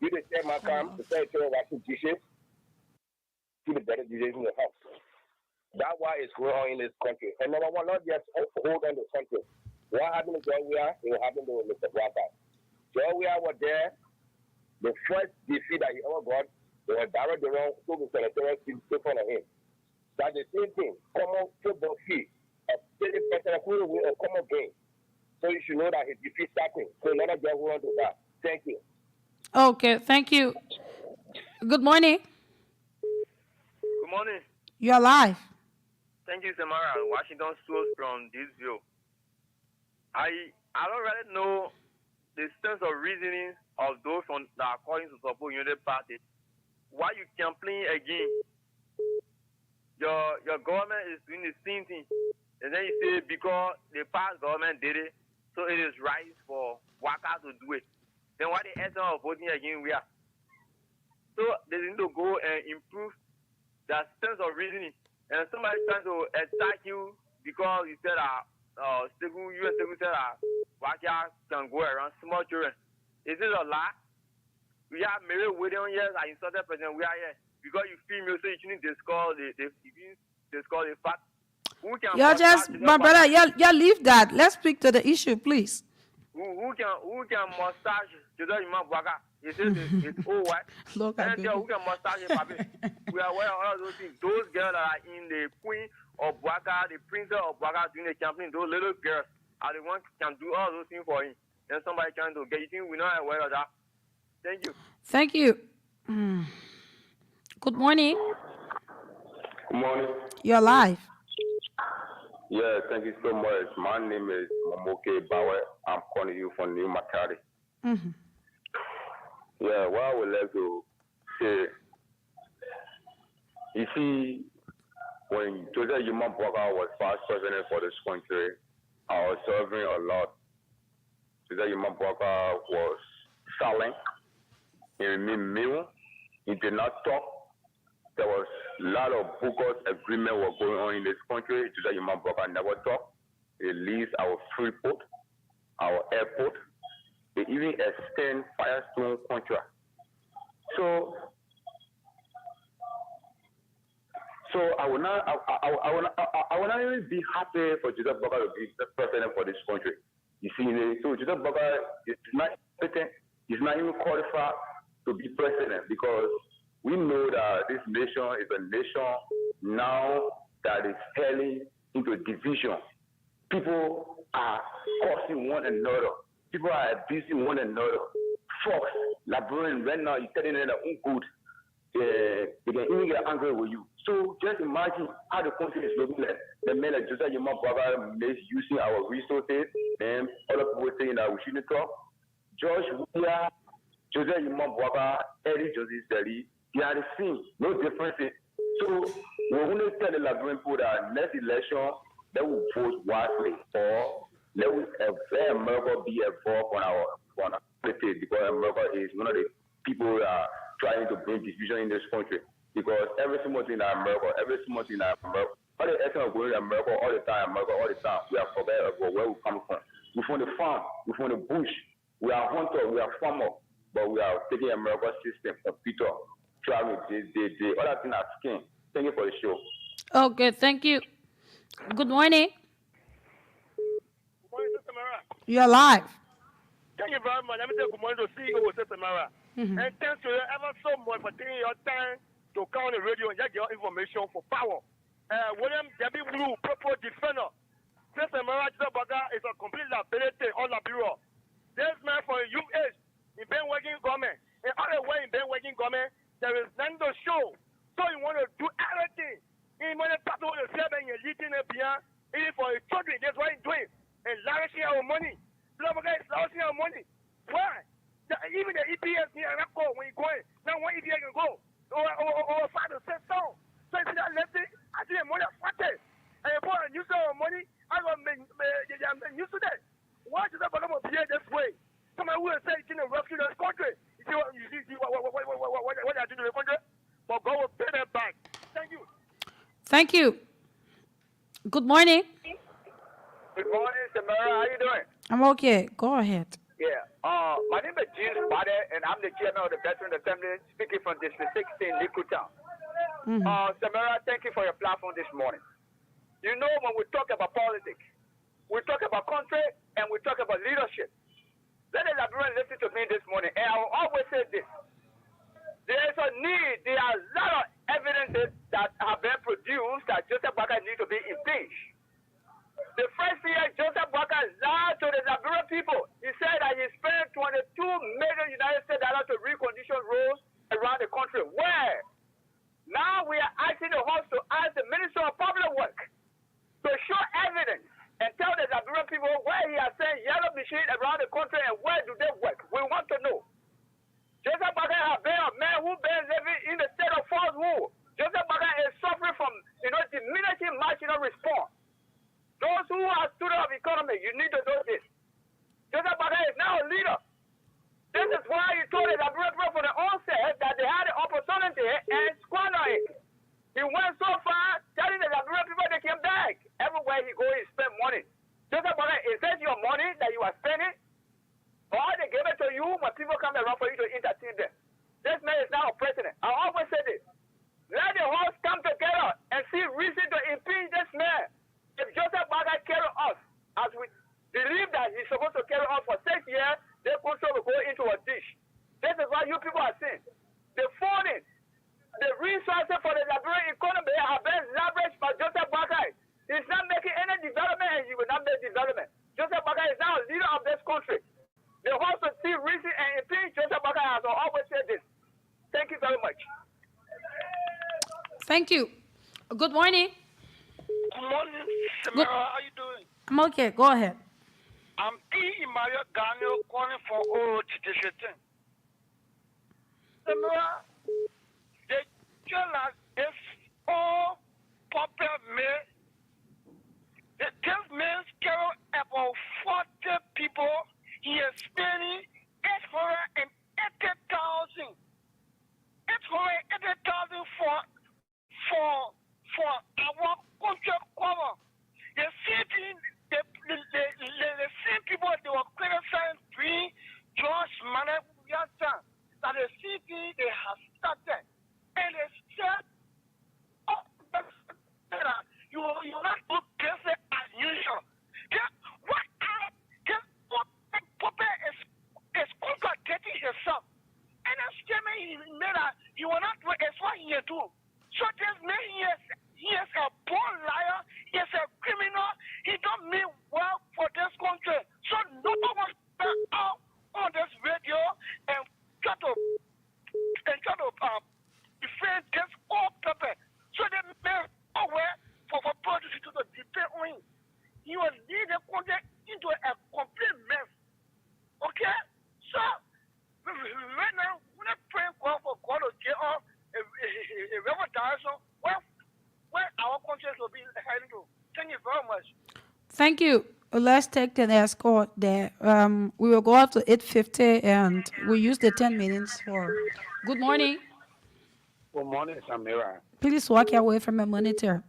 You just tell my come to tell children washing dishes, do the better dishes in the house. That's why it's going on in this country. And number one, not just hold on the country. What happened to Georgia? It happened to Mr. Walker. Georgia was there. The first defeat that he ever got, they were direct the wrong to the senatorial seat in front of him. That's the same thing. Common football fee. A steady person who will win a common game. So you should know that his defeat starting. So none of them hold on to that. Thank you. Okay, thank you. Good morning. Good morning. You're alive. Thank you, Samara. Washington Source from this view. I don't really know the sense of reasoning of those that are calling to support United Party. Why you campaign again? Your government is doing the same thing. And then you say because the past government did it, so it is right for Waka to do it. Then why the essence of voting again we are? So they need to go and improve that sense of reasoning. And somebody trying to attack you because you said you said Waka can go around small children. Is it a lie? We have married William years I insulted President we are here. Because you female, so you shouldn't discuss the fact. You're just, my brother, yeah, leave that. Let's speak to the issue, please. Who can mustache Joseph Imam Bwaka? It's all white. Look at who can mustache Papi? We are aware of all those things. Those girls that are in the Queen of Bwaka, the Princess of Bwaka doing the campaign, those little girls are the ones who can do all those things for him. Then somebody trying to get you think we're not aware of that. Thank you. Thank you. Good morning. Good morning. You're live. Yeah, thank you so much. My name is Momoke Bawe. I'm calling you from New Makati. Yeah, what I would like to say, you see, when Joseph Yuma Bwaka was past president for this country, I was serving a lot. Joseph Yuma Bwaka was silent. He remained mute. He did not talk. There was a lot of bogus agreement were going on in this country. Joseph Yuma Bwaka never talked. He leased our free port, our airport. They even extend Firestone contract. So I will not even be happy for Joseph Bwaka to be the president for this country. You see, so Joseph Bwaka is not even qualified to be president because We know that this nation is a nation now that is heading into division. People are causing one another. People are abusing one another. Folks, Liberian right now, you're telling them that good. They can even get angry with you. So just imagine how the country is looking like. The men like Joseph Yuma Baba misusing our resources. And other people saying that we shouldn't talk. George Weah, Joseph Yuma Baba, Eddie Joseph Sally, they are the same. No difference. So we're going to tell the Liberian people that next election, they will vote wisely, or let America be involved on our politics, because America is one of the people that are trying to bring division in this country. Because every single thing in America, all the essence of going to America all the time, we are forget about where we come from. We from the farm, we from the bush, we are hunters, we are farmers, but we are taking America's system, computer, traveling, all that thing are skin. Thank you for the show. Okay, thank you. Good morning. Good morning, Sister Mara. You're live. Thank you very much. Let me say good morning to CEO, Sister Mara. And thanks to you ever so much for taking your time to come on the radio and get your information for power. William W. Blue, Purple Defender. Sister Mara Baga is a complete liability on Liberia. This man for a young age, he been working government. In other way, he been working government, there is nothing to show. So you want to do everything. He want to pass over the seven and leading it beyond. Even for his children, that's what he's doing. And lavishing our money. Liberia is lavishing our money. Why? Even the EPS need not go when you go in. Now one EPS can go. Or 5 to 6 stone. So if you're not listening, I see the money fronted. And you put a new our money, I'm going to used to that. Why does that become a beer this way? Somebody will say you can rescue this country. You see what I do to the country? But God will pay that back. Thank you. Thank you. Good morning. Good morning, Samara. How you doing? I'm okay. Go ahead. Yeah. My name is James Bade, and I'm the chairman of the Veteran Assembly, speaking from District 16, Likutown. Samara, thank you for your platform this morning. You know, when we talk about politics, we talk about country, and we talk about leadership. Let the Liberian listen to me this morning, and I will always say this. There is a need, there are a lot of evidences that have been produced that Joseph Baka needs to be impeached. The first year, Joseph Baka lied to the Liberian people. He said that he spent $22 million United States dollars to recondition roads around the country. Where? Now we are asking the host to ask the Minister of Public Works to show evidence and tell the Liberian people where he has sent yellow machines around the country and where do they work. We want to know. Joseph Baka has been a man who been living in the state of false rule. Joseph Baka is suffering from, diminishing marginal response. Those who are students of economy, you need to know this. Joseph Baka is now a leader. This is why he told the Liberian people from the onset that they had the opportunity and squandered it. He went so far telling the Liberian people they came back. Everywhere he goes, he spend money. Joseph Baka, is that your money that you are spending? Or they give it to you when people come around for you to entertain them? This man is now a president. I always say this. Let the host come together and see reason to impeach this man. If Joseph Baka carry us, as we believe that he's supposed to carry us for 6 years, they also will go into a dish. This is what you people are saying. The funding, the resources for the Liberian economy have been leveraged by Joseph Baka. He's not making any development and he will not make development. Joseph Baka is now a leader of this country. The host will see reason and impeach Joseph Baka, as I always say this. Thank you very much. Thank you. Good morning. Good morning, Samara. How you doing? I'm okay. Go ahead. I'm Mario Gano calling for old Titishitin. Samara, the jealous is all popular men. This man's carry about 40 people. He is spending 880,000. 880,000 for our country cover. The same people they were criticizing during George Manhattan that the city they have started. And they said, you not do business as usual. What puppet is contradicting his last statement he made, he will not do as what he do. So this man, he is a born liar. He is a criminal. He don't mean well for this country. So no one stand out on this radio and try to defend this old people. So the man aware for politics to depend on him. He will lead the country into a complete mess. Okay? So right now, we're not praying for God to get off a revolution where our country will be heading to. Thank you very much. Thank you. Let's take the next call there. We will go up to 8:50 and we use the 10 minutes for. Good morning. Good morning, Samira. Please walk away from a monitor.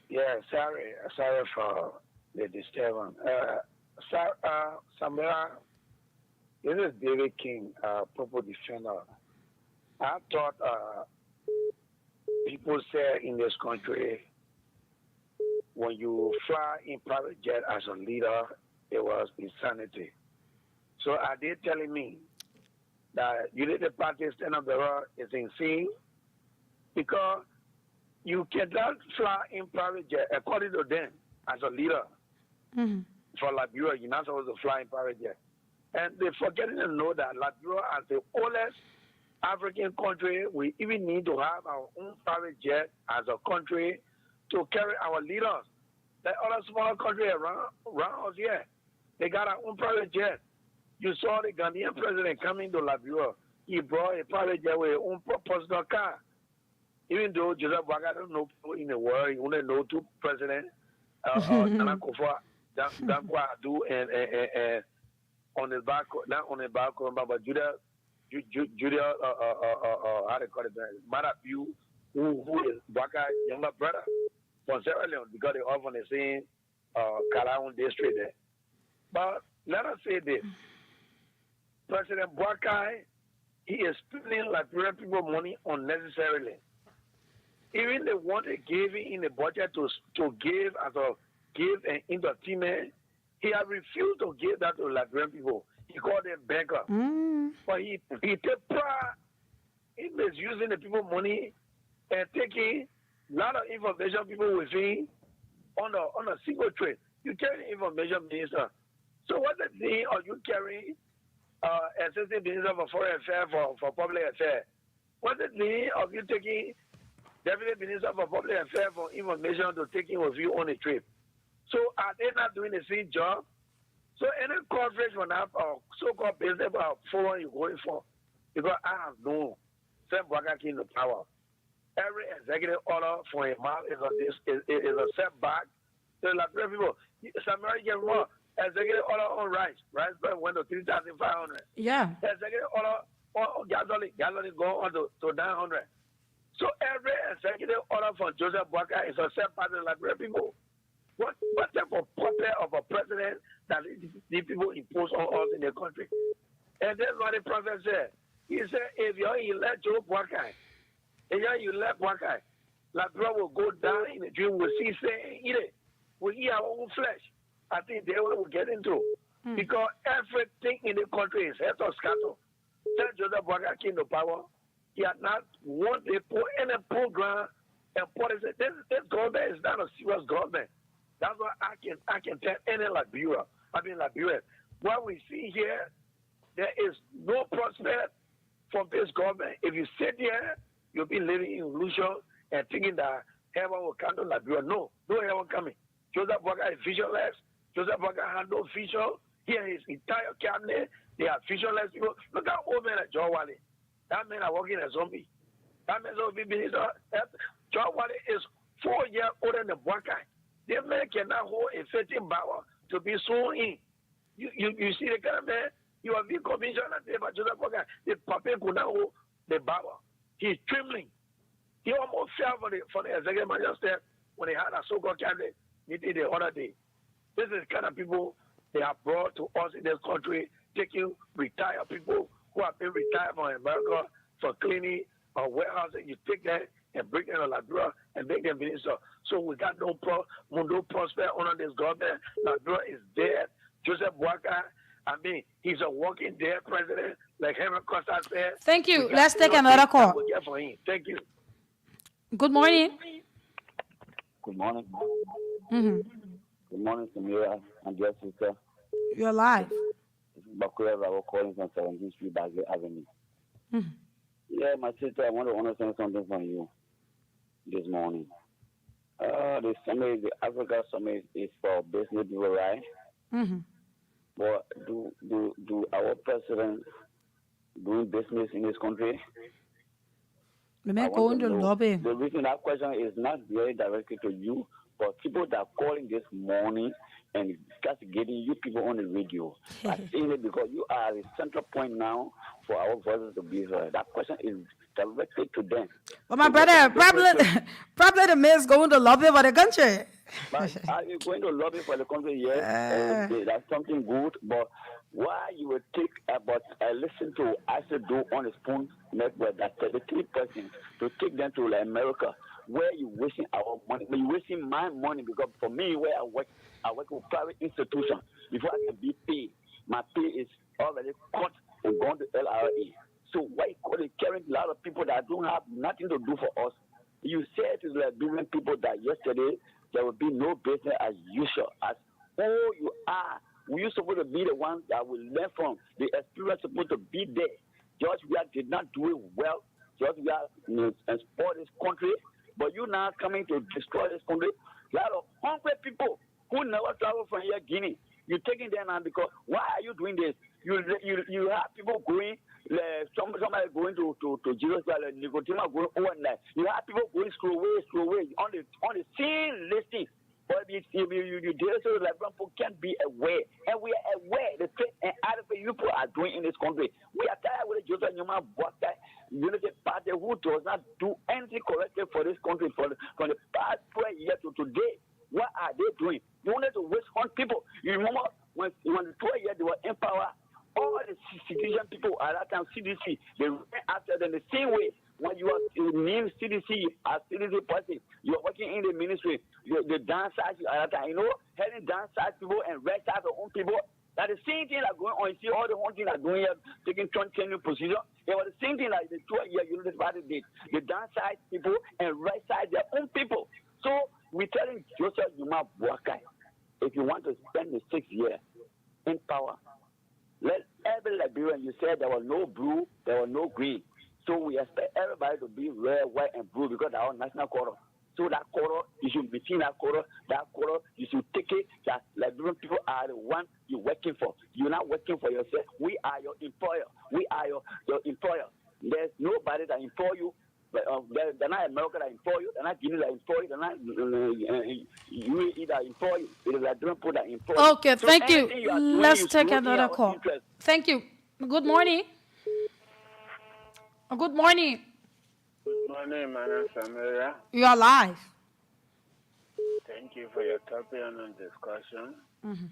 Yeah, sorry for the disturbance. Samira, this is David King, Purple Defender. I thought people say in this country, when you fly in private jet as a leader, it was insanity. So are they telling me that United Party stand up the road is insane? Because you cannot fly in private jet, according to them, as a leader. For Liberia, you're not supposed to fly in private jet. And they're forgetting to know that Liberia, as the oldest African country, we even need to have our own private jet as a country to carry our leaders. The other smaller countries around us here, they got our own private jet. You saw the Ghanaian president coming to Liberia. He brought a private jet with his own personal car. Even though Joseph Boakai don't know people in the world, he only know two presidents, Nana Akufo-Addo and on his back, not on his back, but Judah, how they call it, Marapiu, who is Boakai's younger brother from Sierra Leone, because they all from the same Kalaun district there. But let us say this. President Boakai, he is spending Liberian people money unnecessarily. Even the one they gave in the budget to give as a give an entertainment, he has refused to give that to Liberian people. He called them beggar. But he take pride in misusing the people money and taking a lot of information people will see on a single trade. You carry the information minister. So what's the thing of you carrying assistant minister for foreign affairs for public affairs? What's the thing of you taking deputy minister for public affairs for information to taking with you on a trip? So are they not doing the same job? So any coverage when I have so-called business about forum you're going for, because I have known Sam Boakai in the power. Every executive order for a month is a setback to Liberian people. Some American more executive order on rice went to 3,500. Yeah. Executive order on gasoline go on to 900. So every executive order for Joseph Boakai is a setback to Liberian people. What type of puppet of a president that these people impose on us in the country? And that's what the prophet said. He said, if you elect Joe Boakai, if you elect Boakai, Liberia will go down in the dream, we'll see, say, eat it. We'll eat our own flesh. I think they will get into. Because everything in the country is head of scattered. Since Joseph Boakai came to power, he had not want to put any program and policy. This government is not a serious government. That's why I can tell any Liberian. What we see here, there is no prospect from this government. If you sit here, you'll be living in illusion and thinking that heaven will come to Liberia. No heaven coming. Joseph Boakai is visionless. Joseph Boakai has no vision. Here his entire cabinet, they are visionless people. Look at old man like John Wally. That man are working as a zombie. That man is minister. John Wally is 4 years older than Boakai. That man cannot hold a certain power to be sworn in. You see the kind of man, you have been commissioned by Joseph Boakai. The papa could not hold the power. He's trembling. He almost fell for the executive magistrate when they had a so-called cabinet meeting the other day. This is the kind of people they have brought to us in this country, taking retired people who have been retired from America for cleaning or warehousing. You take them and bring them to Liberia and make them minister. So we got no prospect under this government. Liberia is dead. Joseph Boakai, he's a walking dead president. Like Henry Costa said. Thank you. we got Let's take zero another things that call. we get for him. Thank you. Good morning. Good morning. Mm-hmm. Good morning, Samira and dear sister. You're live. This is Bakuya Rao calling from 17th Street, Bagley Avenue. Mm-hmm. Yeah, my sister, I want to understand something from you this morning. The summit, the Africa Summit is for business people, right? Mm-hmm. But do our president doing business in this country? We I may want go to in the know. lobby. The reason that question is not very directly to you, but people that are calling this morning and just getting you people on the radio. I'm saying it because you are the central point now for our voices to be heard. That question is directly to them. Well, my brother, probably the man's going to lobby for the country. But are you going to lobby for the country? Yes, that's something good. But why you will take about listen to I should do on the Spoon Network that 33 persons to take them to like America, where you wasting our money, you wasting my money because for me where I work with private institution. Before I can be paid, my pay is already cut and gone to LRA. So why carrying a lot of people that don't have nothing to do for us? You said to the Liberian people that yesterday there will be no business as usual. As all you are, we supposed to be the ones that will learn from. The experience supposed to be there. George Weah did not do it well. George Weah spoiled this country, but you now coming to destroy this country. A lot of hungry people who never travel from here, Guinea. You're taking them now because why are you doing this? You have people going. Somebody going to Jerusalem, Nicotina going overnight. You have people going slow way on the same listing. But if you dare so that people can't be aware, and we are aware the things and other people are doing in this country. We are tired with the Joseph Newman Unity Party who does not do anything correctly for this country from the past 12 years to today. What are they doing? You wanted to waste on people. You remember when the 12 years they were in power, all the citizen people at that time, CDC, they went after them the same way. When you are named CDC as CDC person, you are working in the ministry, the downside at that time, heading downside people and right side of own people. That the same thing that going on. You see all the one thing that doing here, taking 20 procedure. It was the same thing like the 2 year Unity Party did. The downside people and right side their own people. So we're telling Joseph Yuma Boakai, if you want to spend the 6 years in power, let every Liberian, you said there was no blue, there was no green. So we expect everybody to be red, white, and blue because our national color. So that color, you should be seeing that color, you should take it that Liberian people are the one you're working for. You're not working for yourself. We are your employer. We are your employer. There's nobody that employ you. But they're not America that employ you. They're not Guinea that employ you. They're not UAE that employ you. It is Liberian people that employ you. Okay, So thank you. Let's doing, take another call. interest. Thank you. Good morning. Good morning. Good morning, Madam Samira. You are live. Thank you for your topic and discussion. Mm-hmm.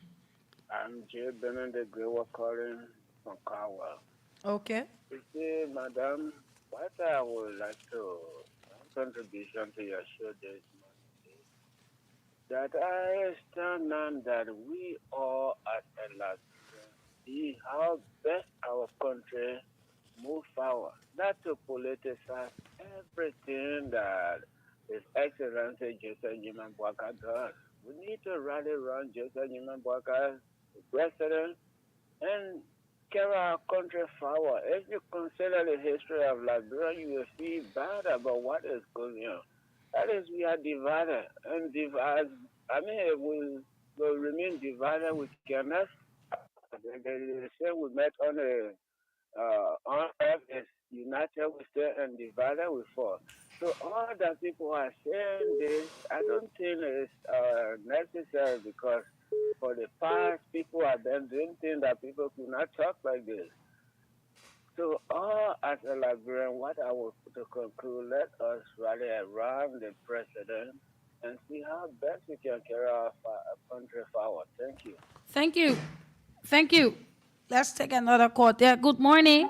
I'm Jay Benedict Grewa calling from Carwell. Okay. You see, Madam, what I would like to contribution to your show this morning is that I stand on that we all at a last see how best our country move forward, not to politicize everything that His Excellency Joseph Newman Boakai does. We need to rally around Joseph Newman Boakai, the president, and carry our country forward. If you consider the history of Liberia, you will feel bad about what is going on. That is, we are divided, and if we will remain divided, we cannot. They say we met on earth is united we stand and divided we fall. So all that people are saying this, I don't think it's necessary because for the past people have been doing things that people could not talk like this. So all as a Liberian, what I would to conclude, let us rally around the president and see how best we can carry our country forward. Thank you. Thank you. Thank you. Let's take another call there. Good morning.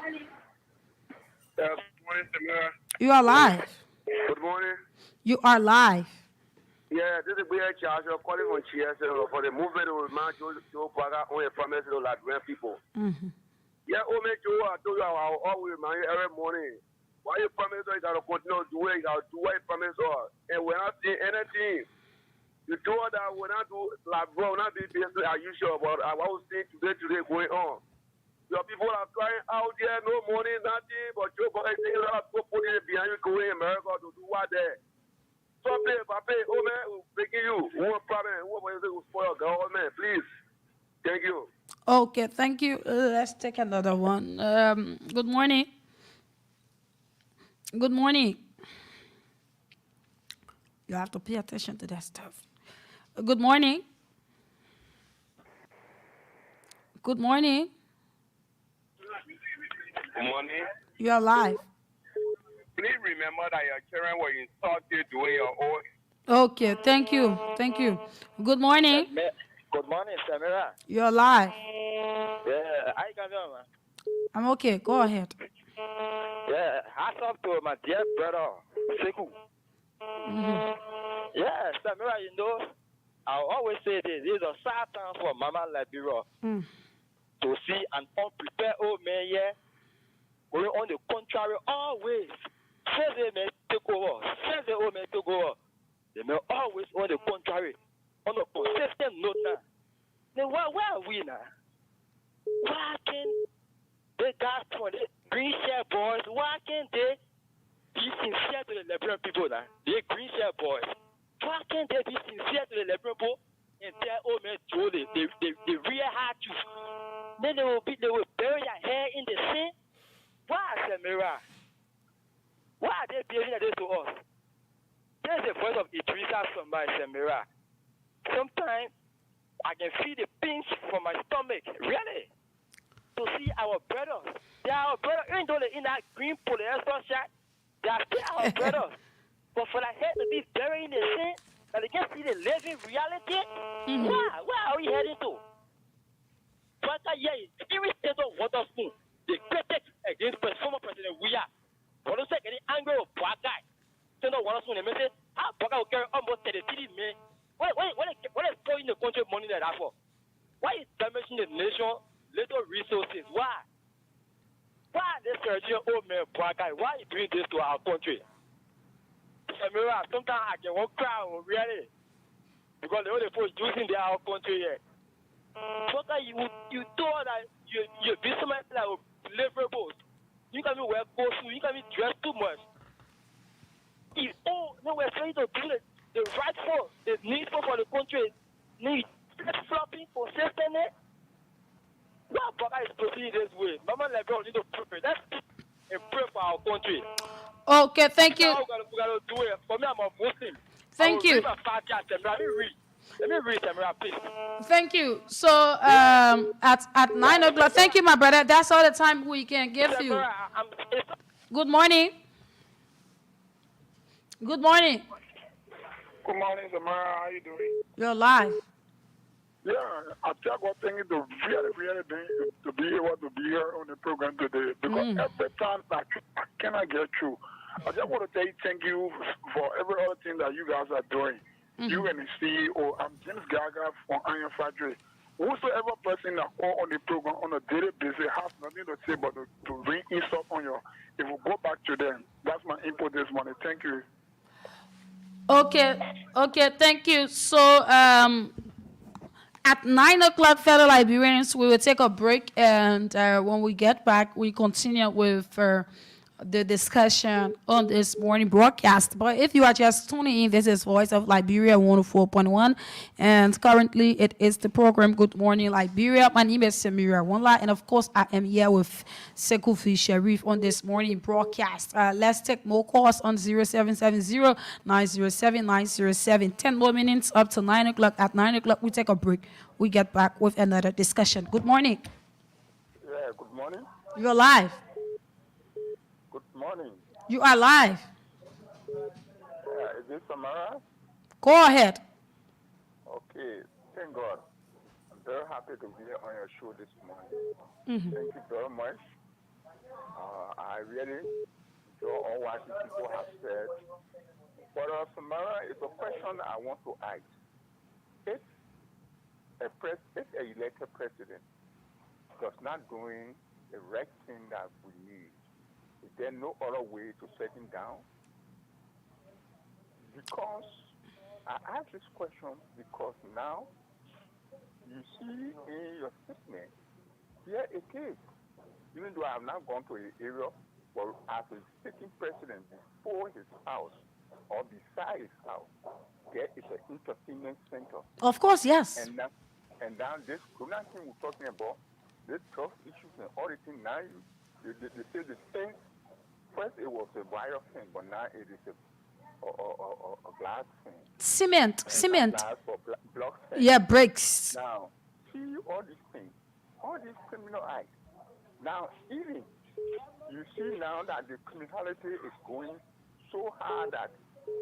Good morning, Samira. You are live. Good morning. You are live. Yeah, this is Bia Charles. I'm calling from Cheers for the movement of man Joe Praga on a promise to Liberian people. Mm-hmm. Yeah, oh, man, Joe, I told you I'll always remind you every morning. Why you promise us you got to continue to do it, you got to do what you promise us. And we're not seeing anything. You told that we're not do, like, bro, we're not be business as usual, but I was seeing today going on. Your people are crying out there, no money, nothing, but Joe, but I think a lot of people putting it behind you going in America to do what there. So, Papa, oh, man, we're begging you, one problem, what was it for your government, please. Thank you. Okay, thank you. Let's take another one. Good morning. Good morning. You have to pay attention to that stuff. Good morning. Good morning. Good morning. You're live. Please remember that your children were insulted doing your own. Okay, thank you. Thank you. Good morning. Good morning, Samira. You're live. Yeah, I can hear, man. I'm okay. Go ahead. Yeah, hats off to my dear brother, Sekou. Yeah, Samira, you know, I always say this is a sad time for Mama Liberia to see an unprepared old man here going on the contrary always. Since they may take over, since the old man took over, they may always on the contrary, on a consistent note now. Then where are we now? Why can they got for the green share boys? Why can't they be sincere to the Liberian people now? The green share boys. Why can't they be sincere to the Liberian people and tell old man Joe the real hard truth? Then they will bury their hair in the sand. Why, Samira? Why are they burying this to us? There's the voice of Idrissa somebody, Samira. Sometimes I can feel the pinch from my stomach, really, to see our brothers. They are our brothers, even though they're in that green polyester shirt, they are still our brothers. But for their head to be buried in the sand, that they can't see the living reality, where are we heading to? But yeah, irritated Waterspoon, they created against former President we are. What is getting angry with black guy? So no Waterspoon, they say, how black guy will carry almost 33 men. What is going the country money that for? Why is damaging the nation little resources? Why? Why this Sergio old man black guy? Why you doing this to our country? Samira, sometimes I can walk crowd really. Because the only folks using their our country here. So that you thought that you be somebody like deliverables. You can be wear clothes, you can be dressed too much. No, we're trying to do it. The rightful, the needful for the country need flopping, consistent. Why Baka is proceeding this way? Mama Lebron need to pray. Let's pray for our country. Okay, thank you. We gotta do it. For me, I'm a Muslim. Thank you. Let me read Samira, please. Thank you. So at 9 o'clock. Thank you, my brother. That's all the time we can give you. Good morning. Good morning. Good morning, Samara. How you doing? You're live. Yeah, I just got thinking to really to be able to be here on the program today because every time I cannot get through. I just want to tell you thank you for every other thing that you guys are doing. You and the CEO, I'm James Gaga from Iron Factory. Whosoever person that call on the program on a daily basis has nothing to say but to bring insult on you. It will go back to them. That's my input this morning. Thank you. Okay, thank you. So at 9 o'clock, fellow Liberians, we will take a break, and when we get back, we continue with the discussion on this morning broadcast. But if you are just tuning in, this is Voice of Liberia 104.1, and currently it is the program Good Morning Liberia. My name is Samira Wonla, and of course I am here with Sekou Sharif on this morning broadcast. Let's take more calls on 0770-907-907. 10 more minutes up to 9 o'clock. At 9 o'clock, we take a break. We get back with another discussion. Good morning. Yeah, good morning. You're live. Good morning. You are live. Is this Samara? Go ahead. Okay, thank God. I'm very happy to be here on your show this morning. Thank you very much. I really enjoy all what people have said. But Samara, it's a question I want to ask. If a elected president does not doing the right thing that we need. Is there no other way to settle down? Because I ask this question because now you see in your statement here it is. Even though I have not gone to the area, but as a sitting president before his house or beside his house, there is an entertainment center. Of course, yes. And now this corona thing we're talking about, this trust issues and all the things now, they say the thing. First it was a wire thing, but now it is a glass thing. Cement. Glass or block thing. Yeah, bricks. Now, see all these things, all these criminal acts. Now, even you see now that the criminality is going so hard that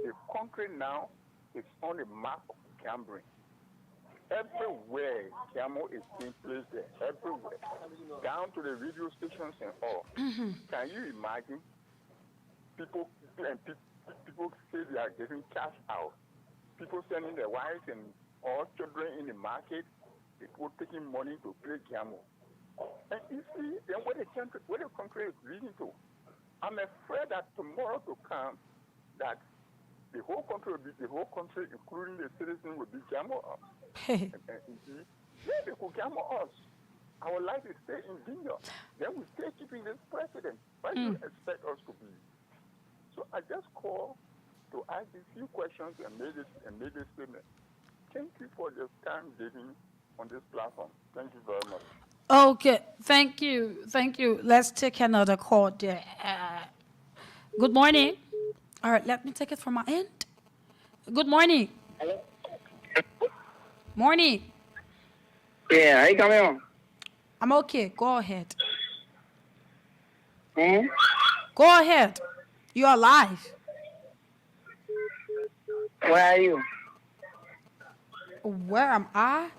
the country now is on the map of gambling. Everywhere, gamble is being placed there. Everywhere, down to the radio stations and all. Can you imagine? People say they are getting cash out. People sending their wives and all children in the market. People taking money to play gamble. And you see, then where the country is leading to. I'm afraid that tomorrow to come, that the whole country, including the citizens, will be gamble us. Yeah, they could gamble us. Our life is stay in danger. Then we stay keeping this president. What do you expect us to be? So I just call to ask these few questions and made this statement. Thank you for your time given on this platform. Thank you very much. Okay, thank you. Let's take another call there. Good morning. All right, let me take it from my end. Good morning. Hello. Morning. Yeah, how you coming on? I'm okay. Go ahead. Hmm? Go ahead. You're alive. Where are you? Where am I?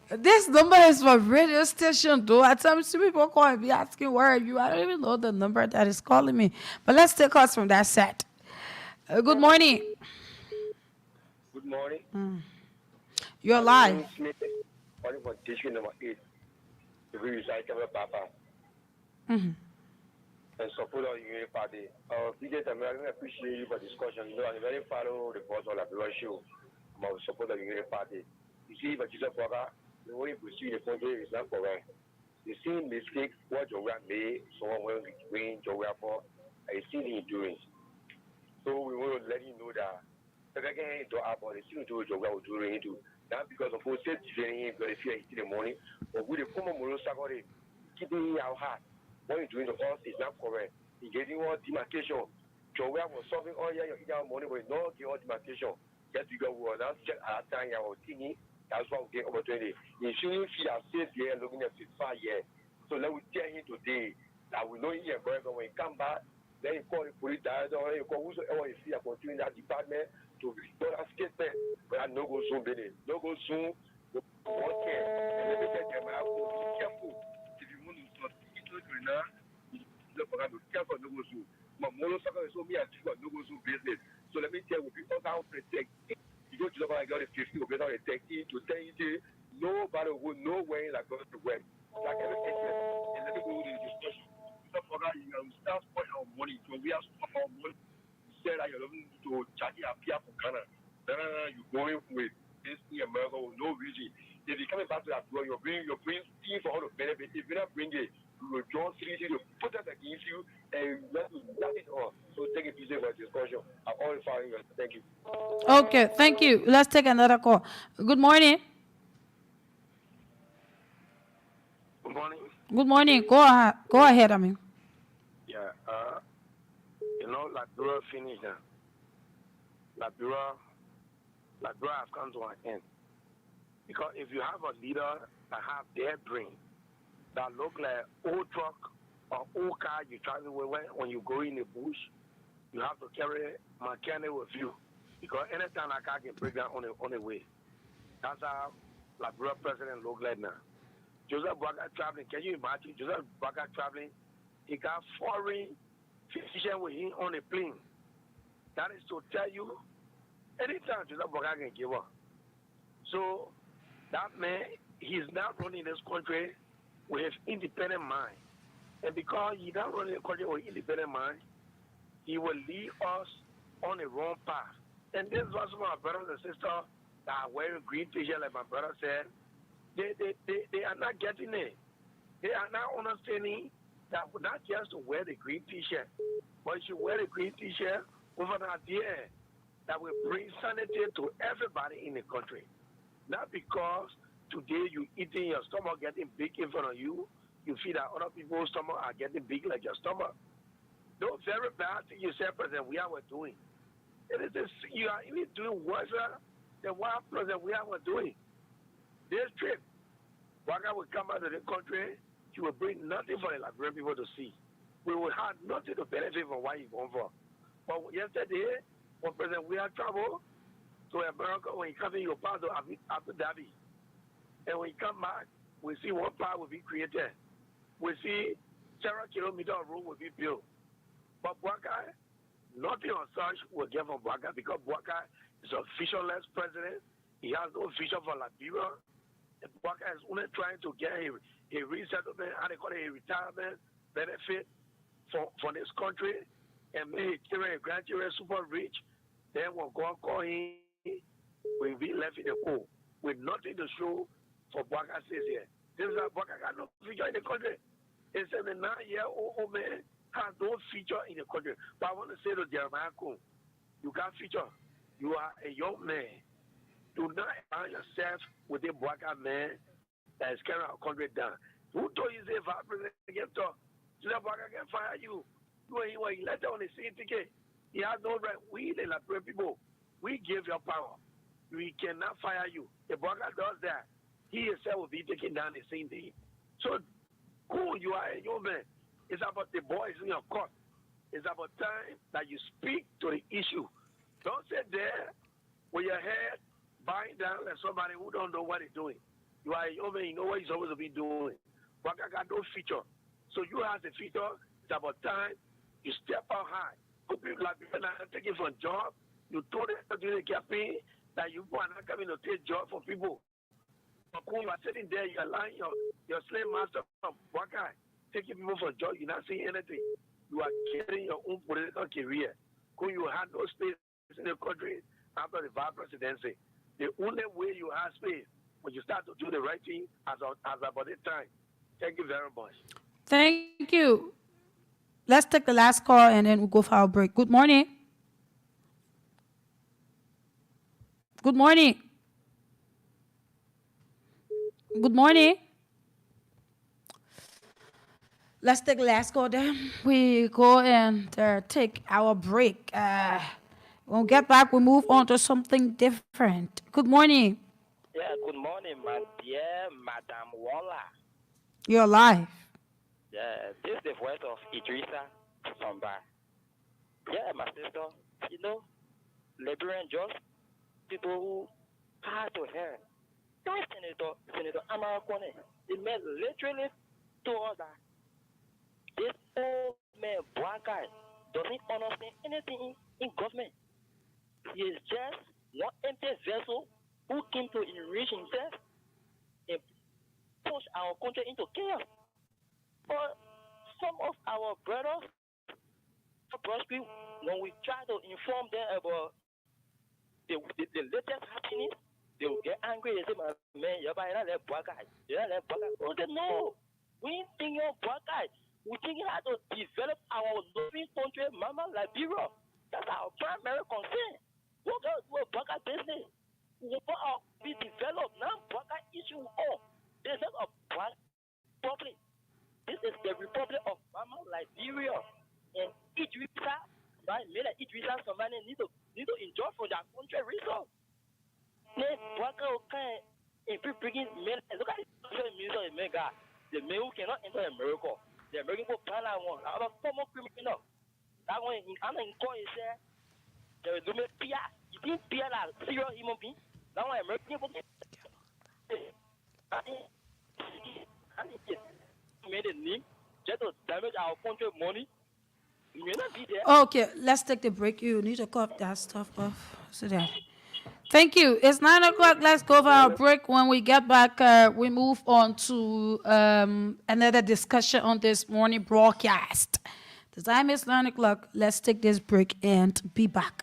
This number is for radio station, though. At times, people call and be asking, where are you? I don't even know the number that is calling me. But let's take calls from that set. Good morning. Good morning. You're live. Calling for district number 8. The recyclable Papa. And support our Unity Party. DJ Tamil, I appreciate you for discussion. You know, I'm very follow the boss of the show about support the Unity Party. You see, but Jesus Walker, the way we see the country is not correct. The same mistake what Joga made, someone will win Joga for, I see the endurance. So we want to let you know that again, to about the same to Joga will do it too. Not because of who said today, but if you're in the morning, or with the common Moro Sagore, keeping our heart. What you're doing to us is not correct. You're getting all demarcation. Joga was solving all your money, but no get all demarcation. Just because we were not check at that time, our thingy, that's why we get opportunity. You shouldn't feel our safe here looking at 55 years. So let me tell him today that we know here, but when he come back, then you call the police director, or you call whosoever you see opportunity in that department to report that statement. But I no go soon, baby. No go soon. Don't care. And let me tell them, I will be careful. If you want to start speaking now, you have to be careful. No go soon. My mono sucker is so me and no go soon business. So let me tell you, because I will protect. You go to the got a 50 or better protect it to tell you nobody will know where that goes to work. Like everything. And let me go to the discussion. You start spending our money. So we have spent our money. Said that you're looking to charge your appear for Ghana. Then you're going with this in America with no reason. If you're coming back to that door, you're bringing things for all the benefits. If you don't bring it, you will draw 3 to put that against you and that is all. So take it easy for discussion. I'm all following you. Thank you. Okay, thank you. Let's take another call. Good morning. Good morning. Good morning. Go ahead, I mean. Yeah, you know, Liberia finished now. Liberia has come to an end. Because if you have a leader that have their brain, that look like old truck or old car you travel with when you go in the bush, you have to carry mechanic with you. Because anytime a car can break down on the way. That's how Liberia president look like now. Joseph Baga traveling, can you imagine? Joseph Baga traveling, he got foreign physician with him on a plane. That is to tell you, anytime Joseph Baga can give up. So, that man, he's not running this country with independent mind. And because he don't run the country with independent mind, he will lead us on the wrong path. And this is what some of my brothers and sisters that are wearing green t-shirt, like my brother said, they are not getting it. They are not understanding that not just to wear the green t-shirt, but you wear the green t-shirt with an idea that will bring sanity to everybody in the country. Not because today you eating, your stomach getting big in front of you, you feel that other people's stomach are getting big like your stomach. Those very bad things you said, President, we are doing. It is this, you are even doing worse than what President we are doing. This trip, Waka will come out of the country, he will bring nothing for the Liberian people to see. We will have nothing to benefit from what he's going for. But yesterday, when President we had traveled to America, when he comes in, you pass to Abu Dhabi. And when he come back, we see one part will be created. We see several kilometers of road will be built. But Bwaka, nothing on such will get from Bwaka because Bwaka is a visionless president. He has no vision for Liberia. And Bwaka is only trying to get a resettlement, how they call it, a retirement benefit for this country and make his children and grandchildren super rich. Then when God call him, we'll be left in the cold with nothing to show for Bwaka says here. This is Bwaka got no future in the country. A 79-year-old man has no future in the country. But I want to say to Jeremiah Kuhn, you got future. You are a young man. Do not align yourself with a Bwaka man that is carrying our country down. Who told you say Vice President can talk? So that Bwaka can fire you. You ain't what he let on the same ticket. He has no right. We, the Liberian people, we give your power. We cannot fire you. If Bwaka does that, he himself will be taken down the same day. So, cool, you are a young man. It's about the boys in your court. It's about time that you speak to the issue. Don't sit there with your head bowing down like somebody who don't know what he's doing. You are a young man, you know what you're supposed to be doing. Bwaka got no future. So you have the future. It's about time you step out high. Good people like people not taking for a job. You told them to do the campaign that you are not coming to take job for people. But when you are sitting there, you are allowing your slave master from Bwaka taking people for job, you're not saying anything. You are getting your own political career. When you have no space in the country after the vice presidency, the only way you have space when you start to do the right thing as about the time. Thank you very much. Thank you. Let's take the last call and then we'll go for our break. Good morning. Good morning. Good morning. Let's take the last call then. We go and take our break. When we get back, we move on to something different. Good morning. Yeah, good morning, my dear Madam Walla. You're live. Yeah, this is the voice of Idrissa Samba. Yeah, my sister, you know, Liberian just people who hard to hear. Senator Amara Kone, he made literally told us that this old man, Bwaka, doesn't understand anything in government. He is just one empty vessel who came to enrich himself and push our country into chaos. But some of our brothers, when we try to inform them about the latest happenings, they will get angry and say, man, you're not let Bwaka. You're not let Bwaka. Oh, they know. We ain't thinking of Bwaka. We're thinking how to develop our loving country, Mama Liberia. That's our primary concern. We're going to do a Bwaka business. We develop now Bwaka issue on. This is a Bwaka public. This is the Republic of Mama Liberia. And Idrissa, right? Made Idrissa somebody need to enjoy from their country resource. Bwaka can if you bring in men, look at the minister of America. The men who cannot enter America. The American people plan that one. Our former criminal. That one, I'm in court, he said, there is no peer. You didn't peer that serious human being. That one, American people made a name just to damage our country money. You may not be there. Okay, let's take the break. You need to cut that stuff off so that Thank you. It's 9 o'clock. Let's go for our break. When we get back, we move on to another discussion on this morning broadcast. The time is 9 o'clock. Let's take this break and be back.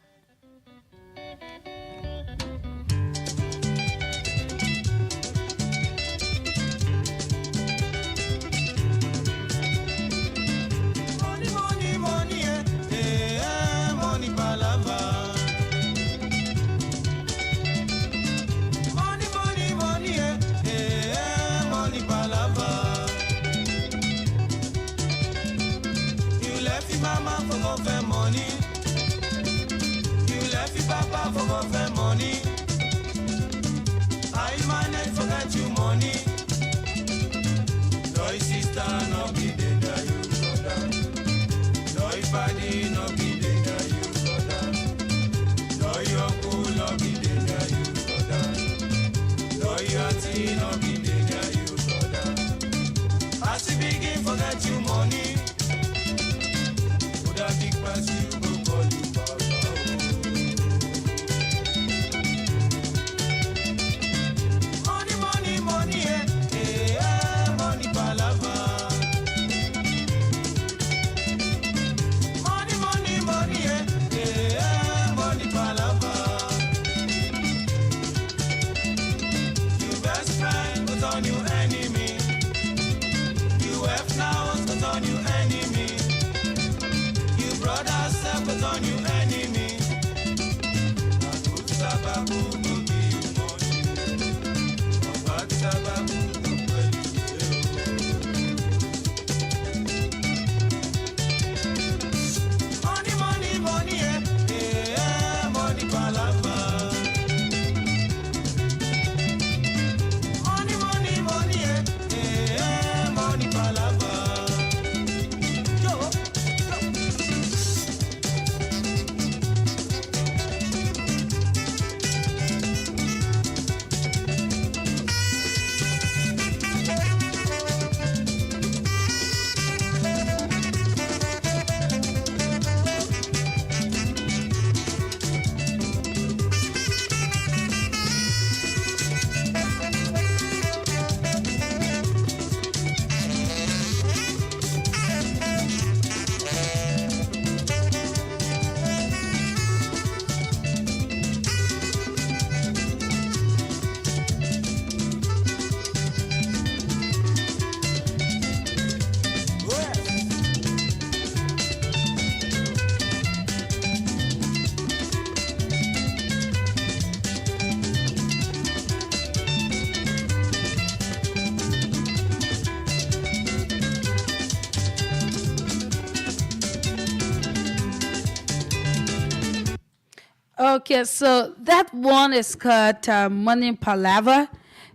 Okay, so that one is called Morinng Palaver.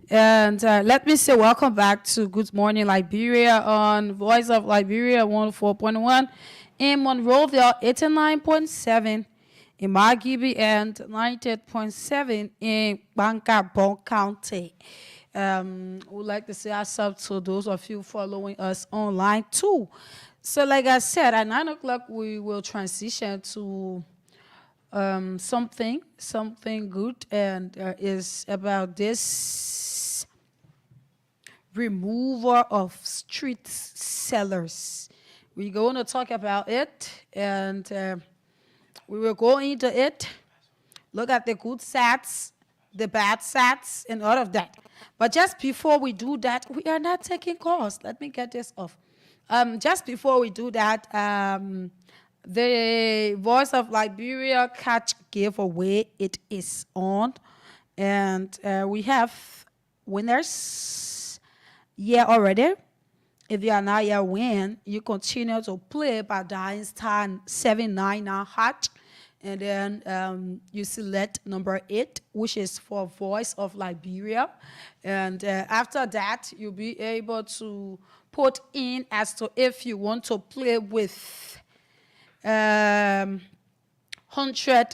And let me say welcome back to Good Morning Liberia on Voice of Liberia 104.1 in Monrovia 89.7 in Margibi and 98.7 in Bankabon County. We'd like to say ourselves to those of you following us online too. So like I said, at 9 o'clock we will transition to something good, and is about this removal of street sellers. We're going to talk about it, and we will go into it, look at the good stats, the bad stats, and all of that. But just before we do that, we are not taking calls. Let me get this off. Just before we do that, the Voice of Liberia catch giveaway, it is on, and we have winners here already. If you are not yet win, you continue to play by dialing *799#, and then you select number 8, which is for Voice of Liberia, and after that you'll be able to put in as to if you want to play with 100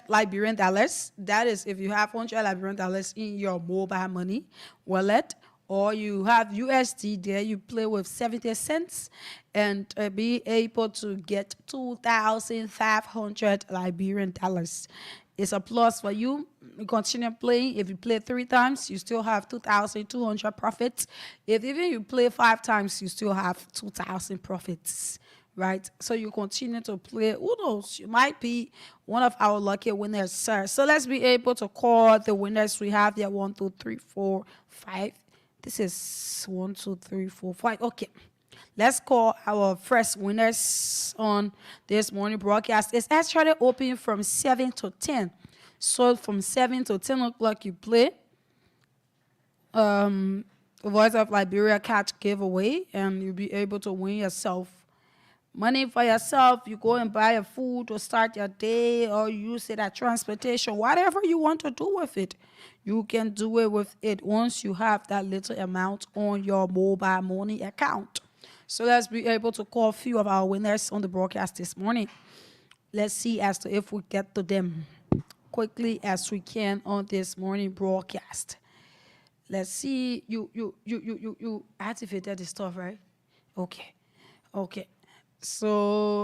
Liberian dollars. That is, if you have 100 Liberian dollars in your mobile money wallet, or you have USD there, you play with 70 cents and be able to get 2,500 Liberian dollars. It's a plus for you. You continue playing. If you play 3 times, you still have 2,200 profits. If even you play 5 times, you still have 2,000 profits, right? So you continue to play. Who knows? You might be one of our lucky winners, sir. So let's be able to call the winners we have here. 1, 2, 3, 4, 5. This is 1, 2, 3, 4, 5. Okay. Let's call our first winners on this morning broadcast. It's actually open from 7 to 10. So from 7 to 10 o'clock you play. Voice of Liberia catch giveaway, and you'll be able to win yourself money for yourself. You go and buy a food to start your day, or use it at transportation, whatever you want to do with it. You can do it with it once you have that little amount on your mobile money account. So let's be able to call a few of our winners on the broadcast this morning. Let's see as to if we get to them quickly as we can on this morning broadcast. Let's see. You activated the stuff, right? Okay. So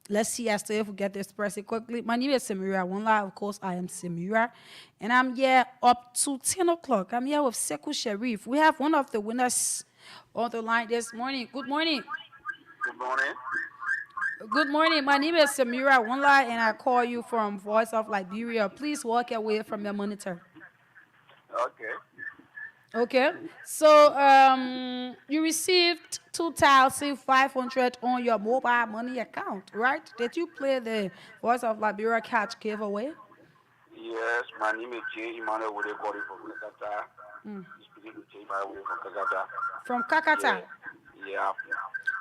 let's see as to if we get this person quickly. My name is Samira. One lie, of course, I am Samira, and I'm here up to 10 o'clock. I'm here with Sekou Sharif. We have one of the winners on the line this morning. Good morning. Good morning. Good morning. My name is Samira One lie, and I call you from Voice of Liberia. Please walk away from your monitor. Okay. So you received 2,500 on your mobile money account, right? Did you play the Voice of Liberia catch giveaway? Yes, my name is J. Emmanuel Wode calling from Kakata. Speaking to J. Emmanuel from Kakata. From Kakata? Yeah.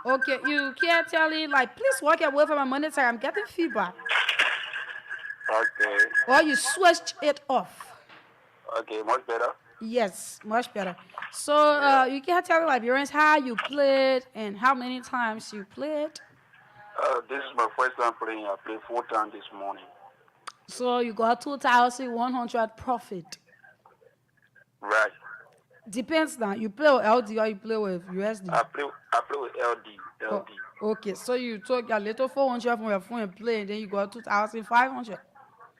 Okay, you can't tell me, like, please walk away from my monitor. I'm getting feedback. Okay. Or you switched it off. Okay, much better. Yes, much better. So you can tell Liberians how you played and how many times you played. This is my first time playing. I played 4 times this morning. So you got 2,100 profit. Right. Depends now. You play with LD or you play with USD? I play with LD. Oh, okay, so you took your little 400 from your phone and play, and then you got 2,500.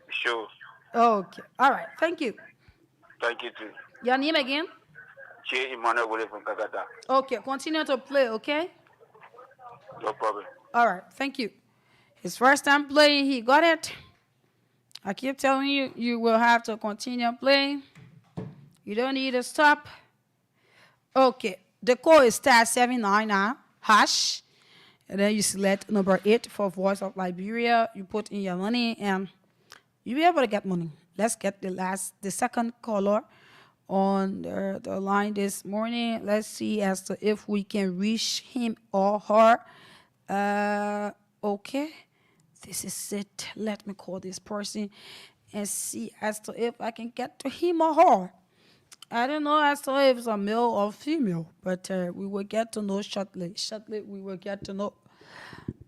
Sure. Okay. All right. Thank you. Thank you too. Your name again? J. Emmanuel Wode from Kakata. Okay. Continue to play, okay? No problem. All right. Thank you. His first time playing, he got it. I keep telling you, you will have to continue playing. You don't need to stop. Okay. The code is *799# hash. And then you select number 8 for Voice of Liberia. You put in your money and you'll be able to get money. Let's get the second caller on the line this morning. Let's see as to if we can reach him or her. Okay. This is it. Let me call this person and see as to if I can get to him or her. I don't know as to if it's a male or female, but we will get to know shortly. Shortly, we will get to know.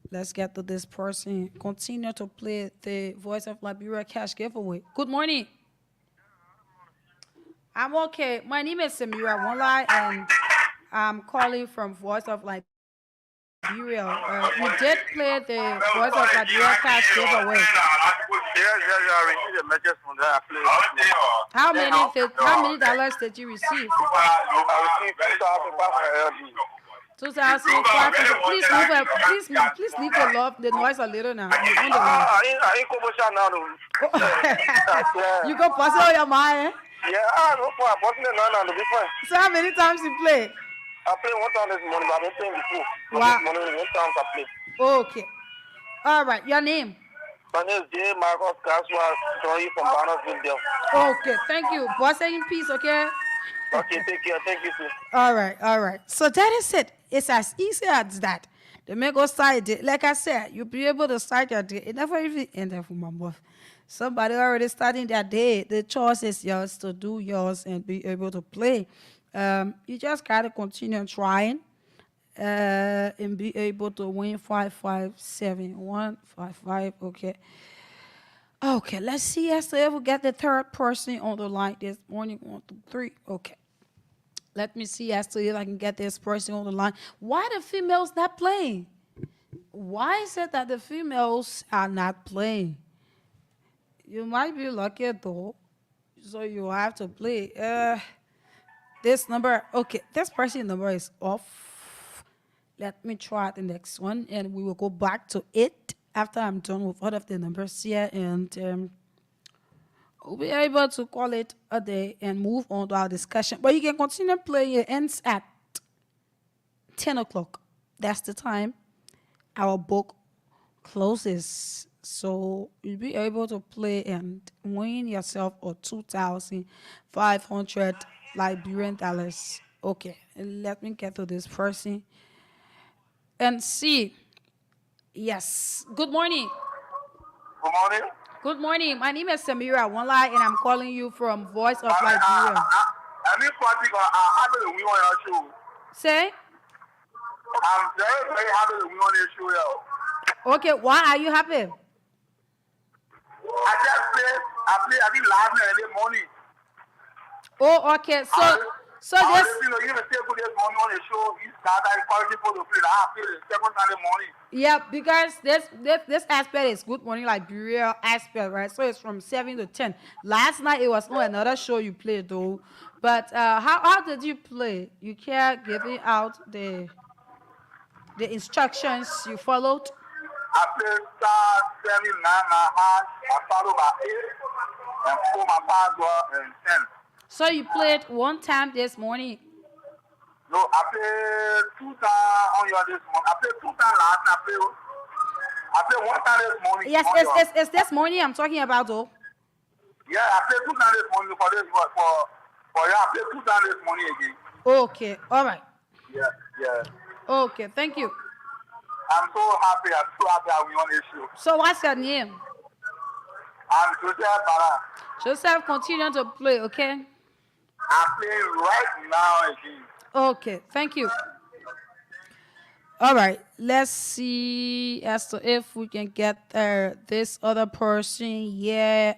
Let's get to this person. Continue to play the Voice of Liberia cash giveaway. Good morning. I'm okay. My name is Samira One lie, and I'm calling from Voice of Liberia. You did play the Voice of Liberia cash giveaway. Yes, I received a message from that. How many dollars did you receive? I received 2,500 LD. 2,500. Please leave the noise a little now. I ain't commercial now. You go pass it on your mind. Yeah, no problem. Passing it now, no be fine. So how many times you play? I played 1 time this morning, but I've been playing before. Wow. This morning, 1 time I played. Okay. All right. Your name? My name is J. Marcus Kaswa, joining from Bannersville, there. Okay. Thank you. Boss, in peace. Okay. Okay. Take care. Thank you, sir. All right. So that is it. It's as easy as that. The make us start it. Like I said, you'll be able to start your day. It never even ended for my mouth. Somebody already starting their day. The choice is yours to do yours and be able to play. You just gotta continue trying and be able to win 557155. Okay, let's see as to ever get the third person on the line this morning. 1, 2, 3. Okay. Let me see as to if I can get this person on the line. Why the females not playing? Why is it that the females are not playing? You might be lucky though, so you have to play. This number, okay, this person number is off. Let me try the next one, and we will go back to it after I'm done with all of the numbers here, and we'll be able to call it a day and move on to our discussion. But you can continue playing. It ends at 10 o'clock. That's the time our book closes. So you'll be able to play and win yourself a 2,500 Liberian dollars. Okay, let me get to this person and see. Yes. Good morning. Good morning. Good morning. My name is Samira Wanlai, and I'm calling you from Voice of Liberia. I mean, I'm happy that we on your show. Say? I'm very, very happy that we on your show, yo. Okay, why are you happy? I just I did last night and this morning. Oh, okay. So I this. you know, you say good this morning on the show. You start encouraging people to play. I play the second Sunday morning. Yeah, because this aspect is Good Morning Liberia aspect, right? So it's from 7 to 10. Last night it was on another show you played though. But how did you play? You kept giving out the instructions you followed? I played star 7, 9, my heart. I followed by 8 and 4 my password and 10. So you played one time this morning? No, I played 2 times on your this morning. I played 2 times last night. I played 1 time this morning. Yes, it's this morning I'm talking about though. Yeah, I played 2 times this morning for this for yeah, I played 2 times this morning again. Okay, all right. Yeah. Okay, thank you. I'm so happy that we on this show. So what's your name? I'm Joseph Bara. Joseph, continue to play, okay? I'm playing right now again. Okay, thank you. All right, let's see as to if we can get this other person. Yeah,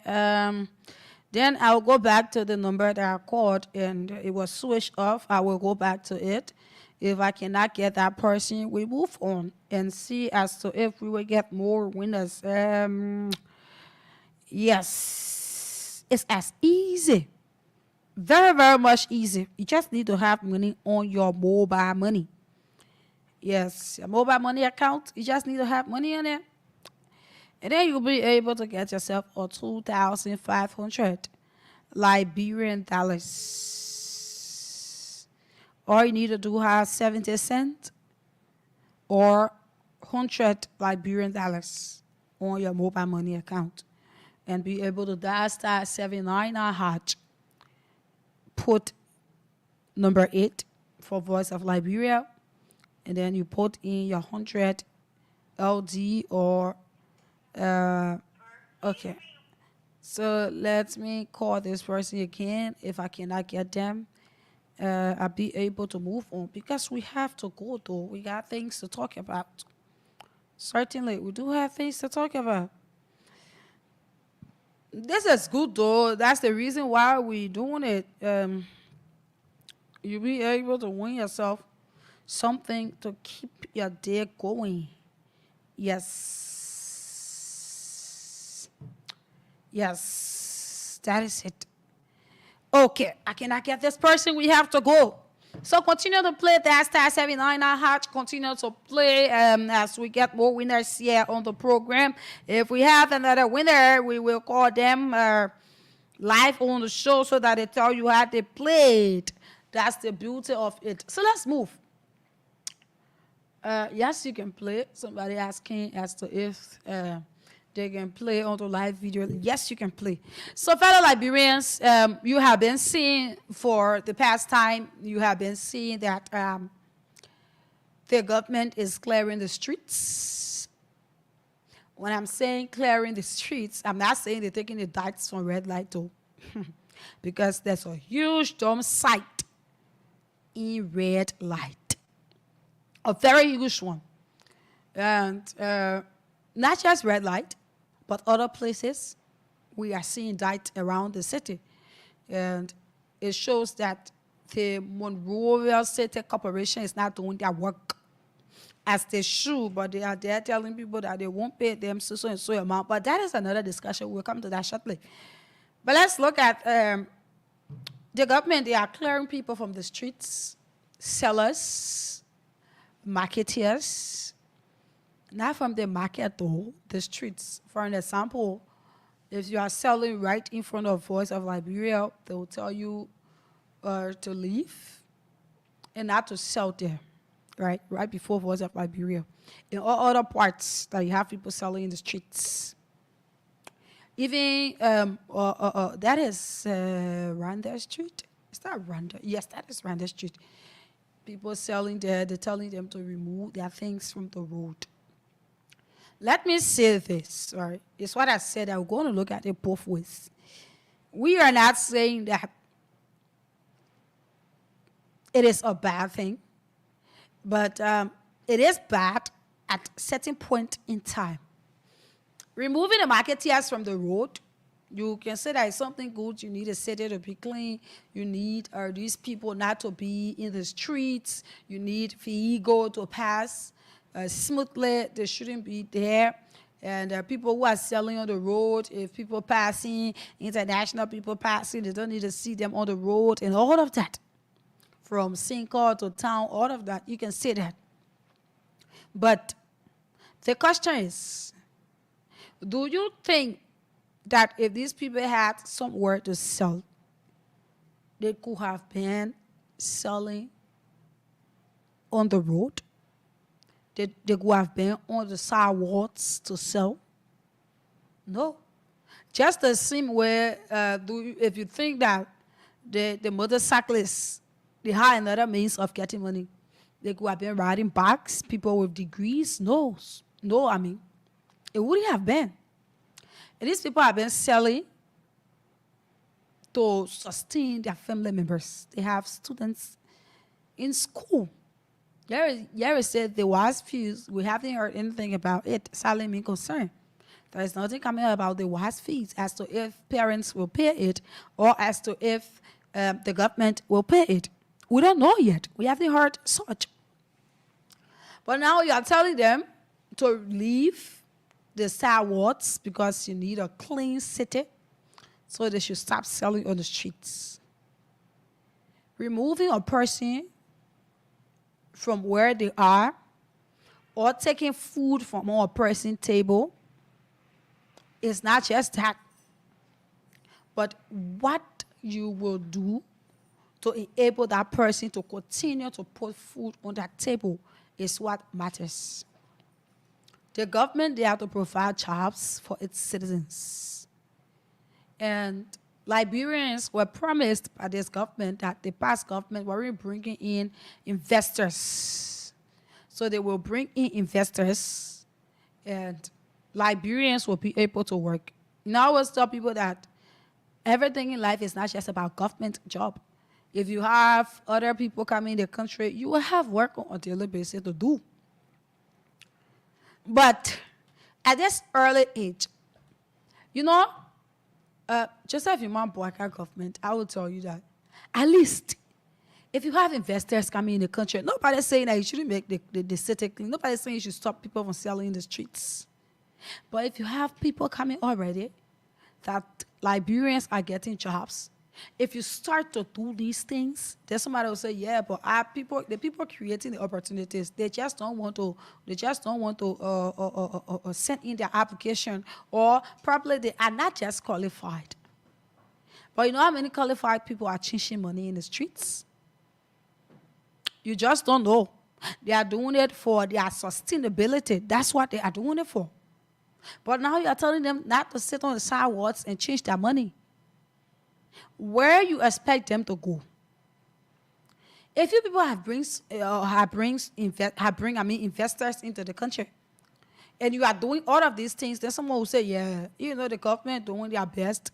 then I'll go back to the number that I called and it was switched off. I will go back to it. If I cannot get that person, we move on and see as to if we will get more winners. Yes, it's as easy. Very, very much easy. You just need to have money on your mobile money. Yes, your mobile money account, you just need to have money on it. And then you'll be able to get yourself a 2,500 Liberian dollars. All you need to do have 70 cents or 100 Liberian dollars on your mobile money account and be able to dial star 799#. Put number 8 for Voice of Liberia, and then you put in your 100 LD or okay. So let me call this person again. If I cannot get them, I'll be able to move on because we have to go though. We got things to talk about. Certainly, we do have things to talk about. This is good though. That's the reason why we're doing it. You'll be able to win yourself something to keep your day going. Yes, that is it. Okay, I cannot get this person. We have to go. So continue to play that star 799#. Continue to play as we get more winners here on the program. If we have another winner, we will call them live on the show so that they tell you how they played. That's the beauty of it. So let's move. Yes, you can play. Somebody asking as to if they can play on the live video. Yes, you can play. So fellow Liberians, you have been seeing for the past time, you have been seeing that the government is clearing the streets. When I'm saying clearing the streets, I'm not saying they're taking the dikes from red light though. Because there's a huge dump site in red light. A very huge one. And not just red light, but other places we are seeing that around the city. And it shows that the Monrovia City Corporation is not doing their work. as they should, but they are there telling people that they won't pay them so and so amount. But that is another discussion. We'll come to that shortly. But let's look at the government. They are clearing people from the streets, sellers, marketeers, not from the market though, the streets. For an example, if you are selling right in front of Voice of Liberia, they will tell you to leave and not to sell there, right before Voice of Liberia. In all other parts that you have people selling in the streets. Even, that is Randa Street. Is that Randa? Yes, that is Randa Street. People selling there, they're telling them to remove their things from the road. Let me say this, right? It's what I said. I'm going to look at it both ways. We are not saying that it is a bad thing, but it is bad at a certain point in time. Removing the marketeers from the road, you can say that it's something good. You need a city to be clean. You need these people not to be in the streets. You need vehicle to pass smoothly. They shouldn't be there. And people who are selling on the road, if people passing, international people passing, they don't need to see them on the road and all of that. From Sinker to town, all of that, you can see that. But the question is, do you think that if these people had somewhere to sell, they could have been selling on the road? They could have been on the sidewalks to sell? No. Just the same way, if you think that the motorcyclists, they had another means of getting money, they could have been riding bikes, people with degrees? No, I mean, it wouldn't have been. And these people have been selling to sustain their family members. They have students in school. Yeri said there was fees. We haven't heard anything about it. Salary mean concern. There is nothing coming about the WAS fees as to if parents will pay it or as to if the government will pay it. We don't know yet. We haven't heard such. But now you are telling them to leave the sidewalks because you need a clean city, so they should stop selling on the streets. Removing a person from where they are or taking food from a person's table is not just that, but what you will do to enable that person to continue to put food on that table is what matters. The government, they have to provide jobs for its citizens. And Liberians were promised by this government that the past government were bringing in investors. So they will bring in investors and Liberians will be able to work. Now I always tell people that everything in life is not just about government job. If you have other people coming in the country, you will have work on a daily basis to do. But at this early age, you know, Joseph Imam Boaka government, I will tell you that at least if you have investors coming in the country, nobody's saying that you shouldn't make the city clean. Nobody's saying you should stop people from selling in the streets. But if you have people coming already, that Liberians are getting jobs. If you start to do these things, then somebody will say, yeah, but the people creating the opportunities, they just don't want to send in their application, or probably they are not just qualified. But you know how many qualified people are changing money in the streets? You just don't know. They are doing it for their sustainability. That's what they are doing it for. But now you are telling them not to sit on the sidewalks and change their money. Where you expect them to go? If you people have investors into the country, and you are doing all of these things, then someone will say, yeah, you know, the government doing their best.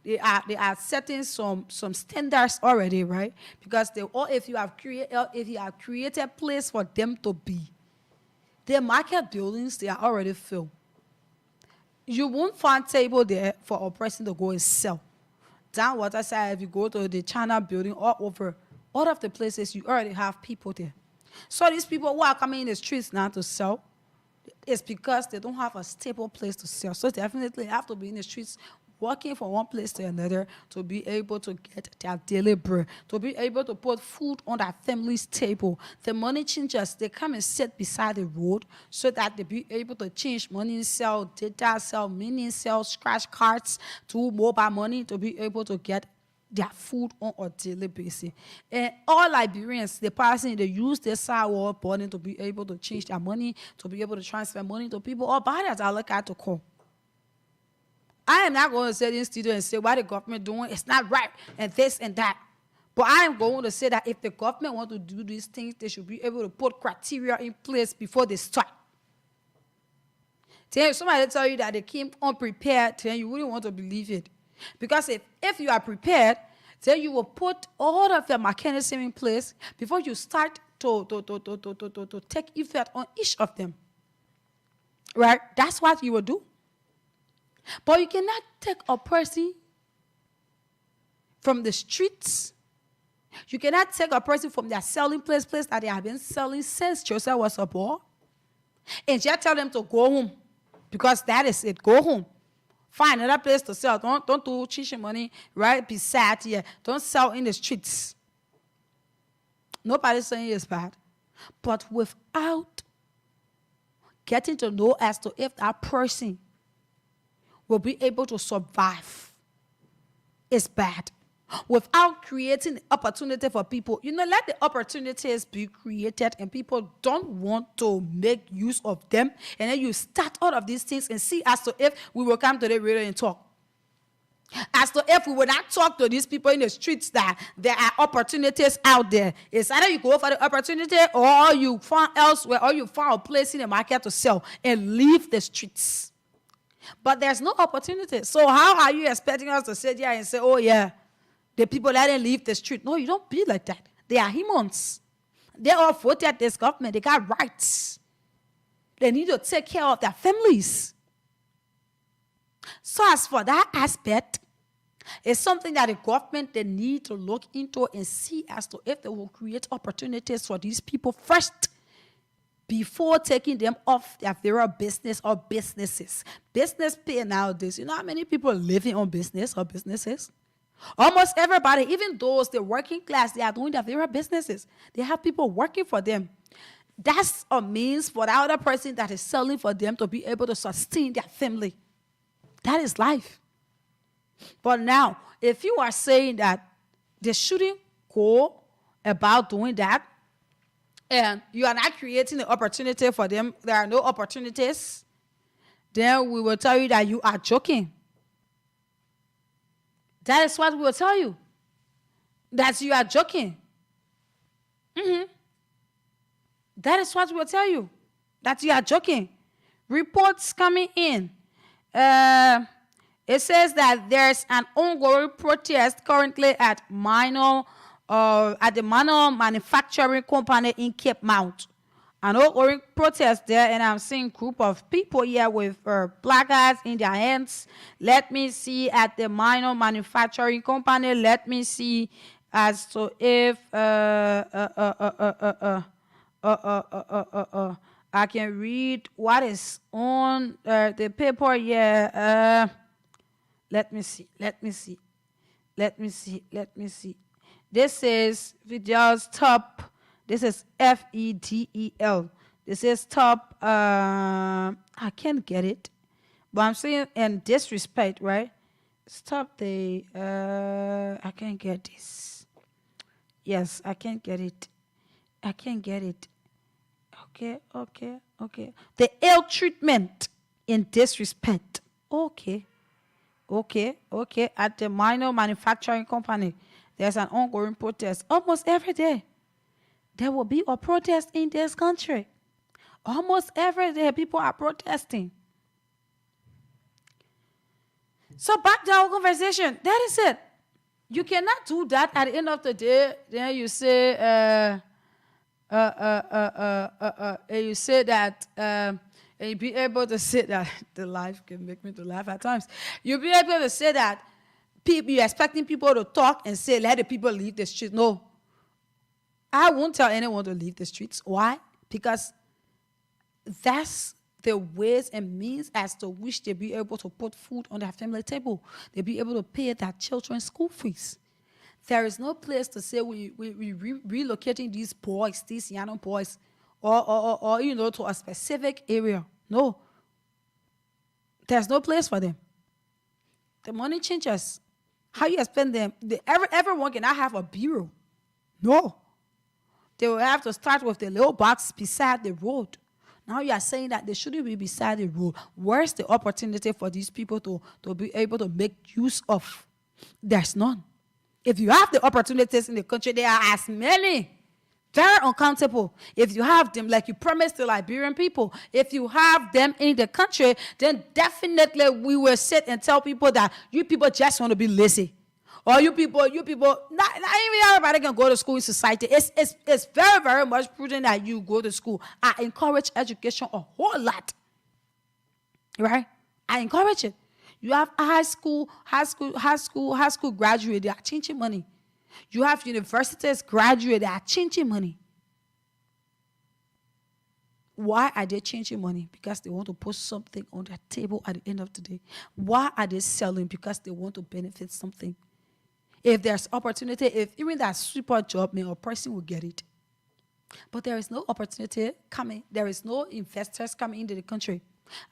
They are setting some standards already, right? Because if you have created a place for them to be, their market buildings, they are already filled. You won't find table there for a person to go and sell. Down Waterside, if you go to the China building all over, all of the places, you already have people there. So these people who are coming in the streets now to sell, it's because they don't have a stable place to sell. So definitely have to be in the streets walking from one place to another to be able to get their daily bread, to be able to put food on their family's table. The money changers, they come and sit beside the road so that they be able to change money, sell data, sell mini, sell scratch cards, to mobile money to be able to get their food on a daily basis. And all Liberians, the person, they use their sidewalk burning to be able to change their money, to be able to transfer money to people, or buy that I look at to call. I am not going to sit in studio and say what the government doing, it's not right, and this and that. But I am going to say that if the government want to do these things, they should be able to put criteria in place before they start. Then if somebody tell you that they came unprepared, then you wouldn't want to believe it. Because if you are prepared, then you will put all of the mechanism in place before you start to take effect on each of them. Right? That's what you will do. But you cannot take a person from the streets. You cannot take a person from their selling place that they have been selling since Joseph was a boy, and just tell them to go home. Because that is it. Go home. Find another place to sell. Don't do cheating money right beside here. Don't sell in the streets. Nobody's saying it's bad. But without getting to know as to if that person will be able to survive, it's bad. Without creating opportunity for people, let the opportunities be created and people don't want to make use of them. And then you start all of these things and see as to if we will come to the radio and talk. As to if we will not talk to these people in the streets that there are opportunities out there. It's either you go for the opportunity or you find elsewhere or you find a place in the market to sell and leave the streets. But there's no opportunity. So how are you expecting us to sit here and say, oh yeah, the people that didn't leave the street? No, you don't be like that. They are humans. They all voted this government. They got rights. They need to take care of their families. So as for that aspect, it's something that the government, they need to look into and see as to if they will create opportunities for these people first before taking them off their very business or businesses. Business pay nowadays. You know how many people are living on business or businesses? Almost everybody, even those, the working class, they are doing their very businesses. They have people working for them. That's a means for the other person that is selling for them to be able to sustain their family. That is life. But now, if you are saying that they shouldn't go about doing that, and you are not creating the opportunity for them, there are no opportunities, then we will tell you that you are joking. That is what we will tell you. That you are joking. That is what we will tell you. That you are joking. Reports coming in. It says that there's an ongoing protest currently at the minor manufacturing company in Cape Mount. An ongoing protest there, and I'm seeing a group of people here with placards in their hands. Let me see at the minor manufacturing company. Let me see as to if I can read what is on the paper here. Let me see. This is Fidel's top. This is FEDEL. This is top. I can't get it, but I'm saying in disrespect, right? Stop the. I can't get this. Yes, I can't get it. Okay. The ill treatment in disrespect. Okay. At the minor manufacturing company, there's an ongoing protest almost every day. There will be a protest in this country. Almost every day, people are protesting. So back to our conversation. That is it. You cannot do that at the end of the day. Then you say, you say that, and you be able to say that. The life can make me to laugh at times. You'll be able to say that you're expecting people to talk and say, let the people leave the street. No. I won't tell anyone to leave the streets. Why? Because that's the ways and means as to which they be able to put food on their family table. They be able to pay their children's school fees. There is no place to say we relocating these boys, these young boys, or to a specific area. No. There's no place for them. The money changes. How you spend them? Everyone cannot have a bureau. No. They will have to start with the little box beside the road. Now you are saying that they shouldn't be beside the road. Where's the opportunity for these people to be able to make use of? There's none. If you have the opportunities in the country, there are as many. Very uncountable. If you have them, like you promised the Liberian people, if you have them in the country, then definitely we will sit and tell people that you people just want to be lazy. Or you people, not even everybody can go to school in society. It's very, very much prudent that you go to school. I encourage education a whole lot. Right? I encourage it. You have high school graduate, they are changing money. You have universities graduate, they are changing money. Why are they changing money? Because they want to put something on their table at the end of the day. Why are they selling? Because they want to benefit something. If there's opportunity, if even that super job, a person will get it. But there is no opportunity coming. There is no investors coming into the country.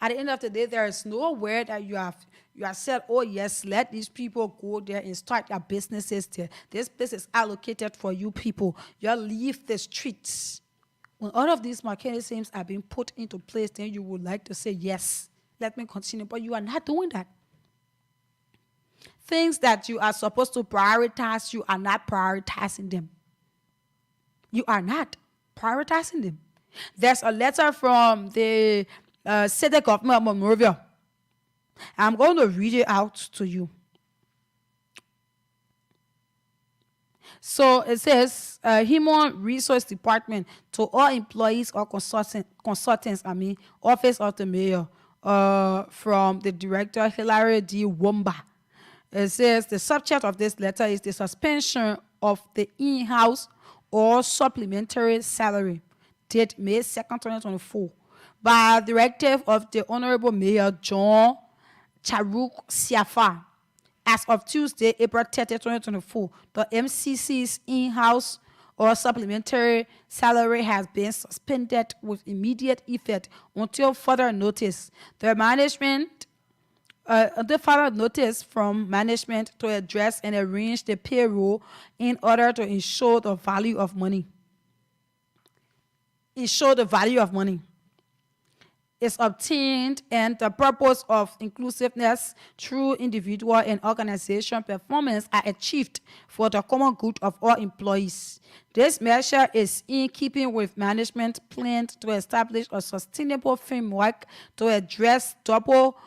At the end of the day, there is nowhere that you have said, oh yes, let these people go there and start their businesses there. This place is allocated for you people. You leave the streets. When all of these mechanisms are being put into place, then you would like to say, yes, let me continue. But you are not doing that. Things that you are supposed to prioritize, you are not prioritizing them. You are not prioritizing them. There's a letter from the city government of Monrovia. I'm going to read it out to you. So it says, Human Resource Department to all employees or consultants, Office of the Mayor, from the Director Hilary D. Womba. It says the subject of this letter is the suspension of the in-house or supplementary salary, date May 2nd, 2024, by directive of the Honorable Mayor John Charuk Siafa. As of Tuesday, April 30, 2024, the MCC's in-house or supplementary salary has been suspended with immediate effect until further notice. The further notice from management to address and arrange the payroll in order to ensure the value of money. Ensure the value of money is obtained and the purpose of inclusiveness through individual and organization performance are achieved for the common good of all employees. This measure is in keeping with management plans to establish a sustainable framework to address double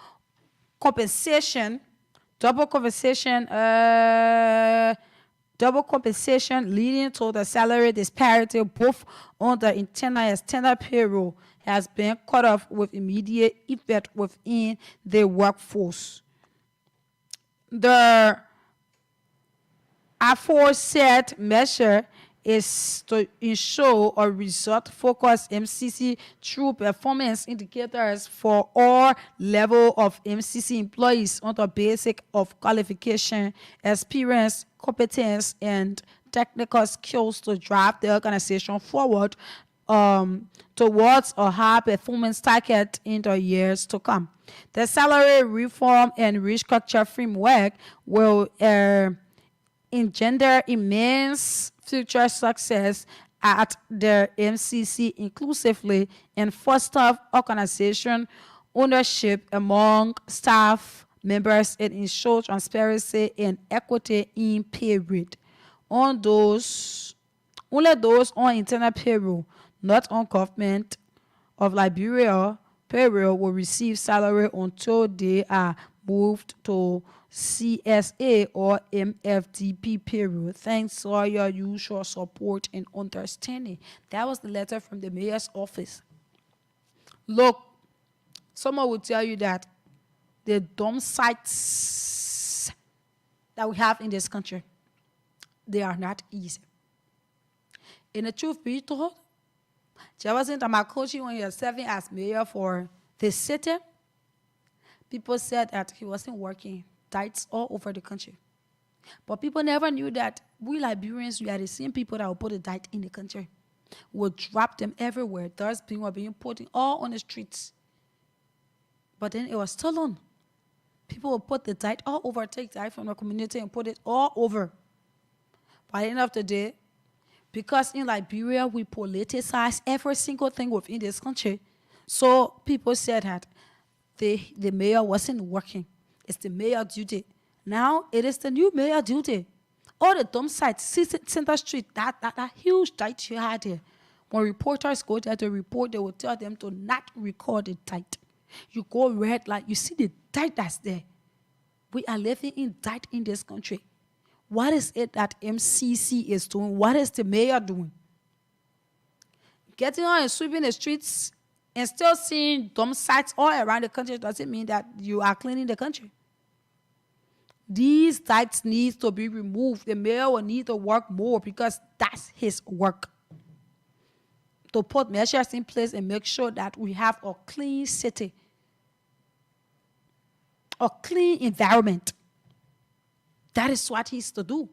compensation leading to the salary disparity both on the internal and external payroll has been cut off with immediate effect within the workforce. The aforesaid measure is to ensure a result-focused MCC through performance indicators for all levels of MCC employees on the basis of qualification, experience, competence, and technical skills to drive the organization forward towards a high performance target in the years to come. The salary reform and restructure framework will engender immense future success at the MCC inclusively and foster organization ownership among staff members and ensure transparency and equity in pay rate. Only those on internal payroll, not on government of Liberia payroll, will receive salary until they are moved to CSA or MFDP payroll. Thanks for your usual support and understanding. That was the letter from the mayor's office. Look, someone will tell you that the dump sites that we have in this country, they are not easy. In the truth be told, Jefferson Tamakochi, when he was serving as mayor for the city, people said that he wasn't working. Tithes all over the country. But people never knew that we Liberians, we are the same people that will put the tithe in the country. We'll drop them everywhere. Those people were being put in all on the streets. But then it was stolen. People will put the tithe all over, take tithe from the community and put it all over. By the end of the day, because in Liberia, we politicize every single thing within this country. So people said that the mayor wasn't working. It's the mayor's duty. Now it is the new mayor's duty. All the dump sites, Center Street, that huge tithe you had there. When reporters go there to report, they will tell them to not record the tithe. You go red light, you see the tithe that's there. We are living in tithe in this country. What is it that MCC is doing? What is the mayor doing? Getting on and sweeping the streets and still seeing dump sites all around the country doesn't mean that you are cleaning the country. These tithes need to be removed. The mayor will need to work more because that's his work. To put measures in place and make sure that we have a clean city, a clean environment. That is what he's to do.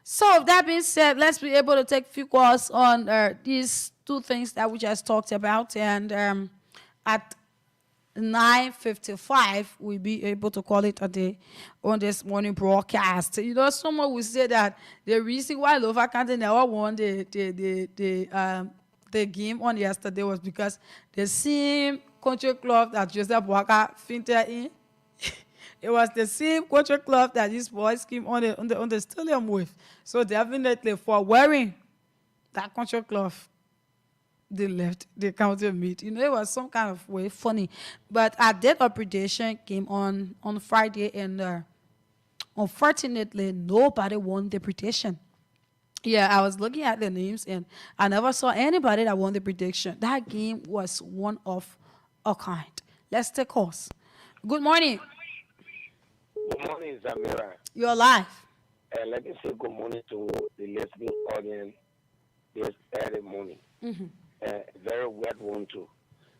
So, with that being said, let's be able to take a few calls on these two things that we just talked about. And at 9:55, we'll be able to call it a day on this morning broadcast. You know, someone will say that the reason why Lower County never won the game on yesterday was because the same country club that Joseph Walker fainted in, it was the same country club that these boys came on the stadium with. So definitely for wearing that country club, they left the county meet. You know, it was some kind of way funny. But our debt upgradation came on Friday, and unfortunately, nobody won the prediction. Yeah, I was looking at the names, and I never saw anybody that won the prediction. That game was one of a kind. Let's take calls. Good morning. Good morning, Zamira. You're live. Let me say good morning to the listening audience this early morning. Very weird one, too.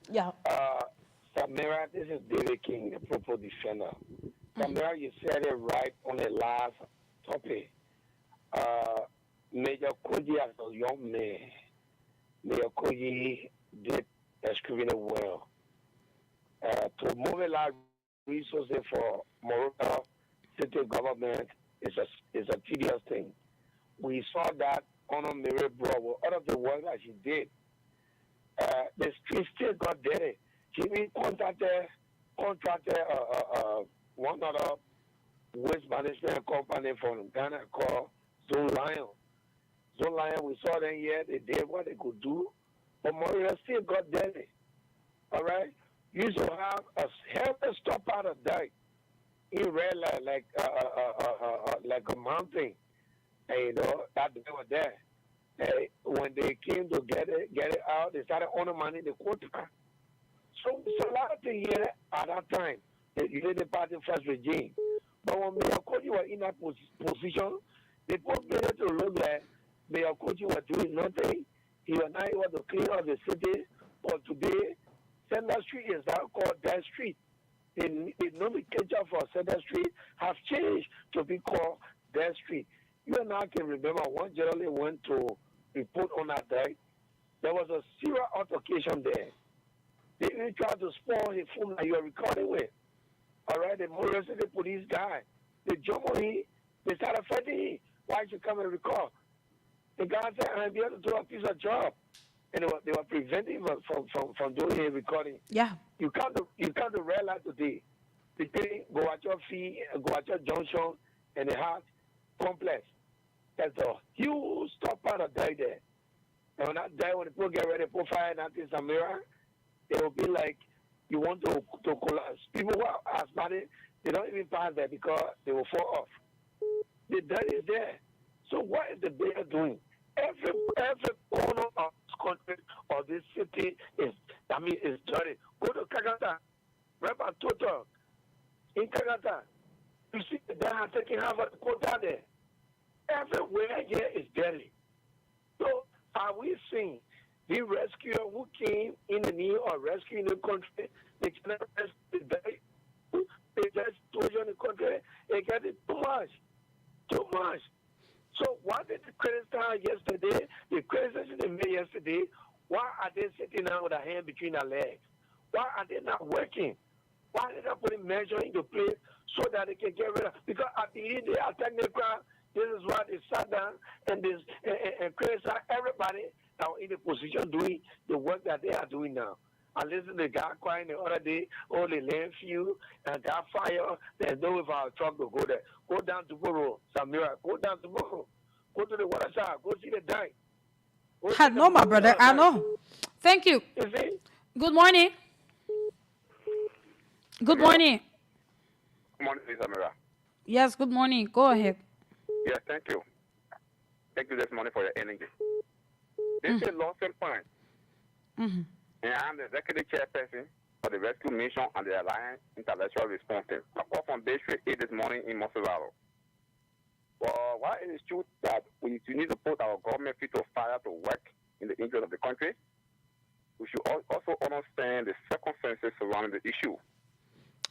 Yeah. Samira, this is David King, the proper defender. Samira, you said it right on the last topic. Major Koji, as a young man, Major Koji did extremely well. To mobilize resources for Morinng city government is a tedious thing. We saw that Honor Mary Bro with all of the work that she did. The street still got dirty. She even contracted one other waste management company from Ghana called Zone Lion. Zone Lion, we saw them here, they did what they could do, but Morinng still got dirty. All right? You used to have a helmet stop out of that in red light, like a mountain. And, you know, that they were there. And when they came to get it out, they started undermining the quota. So it's a lot of things here at that time. The United Party first regime. But when Mayor Koji was in that position, they put Mayor to look like Mayor Koji was doing nothing. He was not able to clean up the city. But today, Center Street is now called that street. The nomenclature for Center Street has changed to be called that street. You and I can remember one journalist went to report on that day. There was a serious altercation there. They even tried to spoil his phone that you are recording with. All right, the Morinng City police guy, they jumped on him. They started fighting him. Why did you come and record? The guy said, I'm here to do a piece of job. And they were preventing him from doing a recording. Yeah. You come to red light today. Between Goacho Fee, Goacho Junction, and the Heart Complex. There's a huge stop out of die there. And when that die, when people get ready to fire that in Samira, it will be like you want to collapse. People who are asthmatic, they don't even pass there because they will fall off. The dirt is there. So what is the mayor doing? Every corner of this country or this city is dirty. Go to Kagata, Rabbi Toto, in Kagata, you see they are taking half of the quota there. Everywhere here is dirty. So Are we seeing the rescuer who came in the need or rescue in the country? They cannot rescue the guy who they just told you in the country. They get it too much. Too much. So what did the criticize yesterday? The criticism they made yesterday, why are they sitting down with a hand between their legs? Why are they not working? Why are they not putting measures into place so that they can get rid of? Because I believe they are technical. This is why they sat down and this and criticize everybody now in the position doing the work that they are doing now. I listened to the guy crying the other day, oh, the landfill and got fire. There's no way for our truck to go there. Go down tomorrow, Samira. Go down tomorrow. Go to the water side. Go see the dike. I know, my brother. I know. Thank you. Good morning. Good morning. Good morning, Samira. Yes, good morning. Go ahead. Yes, thank you. Thank you this morning for your energy. This is Lawson Point. Mm-hmm. And I'm the executive chairperson for the Rescue Mission and the Alliance Intellectual Response Team. I called from Bay Street 8 this morning in Mosavalo. Well, while it is true that we need to put our government feet to fire to work in the interest of the country, we should also understand the circumstances surrounding the issue.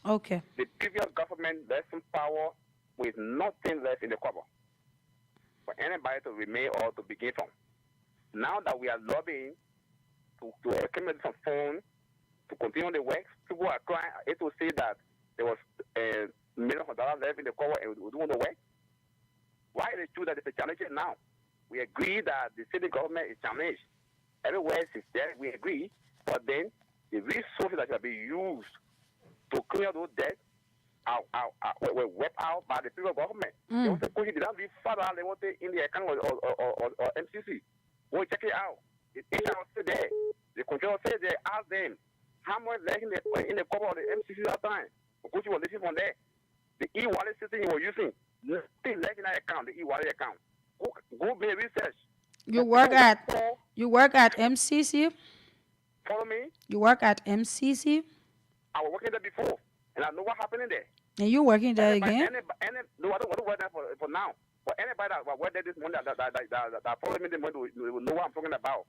Okay. The previous government left some power with nothing left in the cover for anybody to remain or to begin from. Now that we are lobbying to accumulate some funds to continue the work, people are crying to say that there was millions of dollars left in the cover and we don't know where. Why is it true that it's a challenge now? We agree that the city government is challenged. Everywhere is there, we agree, but then the resources that shall be used to clear those debts were wiped out by the federal government. They want to push it, they don't leave further, they want it in the account or MCC. We'll check it out. The HR said there, the controller said there, ask them how much left in the cover of the MCC that time. Because you were listening from there. The e-wallet system you were using, nothing left in that account, the e-wallet account. Go be research. You work at MCC? Follow me? You work at MCC? I was working there before, and I know what happened in there. And you working there again? No, I don't work there for now. But anybody that worked there this morning that followed me this morning will know what I'm talking about.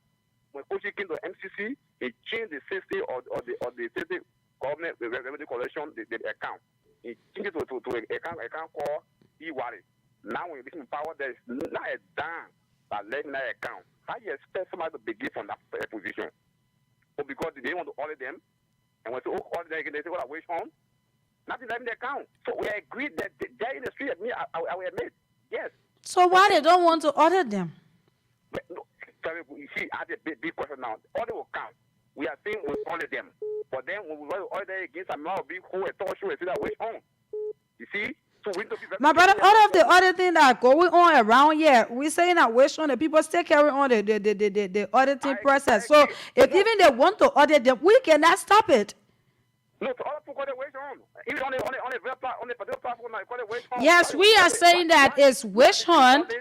When Kochi came to MCC, he changed the system or the city government revenue collection the account. He changed it to account called e-wallet. Now when you listen to power, there is not a dime that left in that account. How do you expect somebody to begin from that position? But because they want to audit them, and when they audit them again, they say, well, I wish home. Nothing left in the account. So we agreed that they're in the street. I will admit, yes. So why they don't want to audit them? But, no, sorry, you see, I have a big question now. The audit will come. We are saying we audit them. But then when we want to audit against a lot of big hole and talk show and say that wish home. You see? So we don't be my brother, all of the other things that are going on around here, we're saying that wish on the people still carry on the auditing process. So if even they want to audit them, we cannot stop it. No, to other people call it wish home. Even on the platform, they call it wish home. Yes, we are saying that it's wish hunt.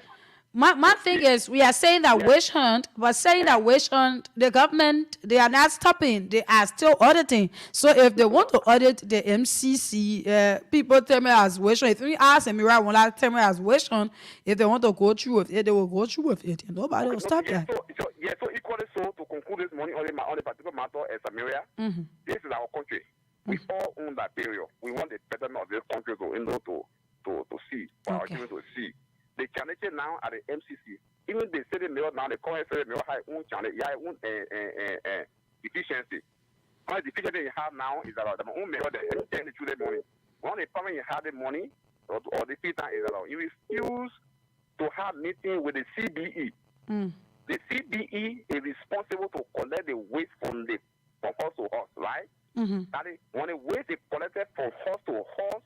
My thing is, we are saying that wish hunt, but saying that wish hunt, the government, they are not stopping. They are still auditing. So if they want to audit the MCC, people tell me as wish hunt. If you ask me, right, when I tell me as wish hunt, if they want to go through with it, they will go through with it. And nobody will stop that. So equally so, to conclude this morning on the particular matter as Samaria, this is our country. We all own that area. We want the betterment of this country to see, for our children to see. The challenge now at the MCC, even the city mayor now, the current city mayor has own challenge, own deficiency. One deficiency you have now is that the own mayor that any children money. One the problem you have the money or the fee time is that you refuse to have meeting with the CBE. The CBE is responsible to collect the waste from us to us, right? That is, when the waste is collected from horse to horse,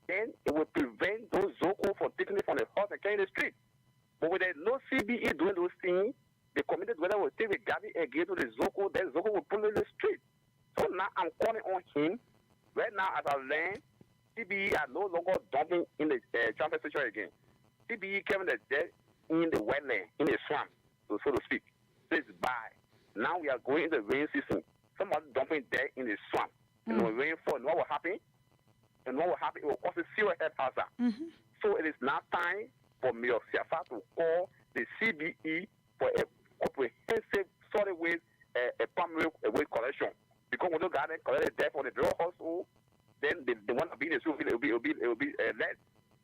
then it will prevent those Zoko from taking it from the horse and carrying the street. But with no CBE doing those things, the community whether will take the garbage and give to the Zoko, then Zoko will put it in the street. So now I'm calling on him. Right now, as I learn, CBE are no longer dumping in the transfer station again. CBE carrying the dead in the wetland, in the swamp, so to speak. This is bad. Now we are going into the rain season. Somebody dumping dead in the swamp. And when rain falls, what will happen? And what will happen? It will cause a serious health hazard. So it is now time for Mayor Siafa to call the CBE for comprehensive solid waste primary waste collection. Because when those guys collect the debt on the drug household, then the one that be in the street it will be less.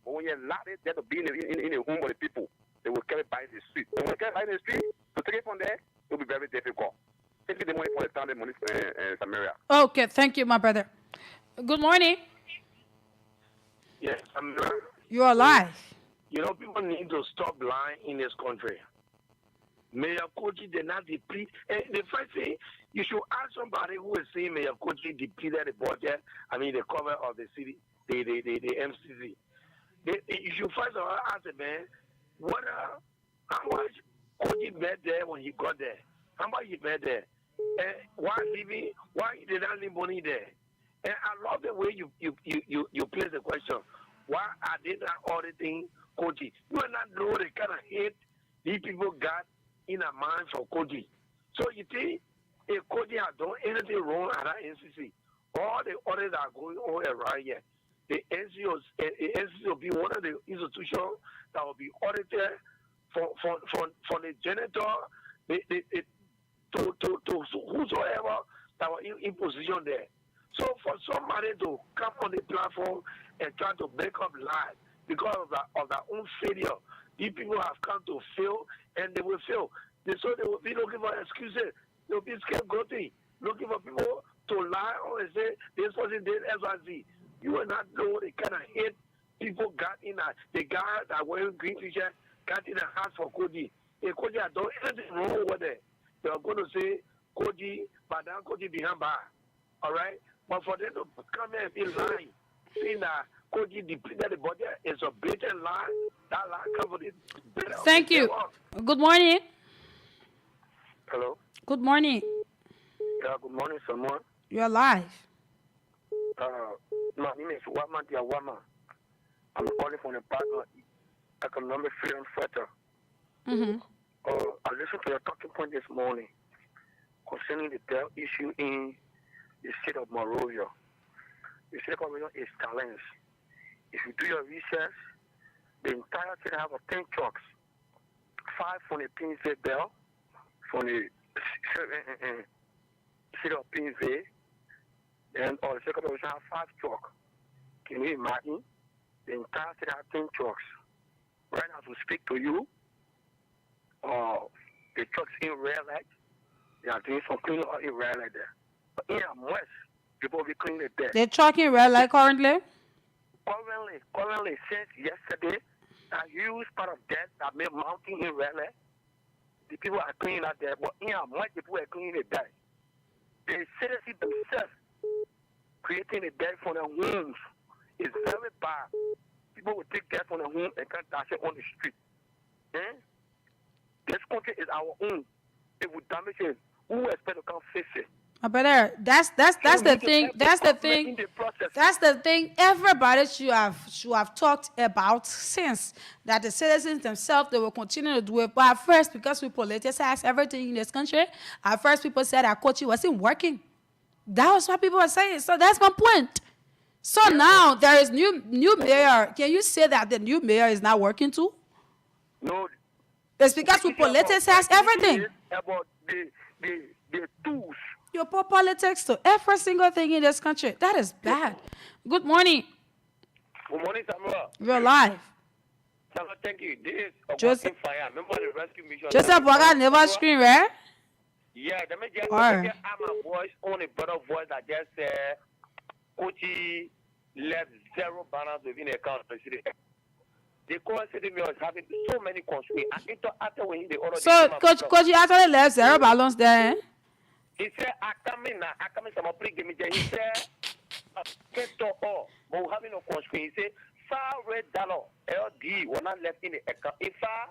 But when you allow it, that to be in the home of the people, they will carry it by the street. And when they carry it by the street, to take it from there, it will be very difficult. Take the money for the town, the money Samaria. Okay, thank you, my brother. Good morning. Yes, You're alive. You know, people need to stop lying in this country. Mayor Koji did not deplete. And the first thing, you should ask somebody who is saying Mayor Koji depleted the budget, the cover of the city, the MCC. You should first of all ask the man, how much Koji made there when he got there? How much he made there? And why he did not leave money there? And I love the way you place the question. Why are they not auditing Koji? You do not know the kind of hate these people got in a mind for Koji. So you think if Koji has done anything wrong at that NCC, all the audits are going on around here. The NCC will be one of the institutions that will be audited from the janitor to whosoever that were in position there. So for somebody to come on the platform and try to make up lies because of their own failure, these people have come to fail and they will fail. So they will be looking for excuses. They will be scapegoating, looking for people to lie or say this person did XYZ. You will not know the kind of hate people got in the guy that wearing green t-shirt got in the house for Koji. If Koji had done anything wrong over there, they are going to say Koji, Madam Koji behind bar. All right? But for them to come here and be lying, saying that Koji depleted the budget is a blatant lie, that lie covered it. Thank you. Good morning. Hello. Good morning. Yeah, good morning, someone. You're alive. My name is Wama Diawama. I'm calling from the partner economic freedom fighter. I listened to your talking point this morning concerning the debt issue in the state of Monrovia. The state of Monrovia is challenged. If you do your research, the entire state have 10 trucks, 5 from the Pinsville Bell, from the city of Pinsville, and the state of Monrovia have 5 trucks. Can you imagine? The entire state have 10 trucks. Right now, as we speak to you, the trucks in red light, they are doing some cleaning up in red light there. But in West, people will be cleaning it there. They're trucking red light currently? Currently, since yesterday, a huge part of that made mountain in red light. The people are cleaning out there, but in West, the people are cleaning it there. The citizens themselves creating the debt for their homes is very bad. People will take debt from their home and can't dash it on the street. This country is our own. It will damage it. Who expect to come fix it? Brother, that's the thing. That's the thing. That's the thing. Everybody should have talked about since that the citizens themselves they will continue to do it. But at first, because we politicize everything in this country, at first people said that Kochi wasn't working. That was what people were saying. So that's my point. So now there is new mayor. Can you say that the new mayor is not working too? No. It's because we politicize everything. About the tools. You put politics to every single thing in this country. That is bad. Good morning. Good morning, Samuel. You're live. Samuel, thank you. This is Joseph. Fire. Remember the rescue mission? Joseph Boga never screen, right? Yeah, let me just Right. add my voice on a brother voice that just said Kochi left 0 balance within the account. The current city mayor is having so many constraints. After when the order. So, Coach, you actually left 0 balance there, eh? He said, I come in, some he said, get to all, but we having no constraint. He said, $5 LD was not left in the account. If I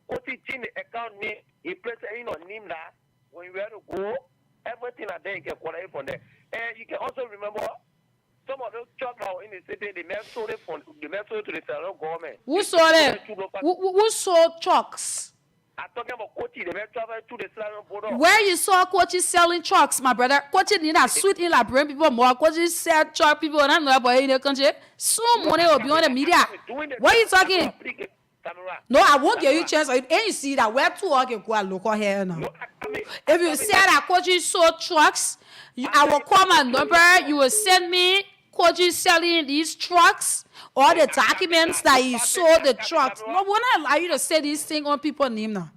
put it in the account, he placed it in on him that when you have to go, everything that they can qualify from there. And you can also remember some of those trucks now in the city, they may sold it to the federal government. Who sold it? Who sold trucks? I'm talking about Kochi, they may travel to the federal border. Where you saw Kochi selling trucks, my brother? Kochi need a sweet in like bring people more. Kochi sell truck people and not know about in the country. So money will be on the media. What are you talking? No, I won't give you a chance. And you see that we're too okay go local here now. If you say that Koji sold trucks, I will call my number. You will send me Koji selling these trucks, all the documents that he sold the trucks. No, we're not allow you to say these things on people's name now.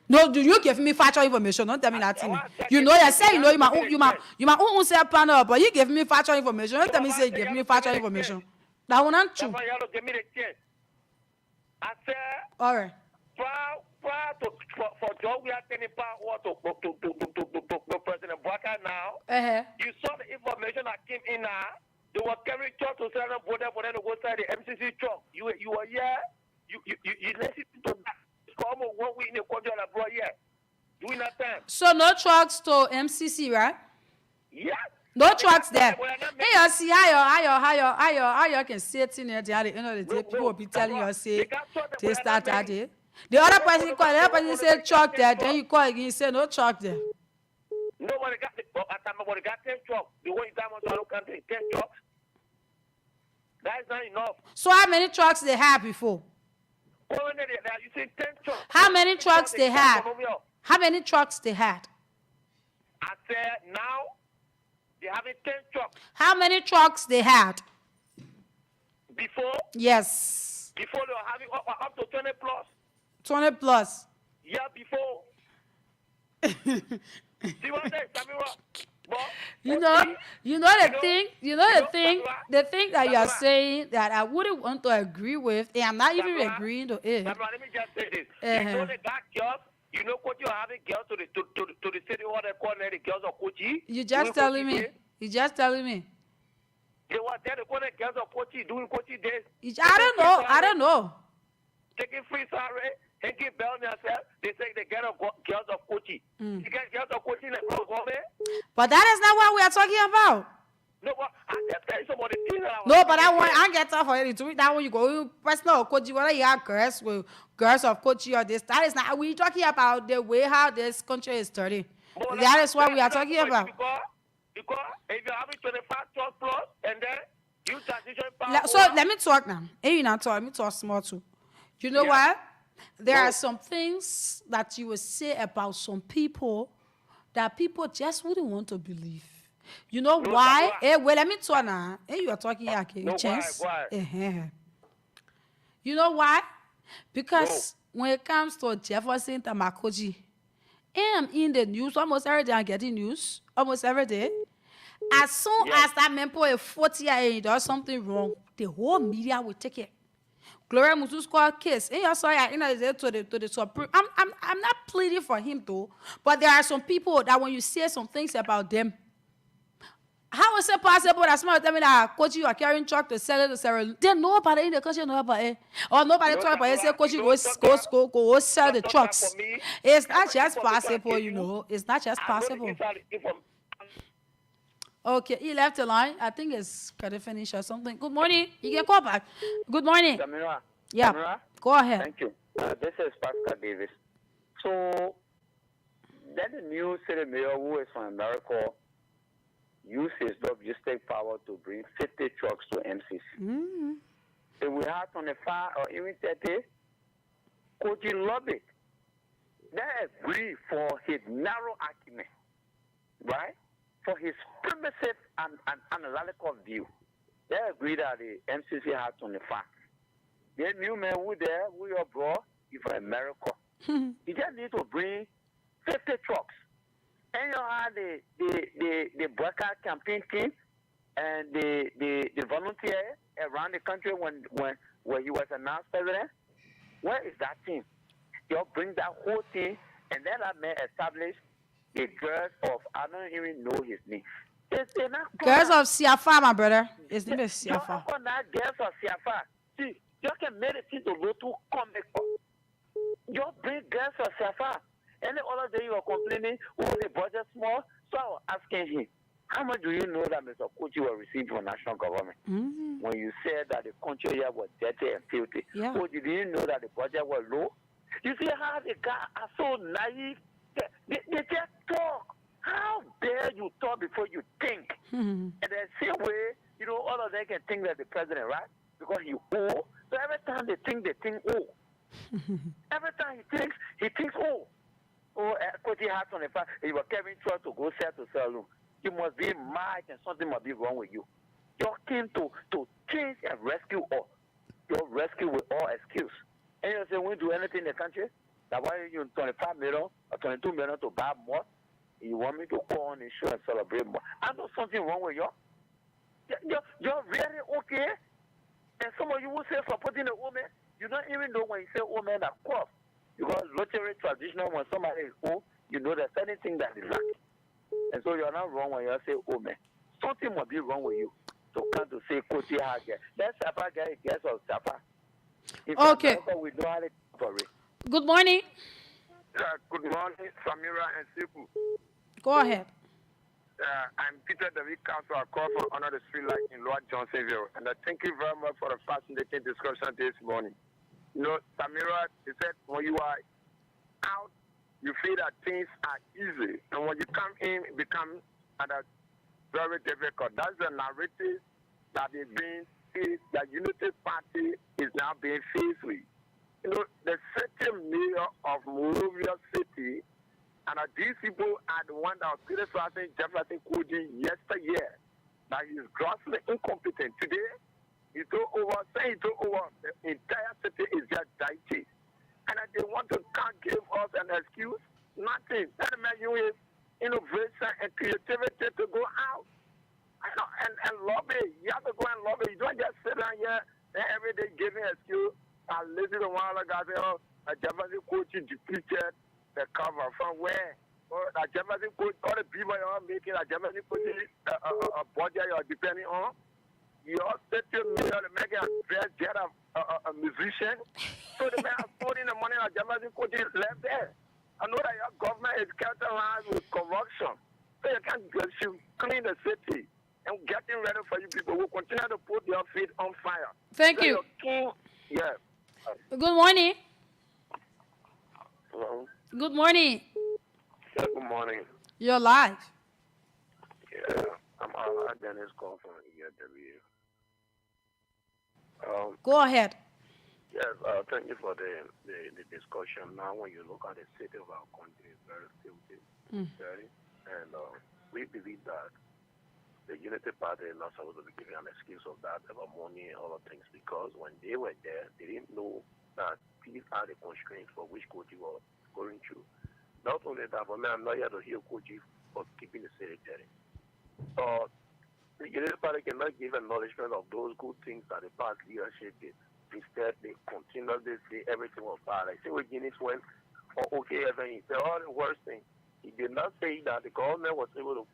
No, do you give me factual information? Don't tell me that thing. You know, you say you know you might own self panel, but you give me factual information. Don't tell me say you give me factual information. That one not true. All right. For Joe, we are sending power to President Bwaka now. You saw the information that came in now. They were carrying truck to sell them border for them to go inside the MCC truck. You were here. You listen to that. Come on, 1 week in the country that brought here. Doing that time. So no trucks to MCC, right? Yeah. No trucks there. Hey, you see how you can see it in there. At the end of the day, people will be telling you, say, they start that day. The other person call, the other person say truck there. Then you call again, you say no truck there. Nobody got the nobody got 10 trucks. The way diamonds are looking 10 trucks. That is not enough. So how many trucks they had before? You say 10 trucks. How many trucks they had? How many trucks they had? I said now they having 10 trucks. How many trucks they had? Before? Yes. Before they were having up to 20 plus. 20 plus. Yeah, before. See what I'm saying, Samira? The thing that you are saying that I wouldn't want to agree with, and I'm not even agreeing to it. Let me just say this. You know they got girls. You know what you having girls to the city what they call the girls of Kochi. You just telling me. You just telling me. They were there to call the girls of Kochi doing Kochi days. I don't know. Taking free salary. They give bell themselves. They say they get girls of Kochi. You get girls of Kochi like but that is not what we are talking about. No, but I just tell you somebody. No, but I get that for you to read that when you go personal Kochi, whether you have girls of Kochi or this. That is not we talking about the way how this country is starting. That is what we are talking about. Because if you're having 25 plus and then you transition power. So let me talk now. Hey, you not talk. Let me talk small too. You know what? There are some things that you will say about some people that people just wouldn't want to believe. You know why? Hey, well, let me talk now. Hey, you are talking here, okay? Why? You know why? Because when it comes to Jefferson Tamakoji, I'm in the news almost every day. I'm getting news almost every day. As soon as that man put a 40 year does something wrong, the whole media will take it. Gloria Musu's court case. And you saw to the Supreme. I'm not pleading for him though, but there are some people that when you say some things about them, how is it possible that somebody tell me that Coach you are carrying truck to sell it to Sarah? Then nobody in the country know about it. Or nobody talk about it. Say Coach you go sell the trucks. It's not just possible, you know. It's not just possible. Okay, he left the line. I think it's got to finish or something. Good morning. You can call back. Good morning. Samira. Yeah. Samira? Go ahead. Thank you. This is Pascal Davis. So, then the new city mayor who is from America used his logistic power to bring 50 trucks to MCC. Mm-hmm. If we have 25 or even 30, could you love it? They agree for his narrow argument, right? For his primitive and analytical view. They agree that the MCC has 25. The new man who there, who you brought, is from America. He just need to bring 50 trucks. And you have the Bwaka campaign team and the volunteer around the country when he was announced president. Where is that team? You bring that whole team and then that man establish the girls of, I don't even know his name. Girls of Siafa, my brother. His name is Siafa. Girls of Siafa. See, you can make it to go to comic. You bring girls of Siafa. And the other day you were complaining, the budget small. So I was asking him, how much do you know that Mr. Kochi will receive from national government? Mm-hmm. When you said that the country here was dirty and filthy. Yeah. Oh, did you know that the budget was low? You see how the guys are so naive? They just talk. How dare you talk before you think? Mm-hmm. And the same way, all of them can think that the president, right? Because he owe So every time they think, oh. Every time he thinks, oh, Koji has on the fact he was carrying trying to go sell to saloon. You must be mad and something must be wrong with you. You came to change and rescue all. Your rescue with all excuse. And you say, we do anything in the country? That's why you 25 million or 22 million to buy more. You want me to go on and show and celebrate more. I know something wrong with you. You're very okay. And some of you will say supporting a woman. You don't even know when you say woman that cough. Because literally traditional, when somebody is old, you know there's anything that is lacking. And so you're not wrong when you say woman. Something must be wrong with you. So come to say Koti Hager. Let's Safa get a guess of Safa. Okay. We know how to for it. Good morning. Good morning, Samira and Siku. Go ahead. I'm Peter David Council. I call from Honor the Street Light in Lower Johnsonville. And I thank you very much for the fascinating discussion this morning. You know, Samira, she said when you are out, you feel that things are easy. And when you come in, it becomes very difficult. That's the narrative that is being faced, that Unity Party is now being faced with. You know, the city mayor of Monrovia City, and these people are the one that was criticizing Jefferson Koji yesterday, that he is grossly incompetent. Today, he took over, the entire city is just dirty. And they want to can't give us an excuse, nothing. That imagine with innovation and creativity to go out and lobby. You have to go and lobby. You don't just sit down here and every day giving excuse. I listen to one other guy say, oh, Jefferson Koji depleted the cover. From where? Or Jefferson Koji, all the people you are making, Jefferson Koji a budget you are depending on. Your city mayor, the mega dress, get a musician. So the man is putting the money on Jefferson Koji left there. I know that your government is characterized with corruption. So you can't clean the city and getting ready for you people who continue to put your feet on fire. Thank so you. Yeah. Good morning. Hello. Good morning. Yeah, good morning. You're live. Yeah, I'm Dennis call from EW. Go ahead. Yes, thank you for the discussion. Now, when you look at the city of our country, it's very filthy, dirty, and we believe that the Unity Party is not supposed to be giving an excuse of that about money and other things, because when they were there, they didn't know that these are the constraints for which Koji was going through. Not only that, but I'm not here to hear Koji for keeping the city dirty. So the Unity Party cannot give acknowledgement of those good things that the past leadership did. Instead, they continuously say everything was bad. Like, say, when Guinness went for OKFN, he said all the worst things. He did not say that the government was able to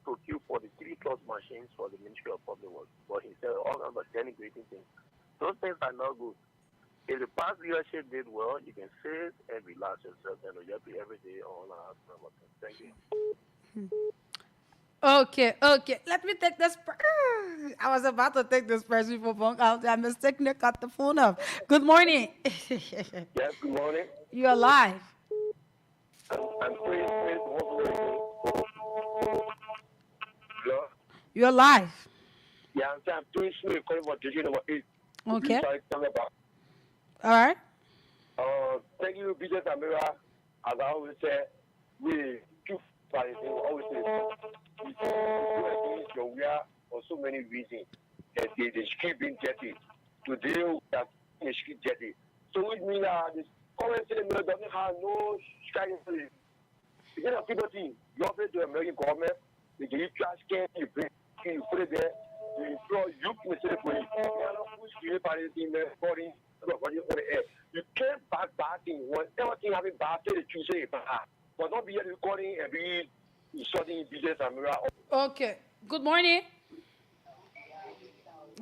procure 43 plus machines for the Ministry of Public Works, but he said all of the denigrating things. Those things are not good. If the past leadership did well, you can say it and relax yourself, and you'll be every day on our number. Thank you. Okay. Let me take this. I was about to take this person for phone call. I mistakenly cut the phone off. Good morning. Yes, good morning. You're live. I'm Hello? You're live. Yeah, I'm doing smooth calling for division number 8. Okay. All right. Thank you, BJ Samira. As I always say, we keep fighting. Always say, we do against your wear for so many reasons. That the street being dirty. Today, we are in the street dirty. So, which means that this current city doesn't have no strategy. Because of people think, you offer to the American government, they give you trash can, you bring, you put it there, you throw you can say for you. You can't back in when everything having bad to choose it, but not be recording and be shutting business and mirror. Okay. Good morning.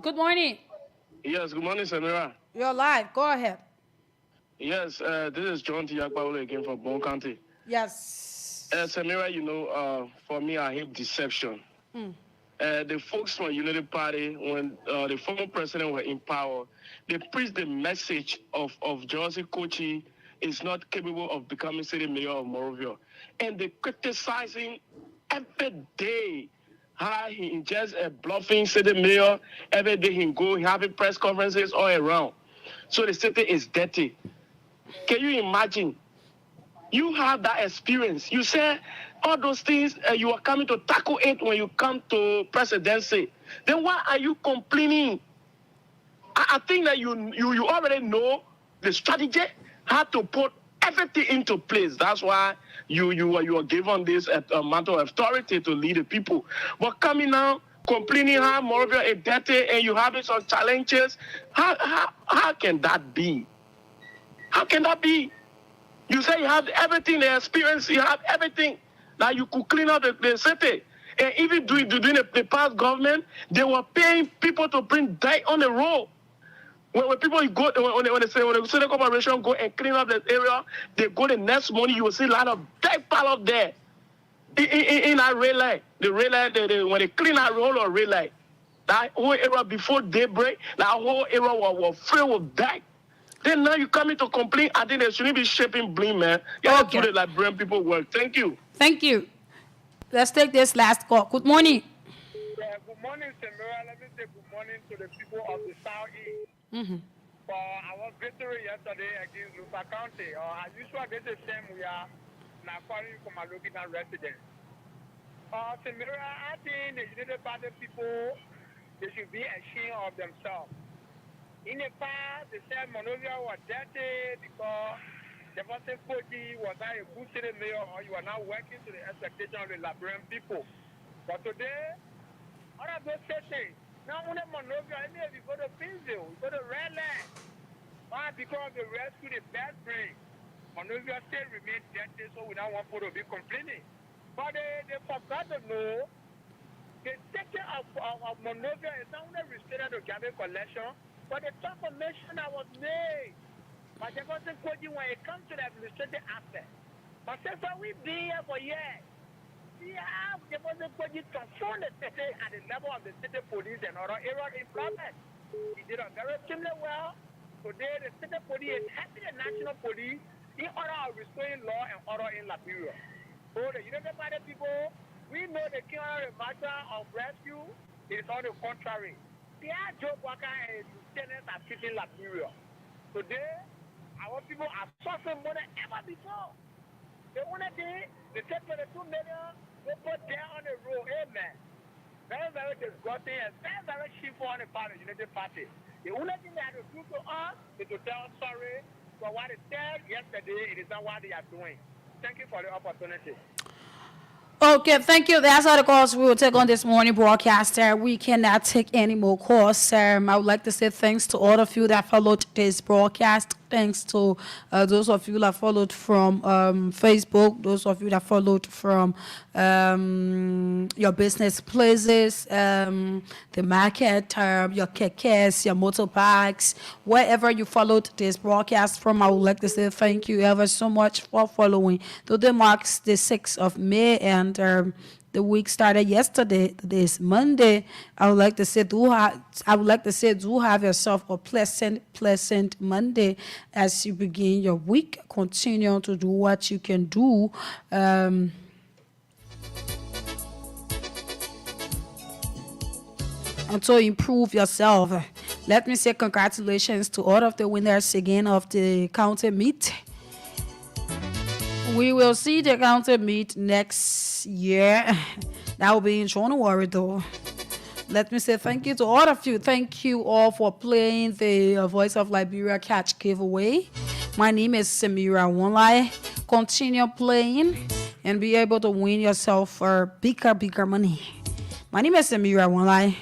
Good morning. Yes, good morning, Samira. You're live. Go ahead. Yes, this is John Tiakbawole again from Bon County. Yes. Samira, you know, for me, I hate deception. The folks from Unity Party, when the former president were in power, they preached the message of Joseph Kochi is not capable of becoming city mayor of Monrovia. And they're criticizing every day How he just bluffing city mayor every day he go having press conferences all around. So the city is dirty. Can you imagine? You have that experience. You say all those things you are coming to tackle it when you come to presidency. Then why are you complaining? I think that you already know the strategy, how to put everything into place. That's why you are given this amount of authority to lead the people. But coming now, complaining how Morinng is dirty and you having some challenges, how can that be? How can that be? You say you have everything, the experience, you have everything that you could clean up the city. And even during the past government, they were paying people to bring dirt on the road. When people go, when the city corporation go and clean up the area, they go the next morning, you will see a lot of dirt pile up there. In that red light, when they clean that whole of red light, that whole area before daybreak, that whole area was filled with dirt. Then now you coming to complain. I think they shouldn't be shaping blame, man. You have to do the Liberian people work. Thank you. Thank you. Let's take this last call. Good morning. Yeah, good morning, Samira. Let me say good morning to the people of the Southeast. For our victory yesterday against Lupa County. As usual, this is the same we are now calling from our local residents. Samira, I think the United Party people, they should be ashamed of themselves. In the past, they said Monrovia was dirty because the person Koji was not a good city mayor, or you are now working to the expectation of the Liberian people. But today, all of those cities, now only Monrovia, even if you go to Pinville, you go to Red Land, why? Because they rescue the bad brain. Monrovia still remains dirty, so we don't want people to be complaining. But they forgot to know the city of Monrovia is not only restricted to garbage collection, but the transformation that was made by the person Koji when it comes to the administrative aspect. But since we've been here for years, we have the person Koji transform the city at the level of the city police and other area employment. He did a very similar well. Today, the city police is helping the national police in order of restoring law and order in Liberia. So the United Party people, we know the killer matter of rescue is on the contrary. Yeah, Joe Walker and lieutenants are treating Liberia. Today, our people are suffering more than ever before. The only thing, they said 22 million, they put there on the road. Amen. Very, very disgusting and very, very shameful on the part of the United Party. The only thing they have to do to us is to tell sorry for what they said yesterday. It is not what they are doing. Thank you for the opportunity. Okay, thank you. That's all the calls we will take on this morning broadcaster. We cannot take any more calls. I would like to say thanks to all of you that followed this broadcast. Thanks to those of you that followed from Facebook, those of you that followed from your business places, the market, your kekes, your motorbikes, wherever you followed this broadcast from. I would like to say thank you ever so much for following. Today marks the 6th of May and the week started yesterday. Today is Monday. I would like to say do have yourself a pleasant Monday as you begin your week. Continue to do what you can do. And to improve yourself. Let me say congratulations to all of the winners again of the county meet. We will see the county meet next year. That will be in January though. Let me say thank you to all of you. Thank you all for playing the Voice of Liberia Catch giveaway. My name is Samira Wonlai. Continue playing and be able to win yourself for bigger money. My name is Samira Wonlai.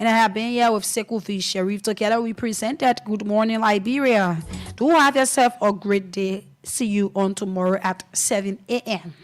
And I have been here with Sekou V. Sharif. Together we presented Good Morning Liberia. Do have yourself a great day. See you on tomorrow at 7 a.m.